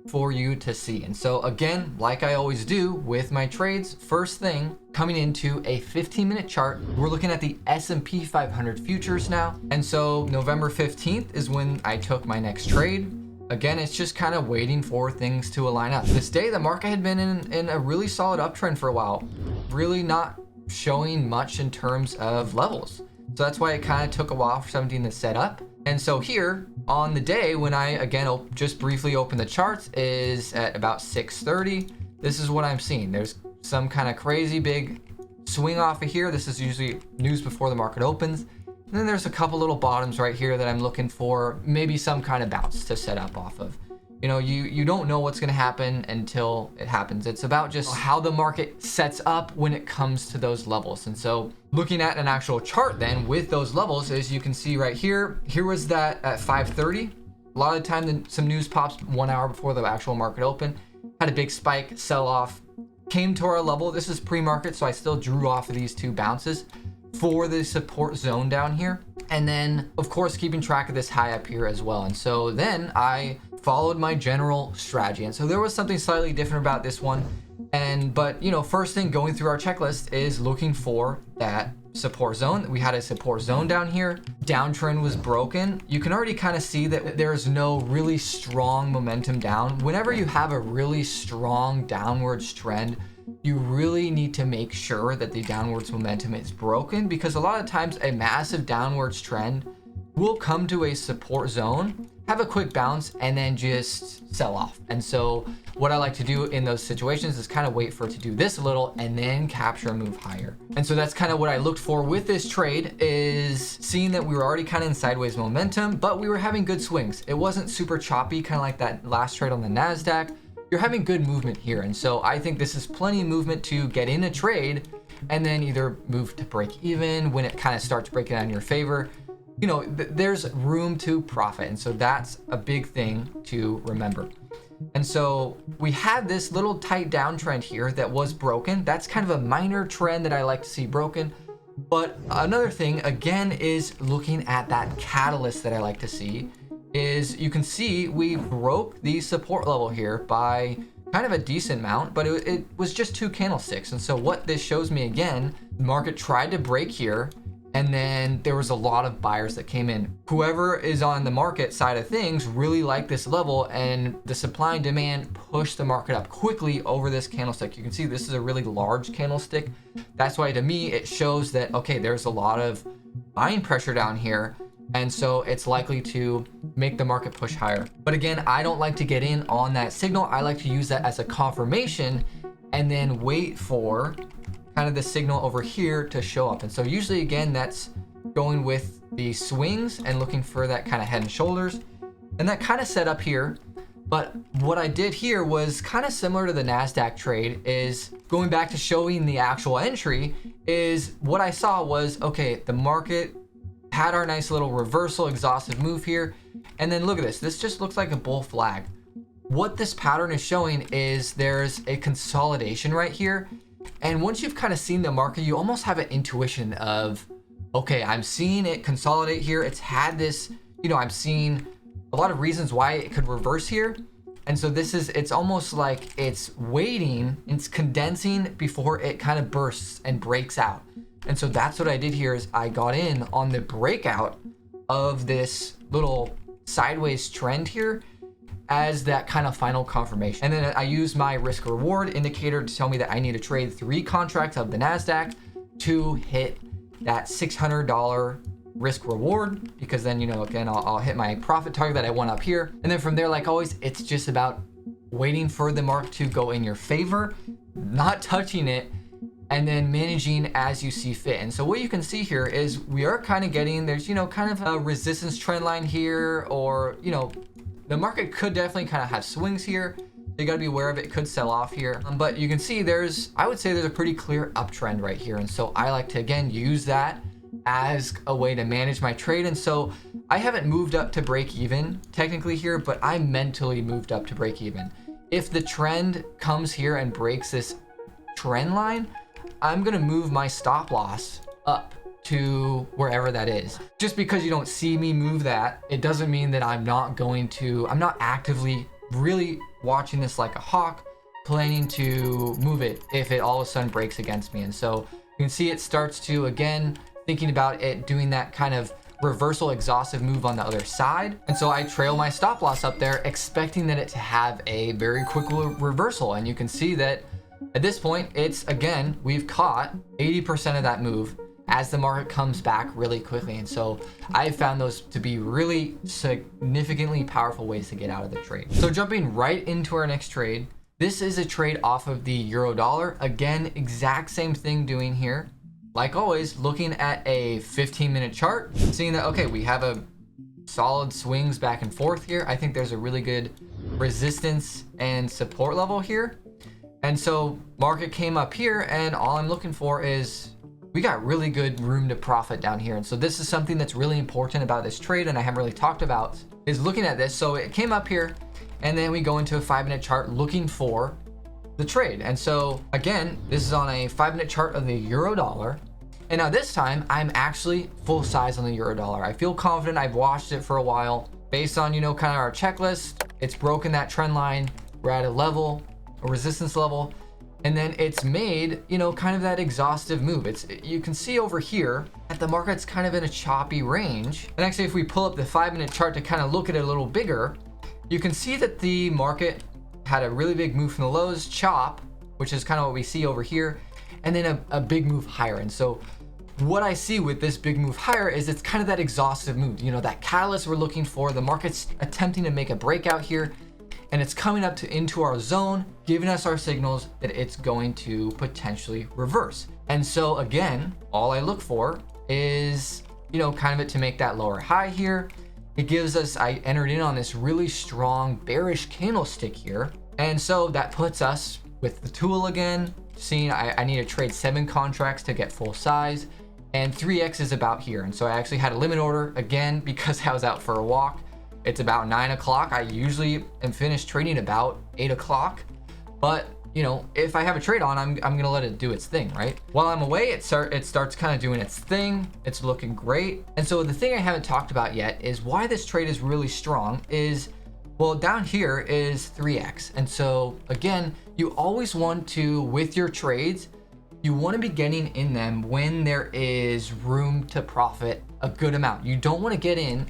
for you to see. And so again, like I always do with my trades, first thing coming into a 15-minute chart, we're looking at the S&P 500 futures now. And so November 15th is when I took my next trade. Again, it's just kind of waiting for things to align up. This day, the market had been in a really solid uptrend for a while, really not showing much in terms of levels. So that's why it kind of took a while for something to set up. And so here on the day when I again just briefly opened the charts is at about 6:30. This is what I'm seeing. There's some kind of crazy big swing off of here. This is usually news before the market opens. And then there's a couple little bottoms right here that I'm looking for maybe some kind of bounce to set up off of. You know, you don't know what's going to happen until it happens. It's about just how the market sets up when it comes to those levels. And so looking at an actual chart then with those levels, as you can see right here, here was that at 5:30. A lot of the time some news pops 1 hour before the actual market open, had a big spike, sell off, came to our level. This is pre-market, so I still drew off of these 2 bounces for the support zone down here. And then of course, keeping track of this high up here as well. And so then I followed my general strategy. And so there was something slightly different about this one. But you know, first thing going through our checklist is looking for that support zone. We had a support zone down here. Downtrend was broken. You can already kind of see that there's no really strong momentum down. Whenever you have a really strong downwards trend, you really need to make sure that the downwards momentum is broken, because a lot of times a massive downwards trend will come to a support zone, have a quick bounce, and then just sell off. And so what I like to do in those situations is kind of wait for it to do this a little and then capture a move higher. And so that's kind of what I looked for with this trade, is seeing that we were already kind of in sideways momentum, but we were having good swings. It wasn't super choppy, kind of like that last trade on the NASDAQ. You're having good movement here. And so I think this is plenty of movement to get in a trade and then either move to break even when it kind of starts breaking out in your favor. You know, there's room to profit. And so that's a big thing to remember. And so we had this little tight downtrend here that was broken. That's kind of a minor trend that I like to see broken. But another thing, again, is looking at that catalyst that I like to see. Is you can see we broke the support level here by kind of a decent amount, but it was just 2 candlesticks. And so what this shows me, again, the market tried to break here, and then there was a lot of buyers that came in. Whoever is on the market side of things really liked this level, and the supply and demand pushed the market up quickly over this candlestick. You can see this is a really large candlestick. That's why to me it shows that, okay, there's a lot of buying pressure down here. And so it's likely to make the market push higher. But again, I don't like to get in on that signal. I like to use that as a confirmation and then wait for kind of the signal over here to show up. And so usually, again, that's going with the swings and looking for that kind of head and shoulders. And that kind of set up here. But what I did here was kind of similar to the NASDAQ trade, is going back to showing the actual entry, is what I saw was, okay, the market had our nice little reversal exhaustive move here, and then look at this just looks like a bull flag. What this pattern is showing is there's a consolidation right here, and once you've kind of seen the market, you almost have an intuition of, okay, I'm seeing it consolidate here. It's had this, you know, I'm seeing a lot of reasons why it could reverse here. And so it's almost like it's waiting, it's condensing before it kind of bursts and breaks out. And so that's what I did here, is I got in on the breakout of this little sideways trend here as that kind of final confirmation. And then I used my risk reward indicator to tell me that I need to trade 3 contracts of the NASDAQ to hit that $600 risk reward, because then, you know, again, I'll hit my profit target that I want up here. And then from there, like always, it's just about waiting for the market to go in your favor, not touching it, and then managing as you see fit. And so what you can see here is we are kind of getting, there's, kind of a resistance trend line here, or, the market could definitely kind of have swings here. You got to be aware of it. It could sell off here. But you can see I would say there's a pretty clear uptrend right here. And so I like to, again, use that as a way to manage my trade. And so I haven't moved up to break even technically here, but I mentally moved up to break even. If the trend comes here and breaks this trend line, I'm going to move my stop loss up to wherever that is. Just because you don't see me move that, it doesn't mean that I'm not actively really watching this like a hawk, planning to move it if it all of a sudden breaks against me. And so you can see it starts to, again, thinking about it doing that kind of reversal exhaustive move on the other side. And so I trail my stop loss up there, expecting that it to have a very quick reversal. And you can see that at this point, we've caught 80% of that move as the market comes back really quickly. And so I found those to be really significantly powerful ways to get out of the trade. So jumping right into our next trade, this is a trade off of the euro dollar. Again, exact same thing doing here. Like always, looking at a 15-minute chart, seeing that, okay, we have a solid swings back and forth here. I think there's a really good resistance and support level here. And so market came up here, and all I'm looking for is we got really good room to profit down here. And so this is something that's really important about this trade, and I haven't really talked about, is looking at this. So it came up here, and then we go into a 5-minute chart looking for the trade. And so again, this is on a 5-minute chart of the euro dollar. And now this time I'm actually full size on the euro dollar. I feel confident. I've watched it for a while based on, kind of our checklist. It's broken that trend line. We're at a resistance level. And then it's made, kind of that exhaustive move. You can see over here that the market's kind of in a choppy range. And actually, if we pull up the 5-minute chart to kind of look at it a little bigger, you can see that the market had a really big move from the lows, chop, which is kind of what we see over here, and then a big move higher. And so what I see with this big move higher is it's kind of that exhaustive move, that catalyst we're looking for. The market's attempting to make a breakout here, and it's coming up into our zone, giving us our signals that it's going to potentially reverse. And so again, all I look for is, kind of it to make that lower high here. It gives us, I entered in on this really strong bearish candlestick here. And so that puts us with the tool again, seeing I need to trade 7 contracts to get full size, and 3x is about here. And so I actually had a limit order again because I was out for a walk. It's about 9 o'clock. I usually am finished trading about 8 o'clock, but if I have a trade on, I'm gonna let it do its thing, right? While I'm away, it starts kind of doing its thing. It's looking great. And so the thing I haven't talked about yet is why this trade is really strong is, well, down here is 3x. And so again, you always want to, with your trades, you want to be getting in them when there is room to profit a good amount. You don't want to get in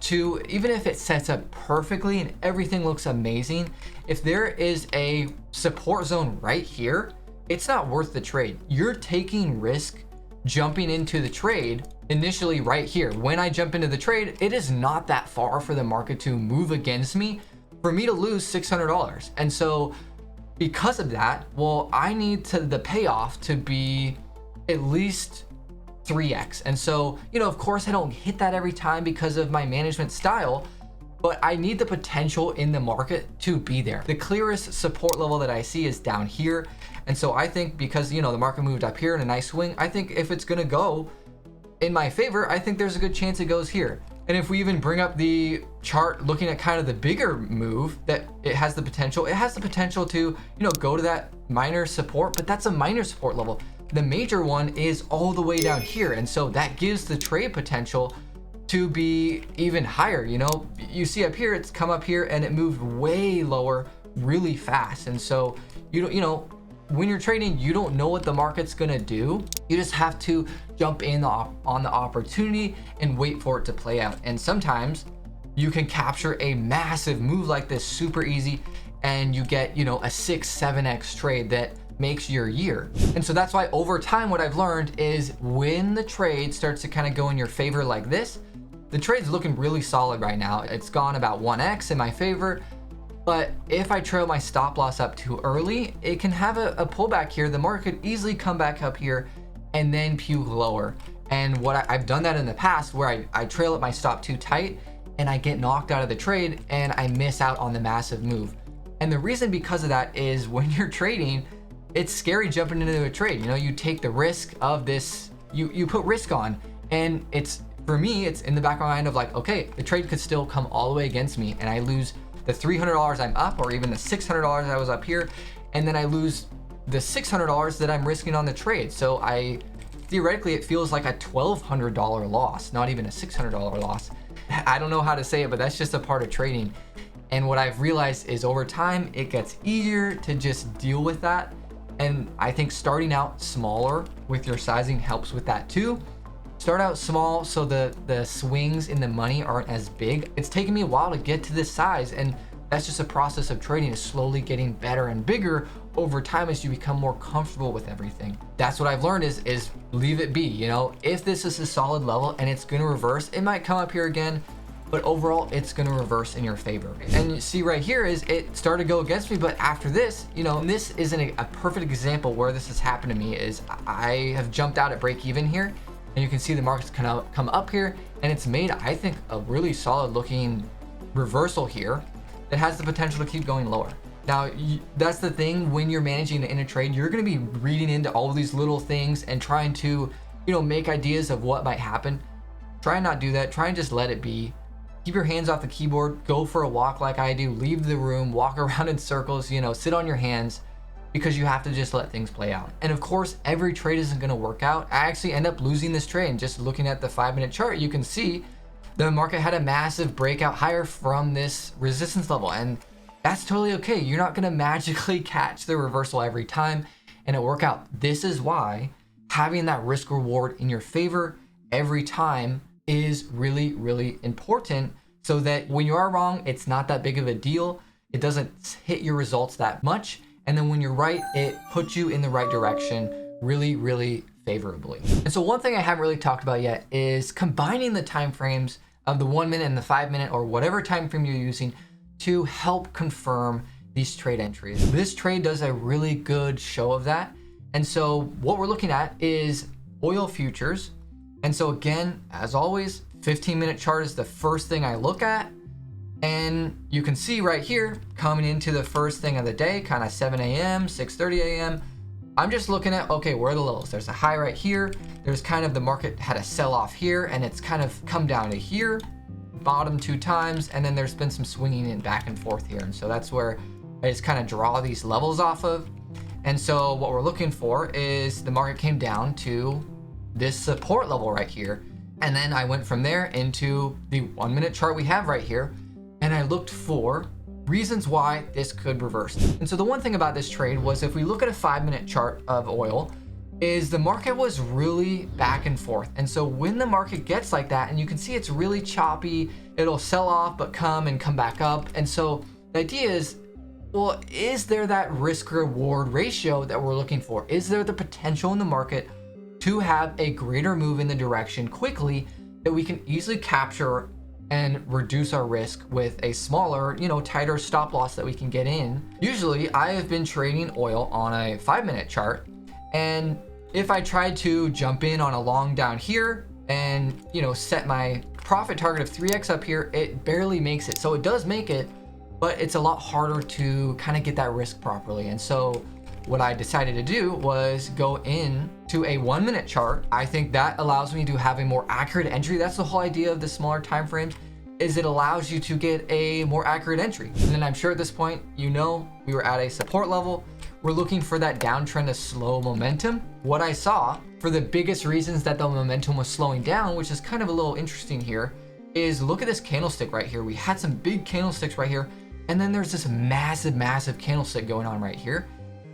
to, even if it sets up perfectly and everything looks amazing, if there is a support zone right here, it's not worth the trade. You're taking risk jumping into the trade initially right here. When I jump into the trade, it is not that far for the market to move against me for me to lose $600. And so because of that, well, I need the payoff to be at least 3x. And so, of course I don't hit that every time because of my management style, but I need the potential in the market to be there. The clearest support level that I see is down here. And so I think because, the market moved up here in a nice swing, I think if it's gonna go in my favor, I think there's a good chance it goes here. And if we even bring up the chart, looking at kind of the bigger move that it has the potential to, go to that minor support, but that's a minor support level. The major one is all the way down here. And so that gives the trade potential to be even higher. You see up here, it's come up here and it moved way lower really fast. And so, when you're trading, you don't know what the market's gonna do. You just have to jump in on the opportunity and wait for it to play out. And sometimes you can capture a massive move like this super easy, and you get, a 6, 7x trade that makes your year. And so that's why over time, what I've learned is when the trade starts to kind of go in your favor like this, the trade's looking really solid right now. It's gone about 1x in my favor. But if I trail my stop loss up too early, it can have a pullback here. The market could easily come back up here and then puke lower. And I've done that in the past where I trail at my stop too tight and I get knocked out of the trade and I miss out on the massive move. And the reason because of that is when you're trading, it's scary jumping into a trade. You know, you take the risk of this, you put risk on, and for me, it's in the back of my mind of like, okay, the trade could still come all the way against me and I lose the $300 I'm up, or even the $600 I was up here, and then I lose the $600 that I'm risking on the trade. So theoretically, it feels like a $1,200 loss, not even a $600 loss. I don't know how to say it, but that's just a part of trading. And what I've realized is over time, it gets easier to just deal with that. And I think starting out smaller with your sizing helps with that too. Start out small so the swings in the money aren't as big. It's taken me a while to get to this size, and that's just a process of trading, is slowly getting better and bigger over time as you become more comfortable with everything. That's what I've learned is leave it be. You know, if this is a solid level and it's gonna reverse, it might come up here again, but overall it's gonna reverse in your favor. And you see right here is it started to go against me, but after this, you know, and this isn't a perfect example where this has happened to me, is I have jumped out at break even here, and you can see the market's come up here, and it's made, I think, a really solid looking reversal here that has the potential to keep going lower. Now, that's the thing, when you're managing in a trade, you're gonna be reading into all of these little things and trying to, you know, make ideas of what might happen. Try and not do that. Try and just let it be. Keep your hands off the keyboard, go for a walk like I do, leave the room, walk around in circles, you know, sit on your hands, because you have to just let things play out. And of course, every trade isn't gonna work out. I actually end up losing this trade. And just looking at the 5-minute chart, you can see the market had a massive breakout higher from this resistance level. And that's totally okay. You're not gonna magically catch the reversal every time and it work out. This is why having that risk reward in your favor every time is really, really important, so that when you are wrong, it's not that big of a deal. It doesn't hit your results that much. And then when you're right, it puts you in the right direction really, really favorably. And so one thing I haven't really talked about yet is combining the time frames of the 1 minute and the 5 minute, or whatever time frame you're using, to help confirm these trade entries. This trade does a really good show of that. And so what we're looking at is oil futures. And so again, as always, 15-minute chart is the first thing I look at. And you can see right here, coming into the first thing of the day, kind of 7 a.m., 6:30 a.m., I'm just looking at, okay, where are the levels? There's a high right here. There's kind of, the market had a sell off here, and it's kind of come down to here, bottom 2 times, and then there's been some swinging in back and forth here. And so that's where I just kind of draw these levels off of. And so what we're looking for is the market came down to this support level right here. And then I went from there into the 1 minute chart we have right here. And I looked for reasons why this could reverse. And so the one thing about this trade was, if we look at a 5-minute chart of oil, is the market was really back and forth. And so when the market gets like that, and you can see it's really choppy, it'll sell off, but come back up. And so the idea is, well, is there that risk reward ratio that we're looking for? Is there the potential in the market to have a greater move in the direction quickly that we can easily capture and reduce our risk with a smaller, you know, tighter stop loss that we can get in? Usually I have been trading oil on a 5-minute chart, and if I tried to jump in on a long down here and, you know, set my profit target of 3x up here, it barely makes it. So it does make it, but it's a lot harder to kind of get that risk properly. And so what I decided to do was go in to a 1 minute chart. I think that allows me to have a more accurate entry. That's the whole idea of the smaller time frames, is it allows you to get a more accurate entry. And then I'm sure at this point, you know, we were at a support level. We're looking for that downtrend to slow momentum. What I saw for the biggest reasons that the momentum was slowing down, which is kind of a little interesting here, is look at this candlestick right here. We had some big candlesticks right here, and then there's this massive, massive candlestick going on right here.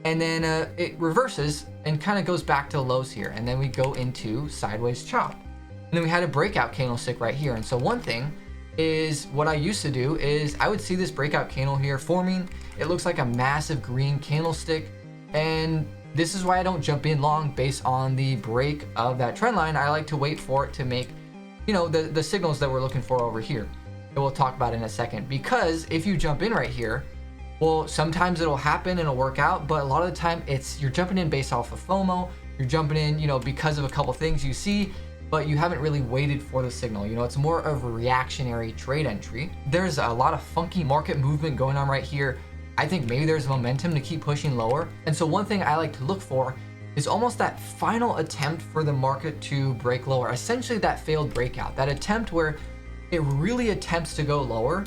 And then it reverses and kind of goes back to lows here. And then we go into sideways chop. And then we had a breakout candlestick right here. And so one thing is, what I used to do is I would see this breakout candle here forming. It looks like a massive green candlestick. And this is why I don't jump in long based on the break of that trend line. I like to wait for it to make, you know, the signals that we're looking for over here that we'll talk about in a second. Because if you jump in right here, Well, sometimes it'll happen and it'll work out, but a lot of the time you're jumping in based off of FOMO. You're jumping in, because of a couple things you see, but you haven't really waited for the signal. It's more of a reactionary trade entry. There's a lot of funky market movement going on right here. I think maybe there's momentum to keep pushing lower. And so one thing I like to look for is almost that final attempt for the market to break lower. Essentially that failed breakout, that attempt where it really attempts to go lower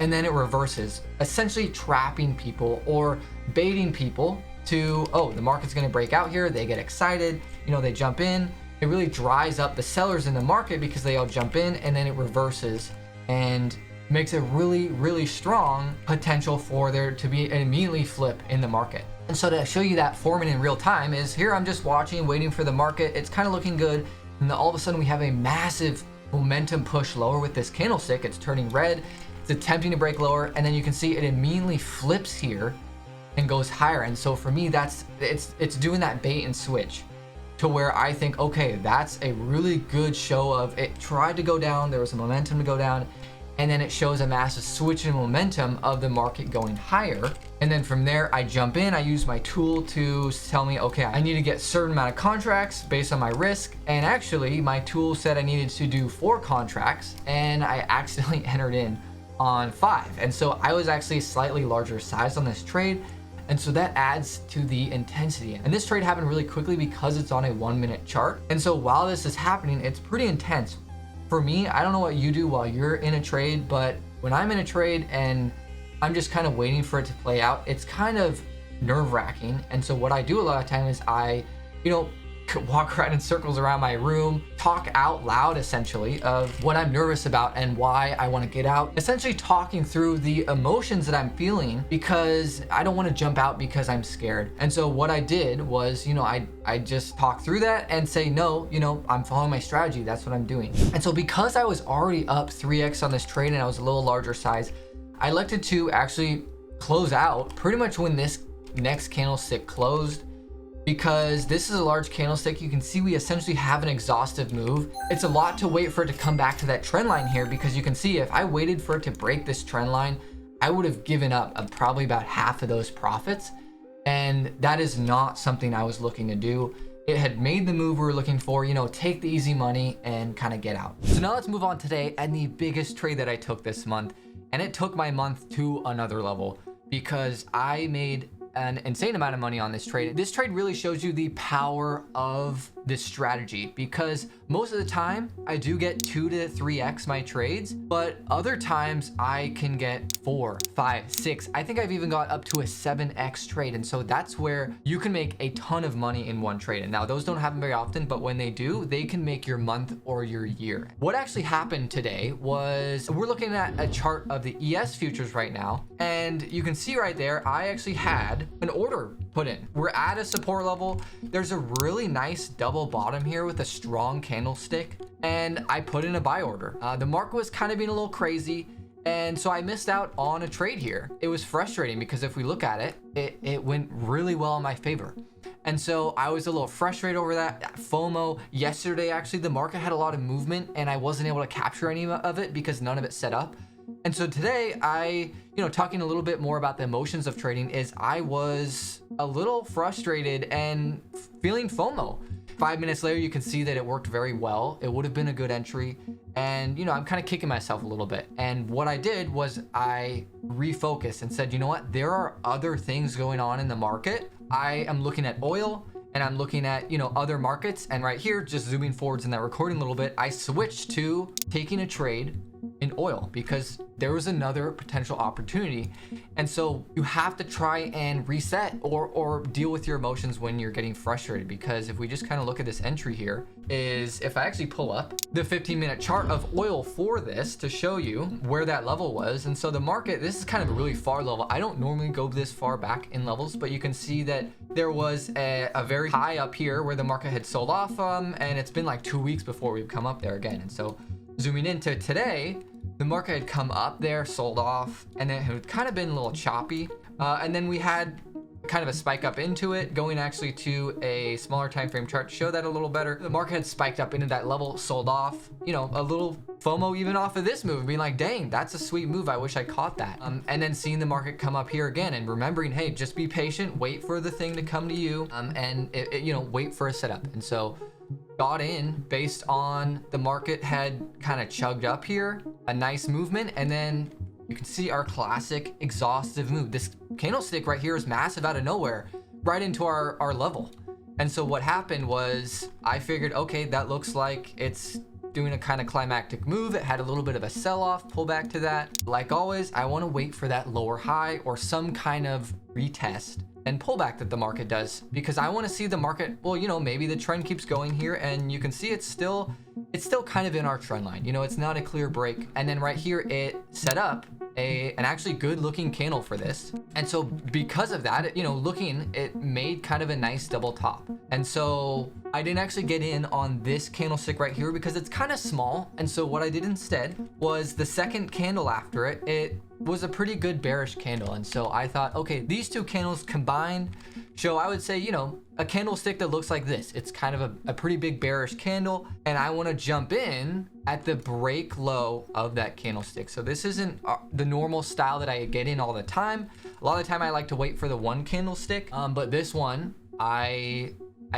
and then it reverses, essentially trapping people or baiting people to, oh, the market's gonna break out here. They get excited, they jump in. It really dries up the sellers in the market because they all jump in, and then it reverses and makes a really, really strong potential for there to be an immediately flip in the market. And so to show you that forming in real time is here I'm just watching, waiting for the market. It's kind of looking good. And then all of a sudden we have a massive momentum push lower with this candlestick. It's turning red. It's attempting to break lower. And then you can see it immediately flips here and goes higher. And so for me, it's doing that bait and switch to where I think, okay, that's a really good show of it tried to go down. There was a momentum to go down. And then it shows a massive switch in momentum of the market going higher. And then from there, I jump in, I use my tool to tell me, okay, I need to get a certain amount of contracts based on my risk. And actually my tool said I needed to do 4 contracts and I accidentally entered in on 5. And so I was actually slightly larger size on this trade. And so that adds to the intensity. And this trade happened really quickly because it's on a 1-minute chart. And so while this is happening, it's pretty intense. For me, I don't know what you do while you're in a trade, but when I'm in a trade and I'm just kind of waiting for it to play out, it's kind of nerve-wracking. And so what I do a lot of time is I, walk around in circles around my room, talk out loud essentially of what I'm nervous about and why I want to get out. Essentially talking through the emotions that I'm feeling because I don't want to jump out because I'm scared. And so what I did was, I just talk through that and say, no, I'm following my strategy. That's what I'm doing. And so because I was already up 3x on this trade and I was a little larger size, I elected to actually close out pretty much when this next candlestick closed. Because this is a large candlestick, you can see we essentially have an exhaustive move. It's a lot to wait for it to come back to that trend line here because you can see if I waited for it to break this trend line, I would have given up probably about half of those profits. And that is not something I was looking to do. It had made the move we were looking for, take the easy money and kind of get out. So now let's move on today and the biggest trade that I took this month. And it took my month to another level because I made an insane amount of money on this trade. This trade really shows you the power of this strategy because most of the time I do get 2 to 3x my trades, but other times I can get 4, 5, 6. I think I've even got up to a 7x trade. And so that's where you can make a ton of money in one trade. And now those don't happen very often, but when they do, they can make your month or your year. What actually happened today was we're looking at a chart of the ES futures right now. And you can see right there, I actually had an order put in. We're at a support level. There's a really nice double bottom here with a strong candlestick. And I put in a buy order. The market was kind of being a little crazy. And so I missed out on a trade here. It was frustrating because if we look at it, it went really well in my favor. And so I was a little frustrated over that FOMO. Yesterday, actually, the market had a lot of movement and I wasn't able to capture any of it because none of it set up. And so today talking a little bit more about the emotions of trading is I was a little frustrated and feeling FOMO. 5 minutes later, you can see that it worked very well. It would have been a good entry. And, I'm kind of kicking myself a little bit. And what I did was I refocused and said, you know what? There are other things going on in the market. I am looking at oil and I'm looking at, other markets. And right here, just zooming forwards in that recording a little bit, I switched to taking a trade in oil because there was another potential opportunity. And so you have to try and reset or deal with your emotions when you're getting frustrated, because if we just kind of look at this entry here, is if I actually pull up the 15-minute chart of oil for this to show you where that level was. And so the market, this is kind of a really far level. I don't normally go this far back in levels, but you can see that there was a very high up here where the market had sold off from, and it's been like 2 weeks before we've come up there again. And so zooming into today, the market had come up there, sold off, and then it had kind of been a little choppy. And then we had kind of a spike up into it, going actually to a smaller time frame chart to show that a little better. The market had spiked up into that level, sold off, you know, a little FOMO even off of this move, being like, dang, that's a sweet move. I wish I caught that. And then seeing the market come up here again and remembering, hey, just be patient, wait for the thing to come to you, and you know, wait for a setup. And so got in based on the market had kind of chugged up here, a nice movement, and then you can see our classic exhaustive move. This candlestick right here is massive out of nowhere, right into our level. And so what happened was I figured, okay, that looks like it's doing a kind of climactic move. It had a little bit of a sell-off, pull back to that. Like always, I want to wait for that lower high or some kind of retest and pullback that the market does, because I want to see the market, well, you know, maybe the trend keeps going here, and you can see it's still kind of in our trend line. You know, it's not a clear break. And then right here, it set up an actually good looking candle for this. And so because of that, you know, it made kind of a nice double top. And so I didn't actually get in on this candlestick right here because it's kind of small. And so what I did instead was the second candle after it, it was a pretty good bearish candle. And so I thought, okay, these two candles combined show, I would say, you know, a candlestick that looks like this. It's kind of a pretty big bearish candle, and I want to jump in at the break low of that candlestick. So this isn't the normal style that I get in all the time. A lot of the time I like to wait for the one candlestick, but this one I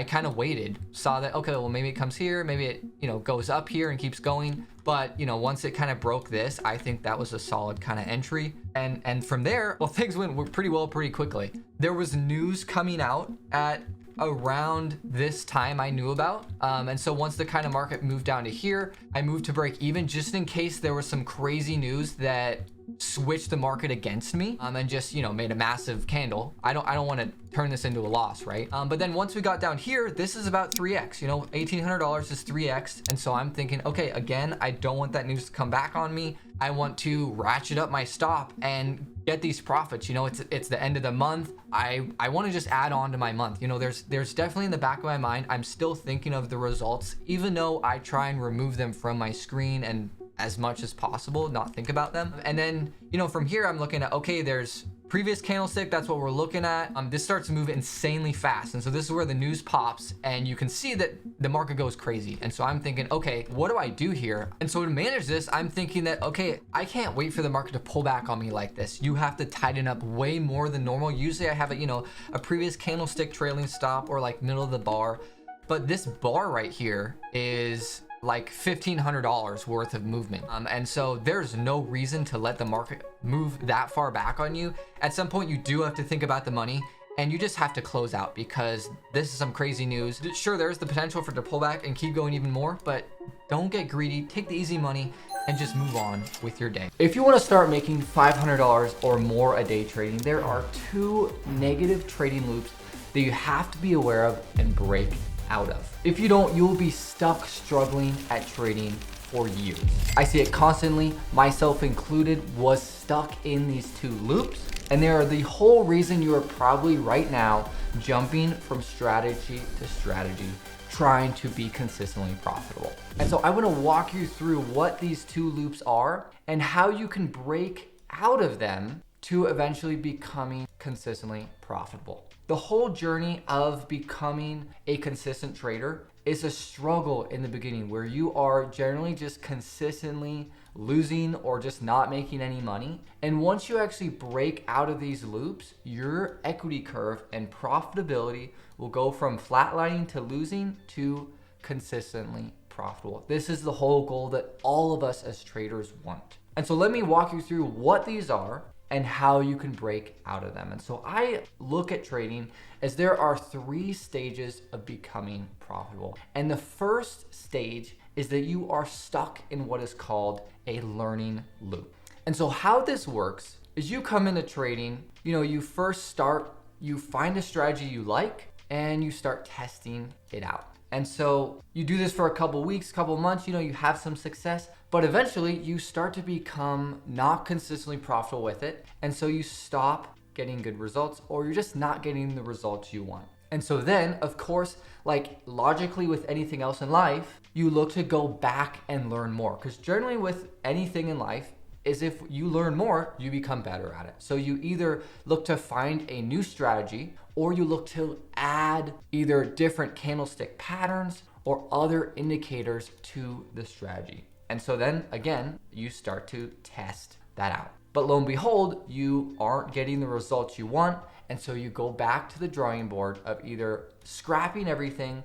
kind of waited, saw that, okay, well, maybe it comes here, maybe it, you know, goes up here and keeps going. But, you know, once it kind of broke this, I think that was a solid kind of entry. And from there, well, things went pretty well, pretty quickly. There was news coming out at around this time I knew about. And so once the kind of market moved down to here, I moved to break even just in case there was some crazy news that switched the market against me, and just, you know, made a massive candle. I don't want to turn this into a loss, right? But then once we got down here, this is about 3x, you know, $1,800 is 3x. And so I'm thinking, okay, again, I don't want that news to come back on me. I want to ratchet up my stop and get these profits. You know, it's the end of the month. I want to just add on to my month. You know, there's definitely in the back of my mind, I'm still thinking of the results, even though I try and remove them from my screen and as much as possible, not think about them. And then, you know, from here, I'm looking at, okay, there's previous candlestick, that's what we're looking at. This starts to move insanely fast. And so this is where the news pops, and you can see that the market goes crazy. And so I'm thinking, okay, what do I do here? And so to manage this, I'm thinking that, okay, I can't wait for the market to pull back on me like this. You have to tighten up way more than normal. Usually I have a previous candlestick trailing stop or like middle of the bar, but this bar right here is like $1,500 worth of movement. And so there's no reason to let the market move that far back on you. At some point, you do have to think about the money, and you just have to close out, because this is some crazy news. Sure, there's the potential for it to pull back and keep going even more, but don't get greedy, take the easy money, and just move on with your day. If you want to start making $500 or more a day trading, there are 2 negative trading loops that you have to be aware of and break out of. If you don't, you'll be stuck struggling at trading for years. I see it constantly, myself included, was stuck in these 2 loops, and they are the whole reason you are probably right now jumping from strategy to strategy, trying to be consistently profitable. And so I want to walk you through what these 2 loops are and how you can break out of them to eventually becoming consistently profitable. The whole journey of becoming a consistent trader is a struggle in the beginning, where you are generally just consistently losing or just not making any money. And once you actually break out of these loops, your equity curve and profitability will go from flatlining to losing to consistently profitable. This is the whole goal that all of us as traders want. And so let me walk you through what these are and how you can break out of them. And so I look at trading as there are 3 stages of becoming profitable. And the first stage is that you are stuck in what is called a learning loop. And so how this works is you come into trading, you first start, you find a strategy you like, and you start testing it out. And so you do this for a couple weeks, couple months, you have some success, but eventually you start to become not consistently profitable with it. And so you stop getting good results, or you're just not getting the results you want. And so then, of course, like logically with anything else in life, you look to go back and learn more. Because generally with anything in life, is if you learn more, you become better at it. So you either look to find a new strategy, or you look to add either different candlestick patterns or other indicators to the strategy. And so then again, you start to test that out. But lo and behold, you aren't getting the results you want. And so you go back to the drawing board of either scrapping everything,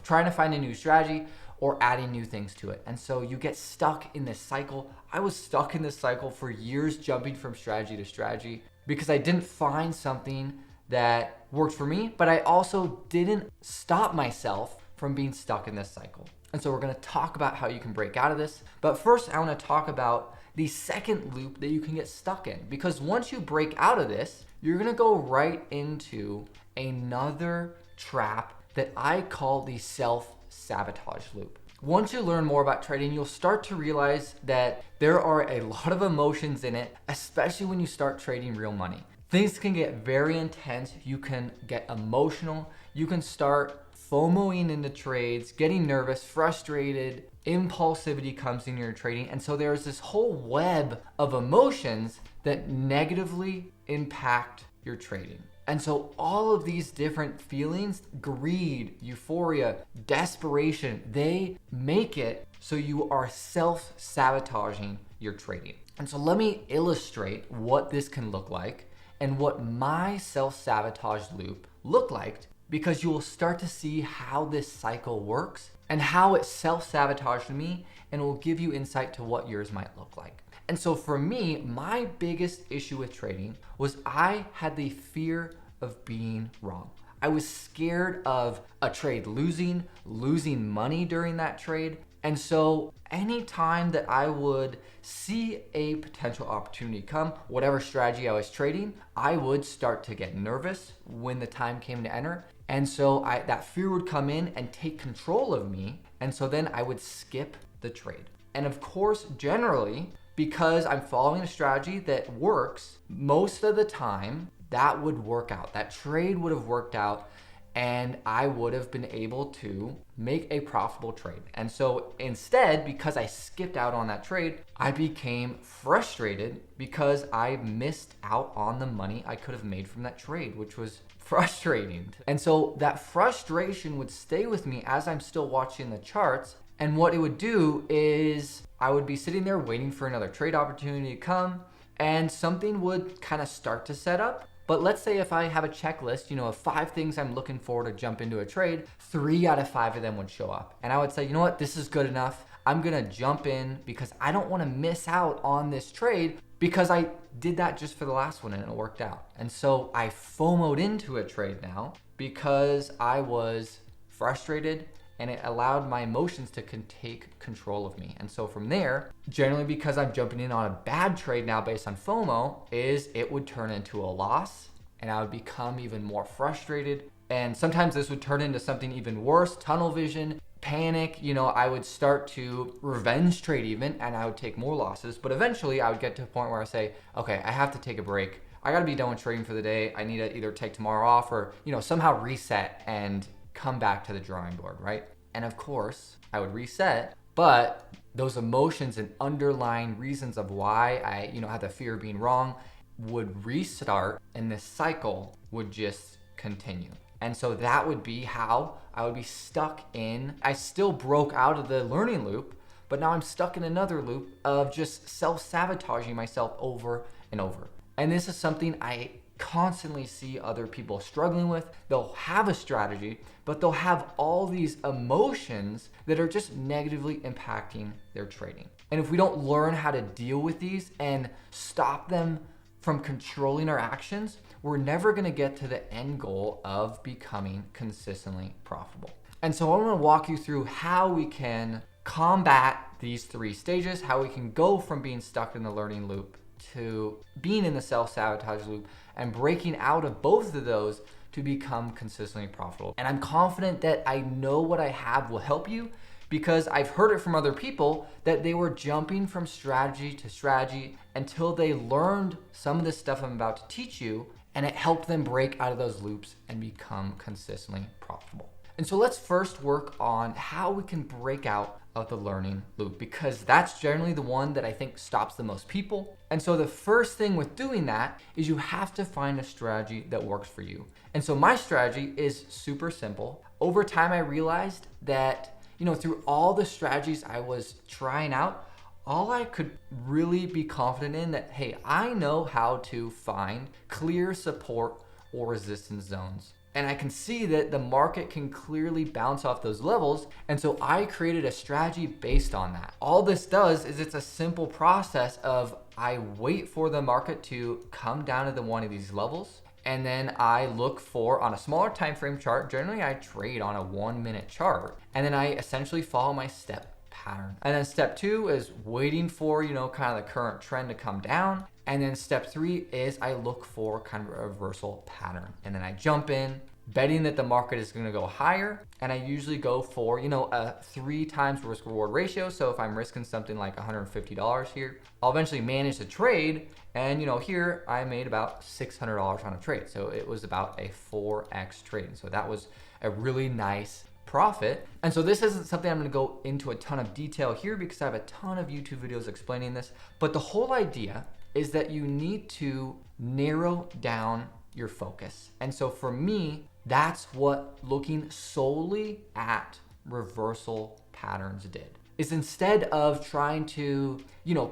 trying to find a new strategy, or adding new things to it. And so you get stuck in this cycle. I was stuck in this cycle for years, jumping from strategy to strategy because I didn't find something that worked for me, but I also didn't stop myself from being stuck in this cycle. And so we're gonna talk about how you can break out of this. But first, I wanna talk about the second loop that you can get stuck in. Because once you break out of this, you're gonna go right into another trap that I call the self-sabotage loop. Once you learn more about trading, you'll start to realize that there are a lot of emotions in it, especially when you start trading real money. Things can get very intense. You can get emotional. You can start FOMOing into trades, getting nervous, frustrated, impulsivity comes in your trading. And so there's this whole web of emotions that negatively impact your trading. And so all of these different feelings, greed, euphoria, desperation, they make it so you are self-sabotaging your trading. And so let me illustrate what this can look like and what my self-sabotage loop looked like, because you will start to see how this cycle works and how it self-sabotaged me, and it will give you insight to what yours might look like. And so for me, my biggest issue with trading was I had the fear of being wrong. I was scared of a trade losing money during that trade. And so anytime that I would see a potential opportunity come, whatever strategy I was trading, I would start to get nervous when the time came to enter. And so that fear would come in and take control of me. And so then I would skip the trade. And of course, generally, because I'm following a strategy that works, most of the time that would work out. That trade would have worked out, and I would have been able to make a profitable trade. And so instead, because I skipped out on that trade, I became frustrated because I missed out on the money I could have made from that trade, which was frustrating. And so that frustration would stay with me as I'm still watching the charts. And what it would do is I would be sitting there waiting for another trade opportunity to come, and something would kind of start to set up. But let's say if I have a checklist, of 5 things I'm looking for to jump into a trade, 3 out of 5 of them would show up. And I would say, you know what, this is good enough. I'm gonna jump in because I don't wanna miss out on this trade, because I did that just for the last one and it worked out. And so I FOMO'd into a trade now because I was frustrated, and it allowed my emotions to take control of me. And so from there, generally because I'm jumping in on a bad trade now based on FOMO, is it would turn into a loss, and I would become even more frustrated. And sometimes this would turn into something even worse, tunnel vision, panic. I would start to revenge trade even, and I would take more losses. But eventually I would get to a point where I say, okay, I have to take a break. I gotta be done with trading for the day. I need to either take tomorrow off or, somehow reset and come back to the drawing board, right? And of course, I would reset, but those emotions and underlying reasons of why I, had the fear of being wrong would restart, and this cycle would just continue. And so that would be how I would be stuck in. I still broke out of the learning loop, but now I'm stuck in another loop of just self-sabotaging myself over and over. And this is something I constantly see other people struggling with. They'll have a strategy, but they'll have all these emotions that are just negatively impacting their trading. And if we don't learn how to deal with these and stop them from controlling our actions, we're never going to get to the end goal of becoming consistently profitable. And so I want to walk you through how we can combat these 3 stages, how we can go from being stuck in the learning loop to being in the self-sabotage loop and breaking out of both of those to become consistently profitable. And I'm confident that I know what I have will help you, because I've heard it from other people that they were jumping from strategy to strategy until they learned some of this stuff I'm about to teach you, and it helped them break out of those loops and become consistently profitable. And so let's first work on how we can break out of the learning loop, because that's generally the one that I think stops the most people. And so the first thing with doing that is you have to find a strategy that works for you. And so my strategy is super simple. Over time, I realized that, through all the strategies I was trying out, all I could really be confident in that, hey, I know how to find clear support or resistance zones. And I can see that the market can clearly bounce off those levels. And so I created a strategy based on that. All this does is it's a simple process of I wait for the market to come down to one of these levels. And then I look for, on a smaller time frame chart, generally I trade on a 1 minute chart. And then I essentially follow my step pattern. And then step 2 is waiting for, kind of the current trend to come down. And then step 3 is I look for kind of a reversal pattern. And then I jump in, betting that the market is going to go higher. And I usually go for, a 3 times risk reward ratio. So if I'm risking something like $150 here, I'll eventually manage the trade. And here I made about $600 on a trade. So it was about a 4x trade. And so that was a really nice profit. And so this isn't something I'm going to go into a ton of detail here because I have a ton of YouTube videos explaining this. But the whole idea is that you need to narrow down your focus. And so for me, that's what looking solely at reversal patterns did. Is instead of trying to,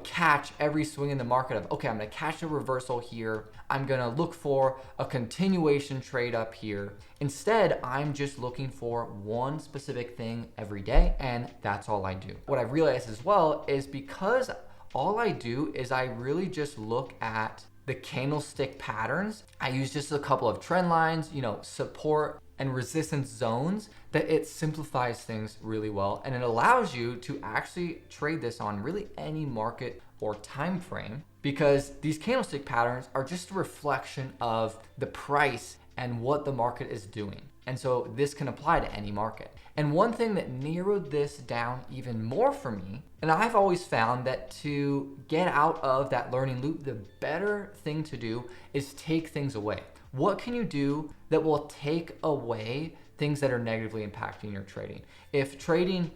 catch every swing in the market of, okay, I'm gonna catch a reversal here, I'm gonna look for a continuation trade up here. Instead, I'm just looking for one specific thing every day, and that's all I do. What I've realized as well is because all I do is I really just look at the candlestick patterns. I use just a couple of trend lines, support and resistance zones, that it simplifies things really well. And it allows you to actually trade this on really any market or time frame, because these candlestick patterns are just a reflection of the price and what the market is doing. And so this can apply to any market. And one thing that narrowed this down even more for me, and I've always found that to get out of that learning loop, the better thing to do is take things away. What can you do that will take away things that are negatively impacting your trading? If trading,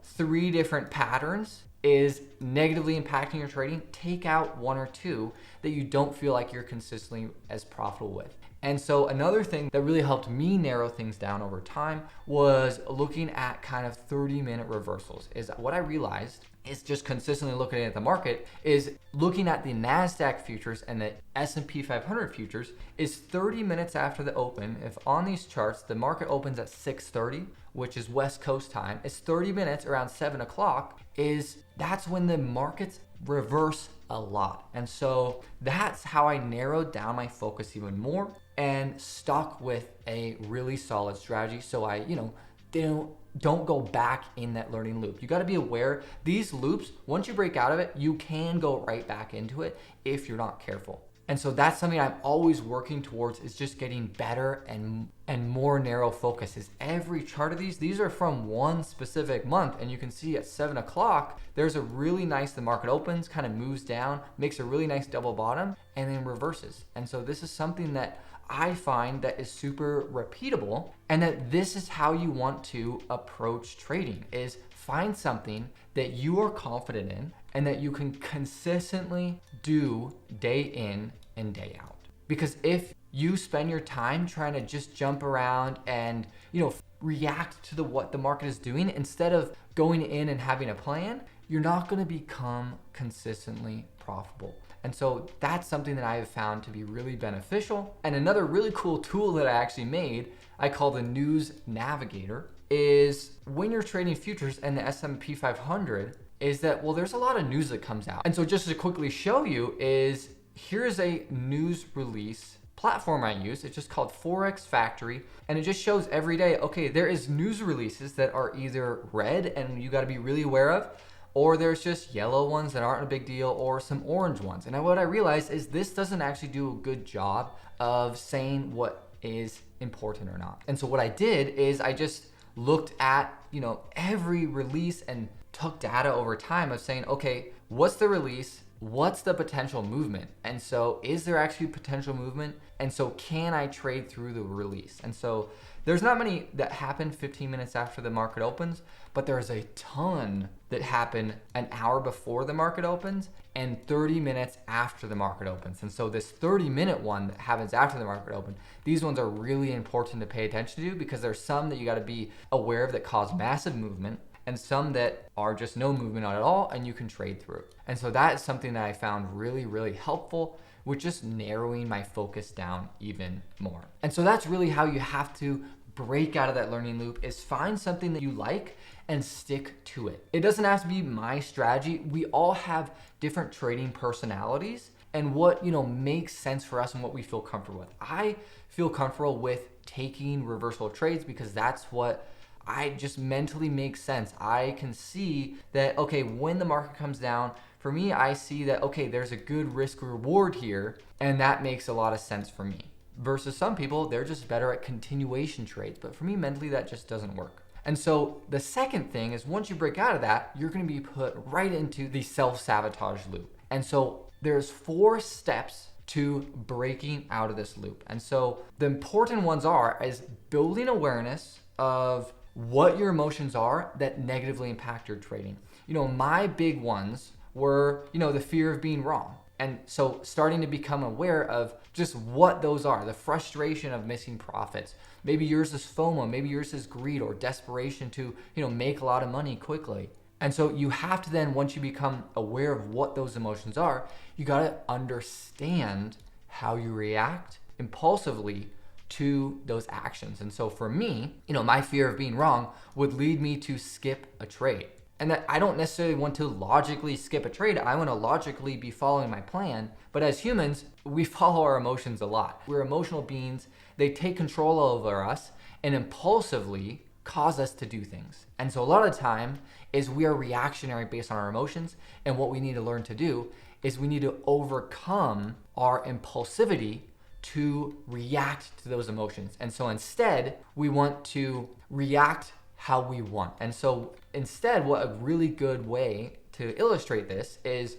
3 different patterns is negatively impacting your trading, take out 1 or 2 that you don't feel like you're consistently as profitable with. And so another thing that really helped me narrow things down over time was looking at kind of 30-minute reversals. Is what I realized is just consistently looking at the market is looking at the NASDAQ futures and the S&P 500 futures is 30 minutes after the open. If on these charts, the market opens at 6:30, which is West Coast time, it's 30 minutes around 7 o'clock, that's when the markets reverse a lot. And so that's how I narrowed down my focus even more and stuck with a really solid strategy. So I, don't go back in that learning loop. You got to be aware these loops, once you break out of it, you can go right back into it if you're not careful. And so that's something I'm always working towards, is just getting better and more narrow focus. Is every chart of these are from one specific month, and you can see at 7 o'clock, there's a really nice, the market opens, kind of moves down, makes a really nice double bottom, and then reverses. And so this is something that I find that is super repeatable, and that this is how you want to approach trading, is find something that you are confident in and that you can consistently do day in and day out. Because if you spend your time trying to just jump around and, react to what the market is doing instead of going in and having a plan, you're not going to become consistently profitable. And so that's something that I have found to be really beneficial. And another really cool tool that I actually made, I call the News Navigator, is when you're trading futures and the S&P 500, is that, there's a lot of news that comes out. And so just to quickly show you is, here's a news release platform I use. It's just called Forex Factory, and it just shows every day, okay, there is news releases that are either red and you got to be really aware of, or there's just yellow ones that aren't a big deal, or some orange ones. And what I realized is this doesn't actually do a good job of saying what is important or not. And so what I did is I just looked at, every release and took data over time of saying, okay, what's the release? what's the potential movement? And so is there actually potential movement? And so can I trade through the release? And so there's not many that happen 15 minutes after the market opens, but there's a ton that happen an hour before the market opens and 30 minutes after the market opens. And so this 30-minute one that happens after the market open, these ones are really important to pay attention to because there's some that you got to be aware of that cause massive movement, and some that are just no movement at all and you can trade through. And so that is something that I found really, really helpful with just narrowing my focus down even more. And so that's really how you have to break out of that learning loop, is find something that you like and stick to it. It doesn't have to be my strategy. We all have different trading personalities and what, makes sense for us and what we feel comfortable with. I feel comfortable with taking reversal trades because that's what I just mentally makes sense. I can see that, okay, when the market comes down, for me, I see that, okay, there's a good risk reward here, and that makes a lot of sense for me. Versus some people, they're just better at continuation trades. But for me, mentally, that just doesn't work. And so the second thing is once you break out of that, you're gonna be put right into the self-sabotage loop. And so there's 4 steps to breaking out of this loop. And so the important ones is building awareness of what your emotions are that negatively impact your trading. My big ones were, the fear of being wrong. And so starting to become aware of just what those are, the frustration of missing profits. Maybe yours is FOMO, maybe yours is greed or desperation to, make a lot of money quickly. And so you have to then, once you become aware of what those emotions are, you gotta understand how you react impulsively to those actions. And so for me, my fear of being wrong would lead me to skip a trade. And that I don't necessarily want to logically skip a trade. I want to logically be following my plan. But as humans, we follow our emotions a lot. We're emotional beings. They take control over us and impulsively cause us to do things. And so a lot of the time is we are reactionary based on our emotions. And what we need to learn to do is we need to overcome our impulsivity to react to those emotions. And so instead, we want to react how we want. And so instead, what a really good way to illustrate this is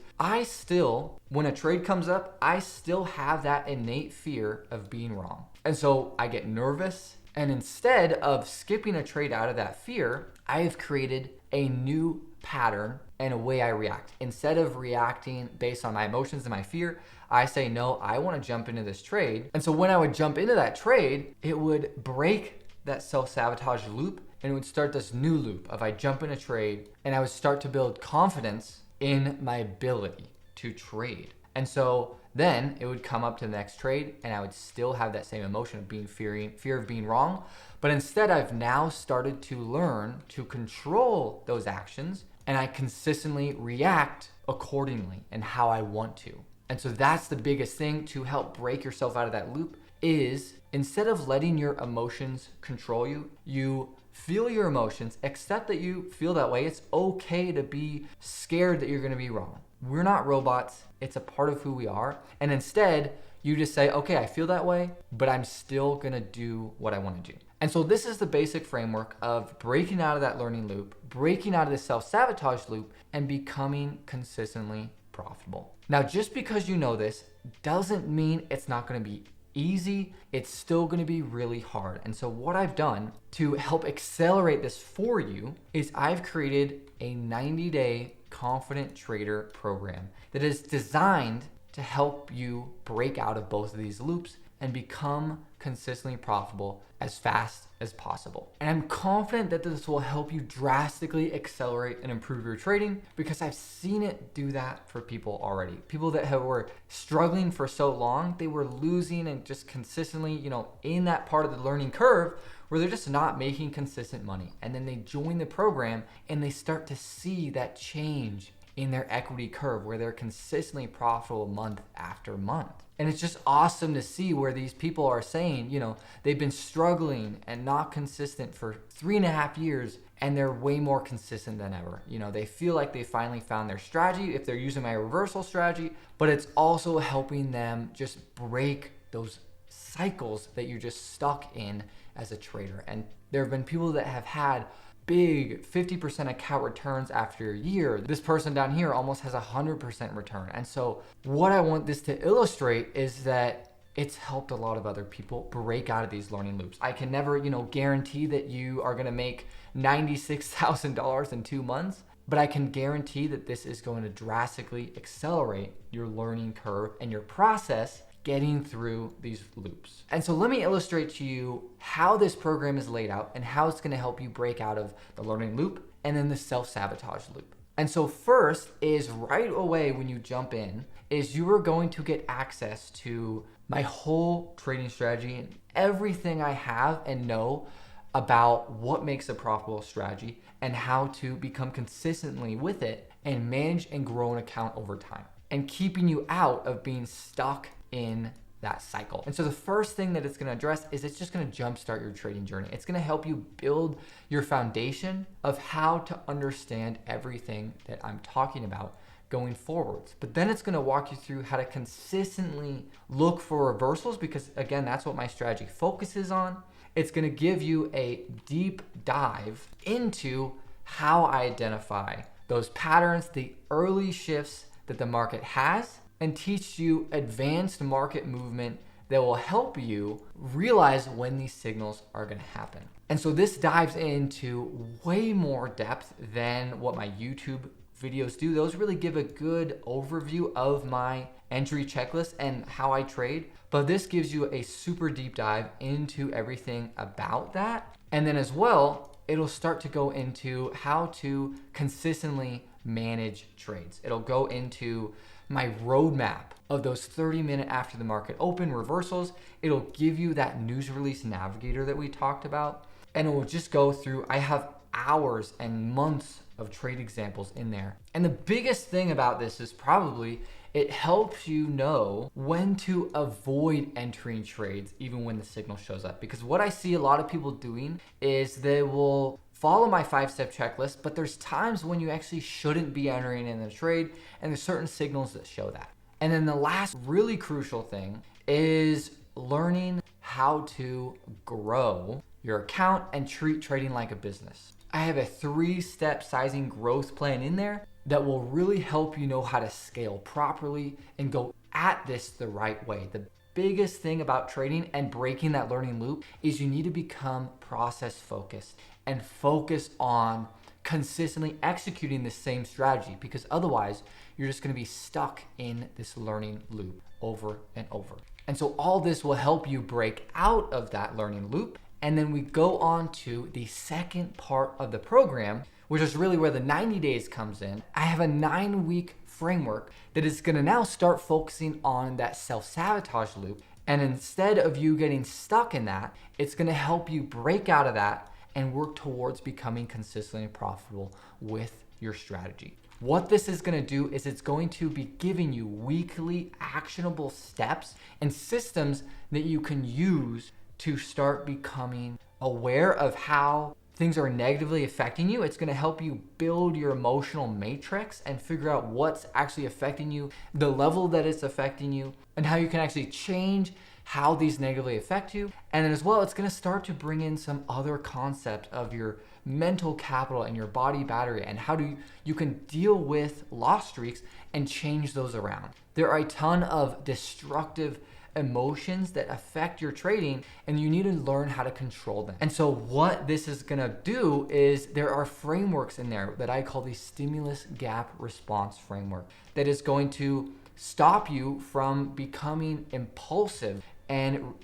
when a trade comes up, I still have that innate fear of being wrong. And so I get nervous. And instead of skipping a trade out of that fear, I have created a new pattern and a way I react. Instead of reacting based on my emotions and my fear, I say, no, I want to jump into this trade. And so when I would jump into that trade, it would break that self-sabotage loop and it would start this new loop of I jump in a trade and I would start to build confidence in my ability to trade. And so then it would come up to the next trade and I would still have that same emotion of fear of being wrong. But instead I've now started to learn to control those actions and I consistently react accordingly and how I want to. And so that's the biggest thing to help break yourself out of that loop is instead of letting your emotions control you, you feel your emotions, accept that you feel that way. It's okay to be scared that you're gonna be wrong. We're not robots. It's a part of who we are. And instead, you just say, okay, I feel that way, but I'm still gonna do what I wanna do. And so this is the basic framework of breaking out of that learning loop, breaking out of the self-sabotage loop, and becoming consistently profitable. Now, just because you know this doesn't mean it's not gonna be easy. It's still gonna be really hard. And so what I've done to help accelerate this for you is I've created a 90-day confident trader program that is designed to help you break out of both of these loops and become consistently profitable as fast as possible. And I'm confident that this will help you drastically accelerate and improve your trading because I've seen it do that for people already. People that were struggling for so long, they were losing and just consistently, in that part of the learning curve where they're just not making consistent money. And then they join the program and they start to see that change in their equity curve where they're consistently profitable month after month. And it's just awesome to see where these people are saying, they've been struggling and not consistent for 3.5 years and they're way more consistent than ever. They feel like they finally found their strategy if they're using my reversal strategy, but it's also helping them just break those cycles that you're just stuck in as a trader. And there have been people that have had big 50% account returns after a year. This person down here almost has 100% return. And so what I want this to illustrate is that it's helped a lot of other people break out of these learning loops. I can never, guarantee that you are gonna make $96,000 in 2 months, but I can guarantee that this is going to drastically accelerate your learning curve and your process getting through these loops. And so let me illustrate to you how this program is laid out and how it's going to help you break out of the learning loop and then the self-sabotage loop. And so first is right away when you jump in is you are going to get access to my whole trading strategy and everything I have and know about what makes a profitable strategy and how to become consistently with it and manage and grow an account over time and keeping you out of being stuck in that cycle. And so the first thing that it's going to address is it's just going to jumpstart your trading journey. It's going to help you build your foundation of how to understand everything that I'm talking about going forwards. But then it's going to walk you through how to consistently look for reversals because again, that's what my strategy focuses on. It's going to give you a deep dive into how I identify those patterns, the early shifts that the market has, and teach you advanced market movement that will help you realize when these signals are going to happen. And so this dives into way more depth than what my YouTube videos do. Those really give a good overview of my entry checklist and how I trade. But this gives you a super deep dive into everything about that. And then as well, it'll start to go into how to consistently manage trades. It'll go into my roadmap of those 30-minute after the market open reversals. It'll give you that news release navigator that we talked about. And it will just go through, I have hours and months of trade examples in there. And the biggest thing about this is probably it helps you know when to avoid entering trades even when the signal shows up. Because what I see a lot of people doing is they will follow my 5-step checklist, but there's times when you actually shouldn't be entering in the trade, and there's certain signals that show that. And then the last really crucial thing is learning how to grow your account and treat trading like a business. I have a 3-step sizing growth plan in there that will really help you know how to scale properly and go at this the right way. The biggest thing about trading and breaking that learning loop is you need to become process focused and focus on consistently executing the same strategy, because otherwise you're just going to be stuck in this learning loop over and over. And so all this will help you break out of that learning loop. And then we go on to the second part of the program, which is really where the 90 days comes in. I have a 9-week framework that is going to now start focusing on that self-sabotage loop. And instead of you getting stuck in that, it's going to help you break out of that and work towards becoming consistently profitable with your strategy. What this is going to do is it's going to be giving you weekly actionable steps and systems that you can use to start becoming aware of how things are negatively affecting you. It's going to help you build your emotional matrix and figure out what's actually affecting you, the level that it's affecting you, and how you can actually change how these negatively affect you. And then as well, it's going to start to bring in some other concept of your mental capital and your body battery and how you can deal with loss streaks and change those around. There are a ton of destructive emotions that affect your trading, and you need to learn how to control them. And so what this is going to do is there are frameworks in there that I call the stimulus gap response framework that is going to stop you from becoming impulsive, and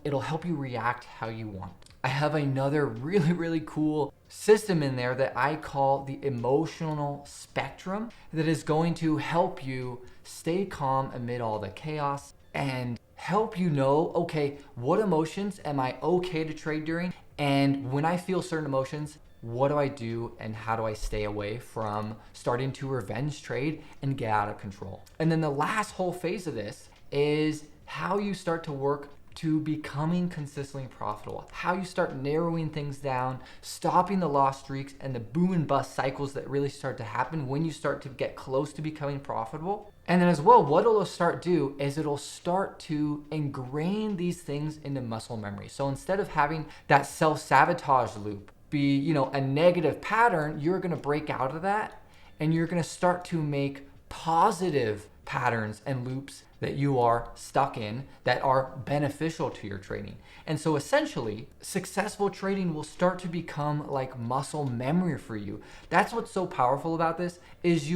it'll help you react how you want. I have another really cool system in there that I call the emotional spectrum that is going to help you stay calm amid all the chaos and help you know, okay, what emotions am I okay to trade during? And when I feel certain emotions, what do I do and how do I stay away from starting to revenge trade and get out of control? And then the last whole phase of this is how you start to work to becoming consistently profitable, how you start narrowing things down, stopping the loss streaks and the boom and bust cycles that really start to happen when you start to get close to becoming profitable. And then as well, what it'll start do is it'll start to ingrain these things into muscle memory. So instead of having that self-sabotage loop be, a negative pattern, you're gonna break out of that and you're gonna start to make positive patterns and loops that you are stuck in that are beneficial to your trading. And so essentially, successful trading will start to become like muscle memory for you. That's what's so powerful about this is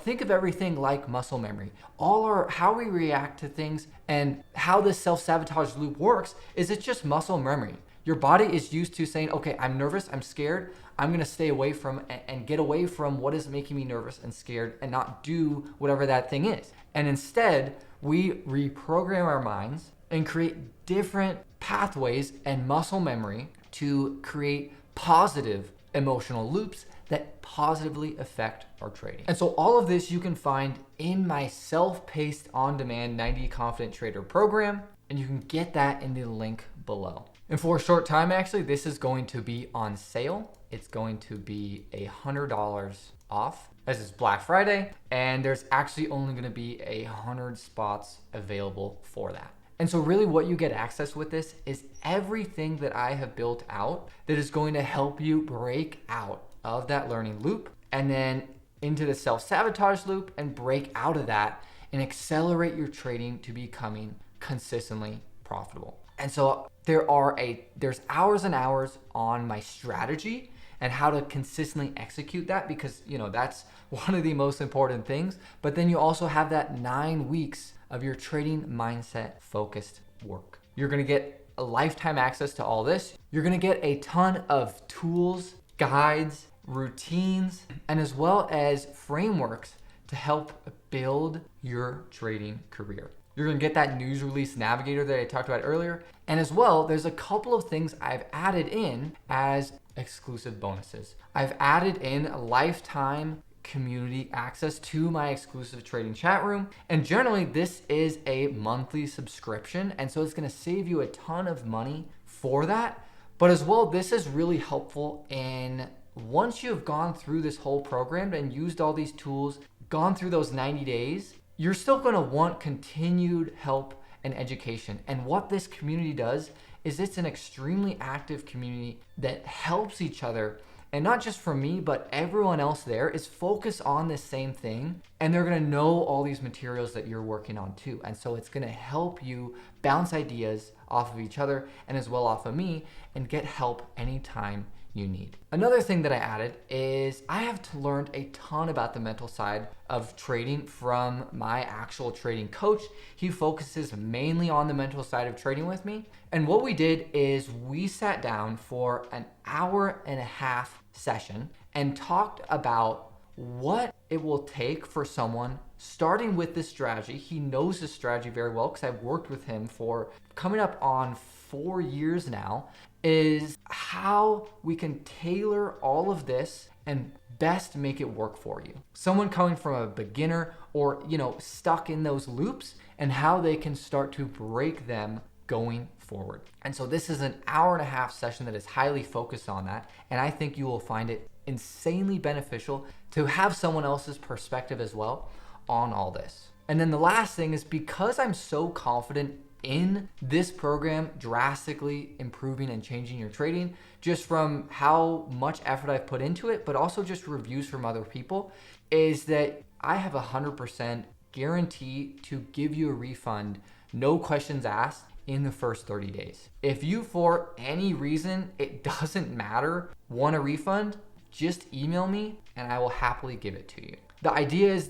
think of everything like muscle memory. How we react to things and how this self-sabotage loop works is it's just muscle memory. Your body is used to saying, okay, I'm nervous, I'm scared, I'm gonna stay away from and get away from what is making me nervous and scared and not do whatever that thing is. And instead, we reprogram our minds and create different pathways and muscle memory to create positive emotional loops that positively affect our trading. And so all of this you can find in my self-paced on-demand 90 Confident Trader program, and you can get that in the link below. And for a short time, actually, this is going to be on sale. It's going to be $100 off as it's Black Friday, and there's actually only gonna be 100 spots available for that. And so really what you get access with this is everything that I have built out that is going to help you break out of that learning loop and then into the self-sabotage loop and break out of that and accelerate your trading to becoming consistently profitable. And so there's hours and hours on my strategy and how to consistently execute that because, that's one of the most important things. But then you also have that 9 weeks of your trading mindset focused work. You're gonna get a lifetime access to all this. You're gonna get a ton of tools, guides, routines, and as well as frameworks to help build your trading career. You're gonna get that news release navigator that I talked about earlier. And as well, there's a couple of things I've added in as exclusive bonuses. I've added in a lifetime community access to my exclusive trading chat room. And generally this is a monthly subscription. And so it's gonna save you a ton of money for that. But as well, this is really helpful in once you've gone through this whole program and used all these tools, gone through those 90 days, you're still gonna want continued help and education. And what this community does is it's an extremely active community that helps each other. And not just for me, but everyone else there is focused on the same thing. And they're gonna know all these materials that you're working on too. And so it's gonna help you bounce ideas off of each other and as well off of me and get help anytime you need. Another thing that I added is I have learned a ton about the mental side of trading from my actual trading coach. He focuses mainly on the mental side of trading with me. And what we did is we sat down for an 1.5-hour session and talked about what it will take for someone starting with this strategy. He knows this strategy very well because I've worked with him for coming up on 4 years now, is how we can tailor all of this and best make it work for you. Someone coming from a beginner or, stuck in those loops and how they can start to break them going forward. And so this is an 1.5-hour session that is highly focused on that. And I think you will find it insanely beneficial to have someone else's perspective as well on all this. And then the last thing is because I'm so confident in this program drastically improving and changing your trading just from how much effort I've put into it, but also just reviews from other people, is that I have 100% guarantee to give you a refund, no questions asked, in the first 30 days. If you, for any reason, it doesn't matter, want a refund, just email me and I will happily give it to you. The idea is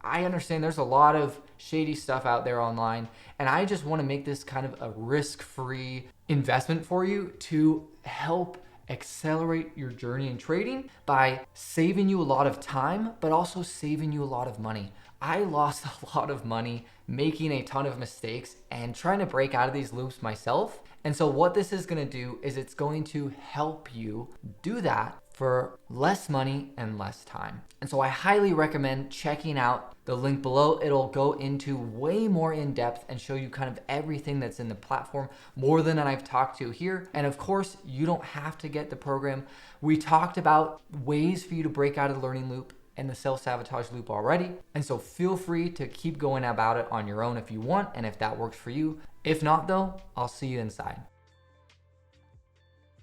I understand there's a lot of shady stuff out there online, and I just want to make this kind of a risk-free investment for you to help accelerate your journey in trading by saving you a lot of time, but also saving you a lot of money. I lost a lot of money making a ton of mistakes and trying to break out of these loops myself. And so what this is going to do is it's going to help you do that for less money and less time. And so I highly recommend checking out the link below. It'll go into way more in depth and show you kind of everything that's in the platform, more than I've talked to here. And of course, you don't have to get the program. We talked about ways for you to break out of the learning loop and the self-sabotage loop already. And so feel free to keep going about it on your own if you want and if that works for you. If not though, I'll see you inside.